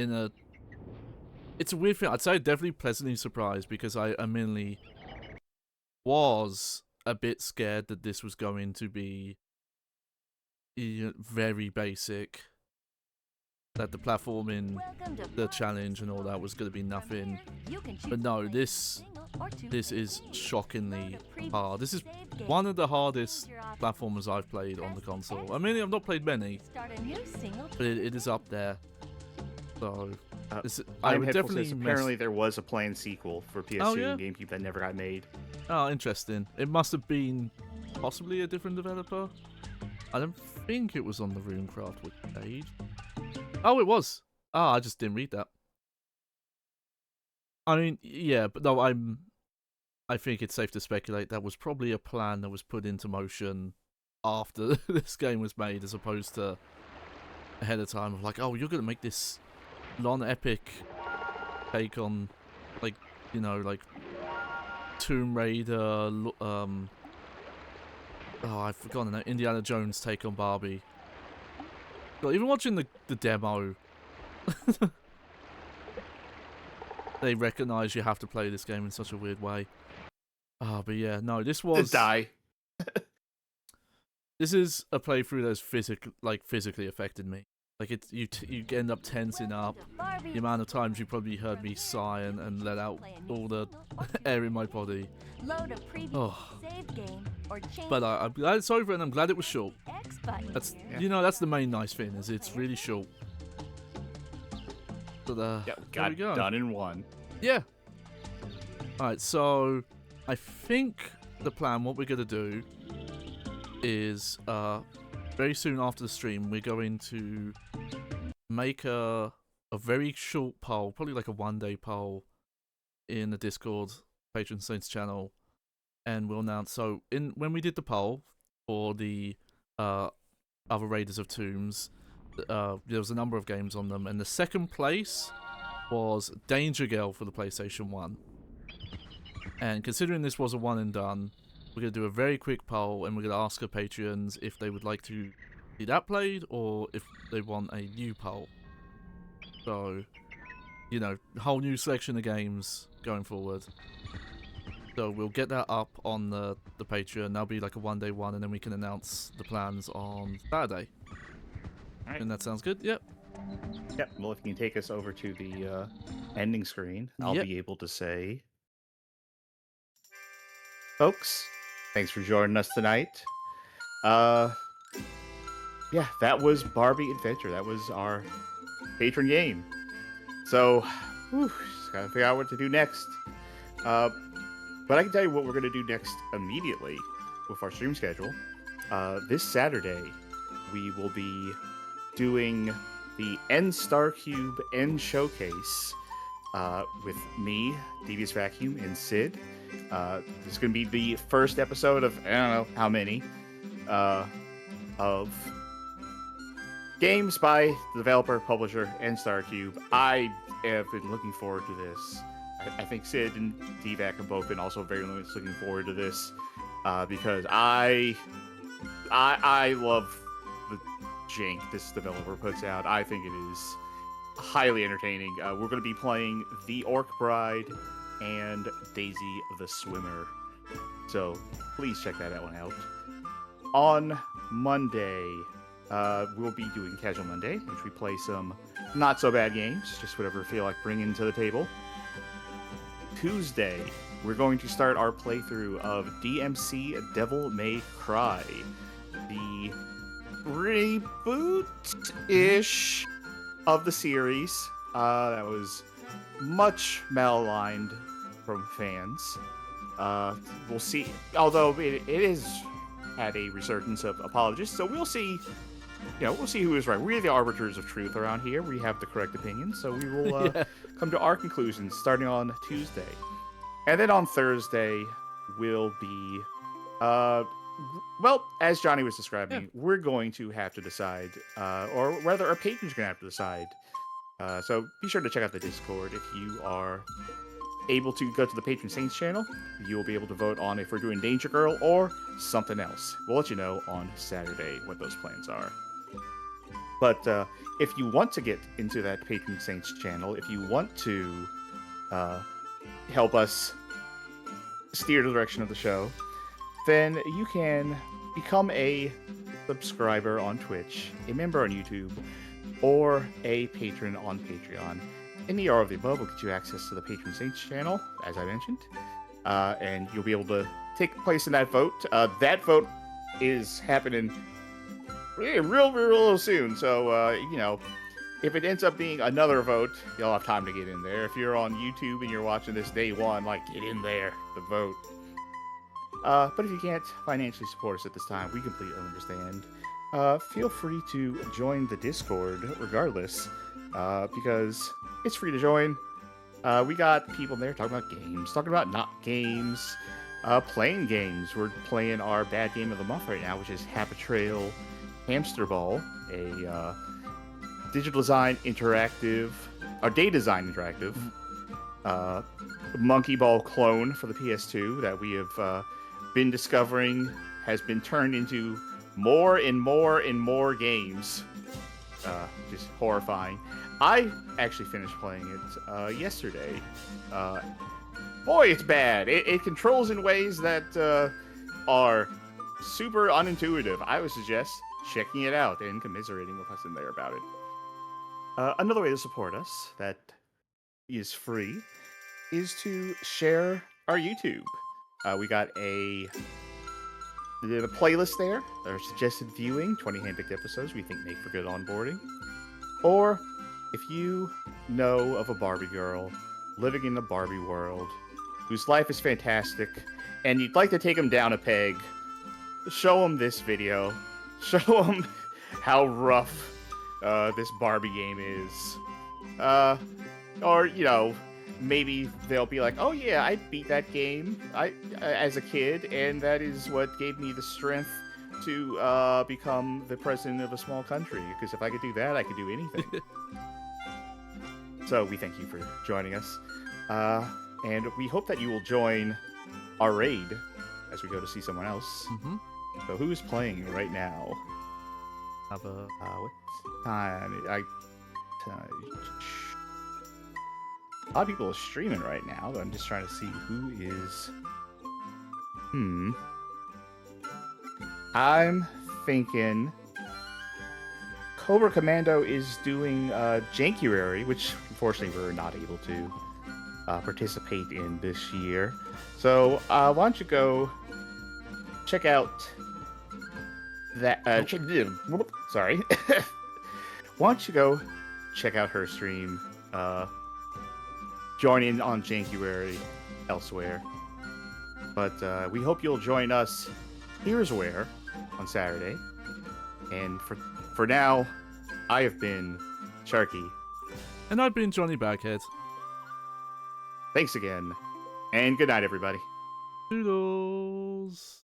Speaker 1: a weird thing. I'd say definitely pleasantly surprised, because I mainly was a bit scared that this was going to be very basic. That the platforming, the challenge and all that was going to be nothing. But no, this is shockingly hard. This is one of the hardest platformers I've played on the console. I mean, I've not played many, but it is up there. So I would definitely
Speaker 2: apparently there was a planned sequel for PS2 and GameCube that never got made.
Speaker 1: Oh, interesting. It must have been possibly a different developer. I don't think it was on the Runecraft page. Oh, it was. Ah, I just didn't read that. I mean, yeah, but no, I think it's safe to speculate that was probably a plan that was put into motion after this game was made, as opposed to ahead of time of like, oh, you're gonna make this non-epic take on, like, you know, like Tomb Raider, oh, I've forgotten that, Indiana Jones take on Barbie. But even watching the demo, they recognize you have to play this game in such a weird way. Oh, but yeah, no, this was...
Speaker 2: Die.
Speaker 1: This is a playthrough that's physically affected me. Like, you end up tensing up. The amount of times you probably heard me sigh and let out all the air in my body. Oh. But I'm glad it's over, and I'm glad it was short. That's that's the main nice thing, is it's really short. So
Speaker 2: got done in one.
Speaker 1: Yeah. Alright, so I think the plan, what we're gonna do is very soon after the stream, we're going to make a very short poll, probably like a one-day poll, in the Discord Patron Saints channel, and we'll announce. So when we did the poll for the other Raiders of Tombs. There was a number of games on them, and the second place was Danger Girl for the PlayStation 1. And considering this was a one and done, we're going to do a very quick poll, and we're going to ask our Patreons if they would like to see that played, or if they want a new poll. So, whole new selection of games going forward. So we'll get that up on the Patreon. That'll be like a one-day one, and then we can announce the plans on Saturday.
Speaker 2: All right.
Speaker 1: And that sounds good? Yep.
Speaker 2: Yep. Well, if you can take us over to the ending screen, I'll be able to say, folks, thanks for joining us tonight. Yeah, that was Barbie Adventure. That was our patron game. So, just gotta figure out what to do next. But I can tell you what we're gonna do next immediately with our stream schedule. This Saturday, we will be doing the N Star Cube N Showcase with me, Devious Vacuum, and Sid. This is going to be the first episode of, I don't know how many, of games by the developer, publisher, N Star Cube. I have been looking forward to this. I think Sid and DVAC have both been also very much looking forward to this because I love the jank this developer puts out. I think it is highly entertaining. We're going to be playing The Orc Bride and Daisy the Swimmer. So please check that one out. On Monday, we'll be doing Casual Monday, which we play some not so bad games, just whatever we feel like bringing to the table. Tuesday, we're going to start our playthrough of DMC Devil May Cry, the reboot-ish of the series that was much maligned from fans. We'll see, although it is had a resurgence of apologists, so we'll see. We'll see who is right. We're the arbiters of truth around here. We have the correct opinion, so we will come to our conclusions starting on Tuesday. And then on Thursday, we'll be, well, as Johnny was describing, we're going to have to decide, or rather our patrons are going to have to decide. So be sure to check out the Discord. If you are able to go to the Patron Saints channel, you will be able to vote on if we're doing Danger Girl or something else. We'll let you know on Saturday what those plans are. But if you want to get into that Patron Saints channel, if you want to help us steer the direction of the show, then you can become a subscriber on Twitch, a member on YouTube, or a patron on Patreon. Any or of the above will get you access to the Patron Saints channel, as I mentioned, and you'll be able to take place in that vote. That vote is happening real soon, so if it ends up being another vote, you'll have time to get in there. If you're on YouTube and you're watching this day one, get in there, the vote. But if you can't financially support us at this time, we completely understand. Feel free to join the Discord regardless, because it's free to join. We got people there talking about games, talking about not games, playing games. We're playing our bad game of the month right now, which is Hapatrail Hamster Ball, a digital design interactive, or day design interactive, monkey ball clone for the PS2 that we have been discovering has been turned into more and more games. Just horrifying. I actually finished playing it yesterday. Boy, it's bad. It controls in ways that are super unintuitive. I would suggest checking it out and commiserating with us in there about it. Another way to support us that is free is to share our YouTube. We got the playlist there. Our suggested viewing, 20 handpicked episodes we think make for good onboarding. Or if you know of a Barbie girl living in the Barbie world whose life is fantastic and you'd like to take them down a peg, show them this video. Show them how rough this Barbie game is. Or, maybe they'll be like, oh yeah, I beat that game as a kid, and that is what gave me the strength to become the president of a small country, because if I could do that, I could do anything. So we thank you for joining us, and we hope that you will join our raid as we go to see someone else.
Speaker 1: Mm-hmm.
Speaker 2: So who's playing right now?
Speaker 1: Have a...
Speaker 2: What time? A lot of people are streaming right now, but I'm just trying to see who is... I'm thinking Cobra Commando is doing Jankuary, which unfortunately we're not able to participate in this year. So why don't you go check out that... sorry. Why don't you go check out her stream, join in on Jankuary elsewhere. But we hope you'll join us Here's Where on Saturday. And for now, I have been Sharky.
Speaker 1: And I've been Johnny Baghead.
Speaker 2: Thanks again, and good night, everybody.
Speaker 1: Doodles.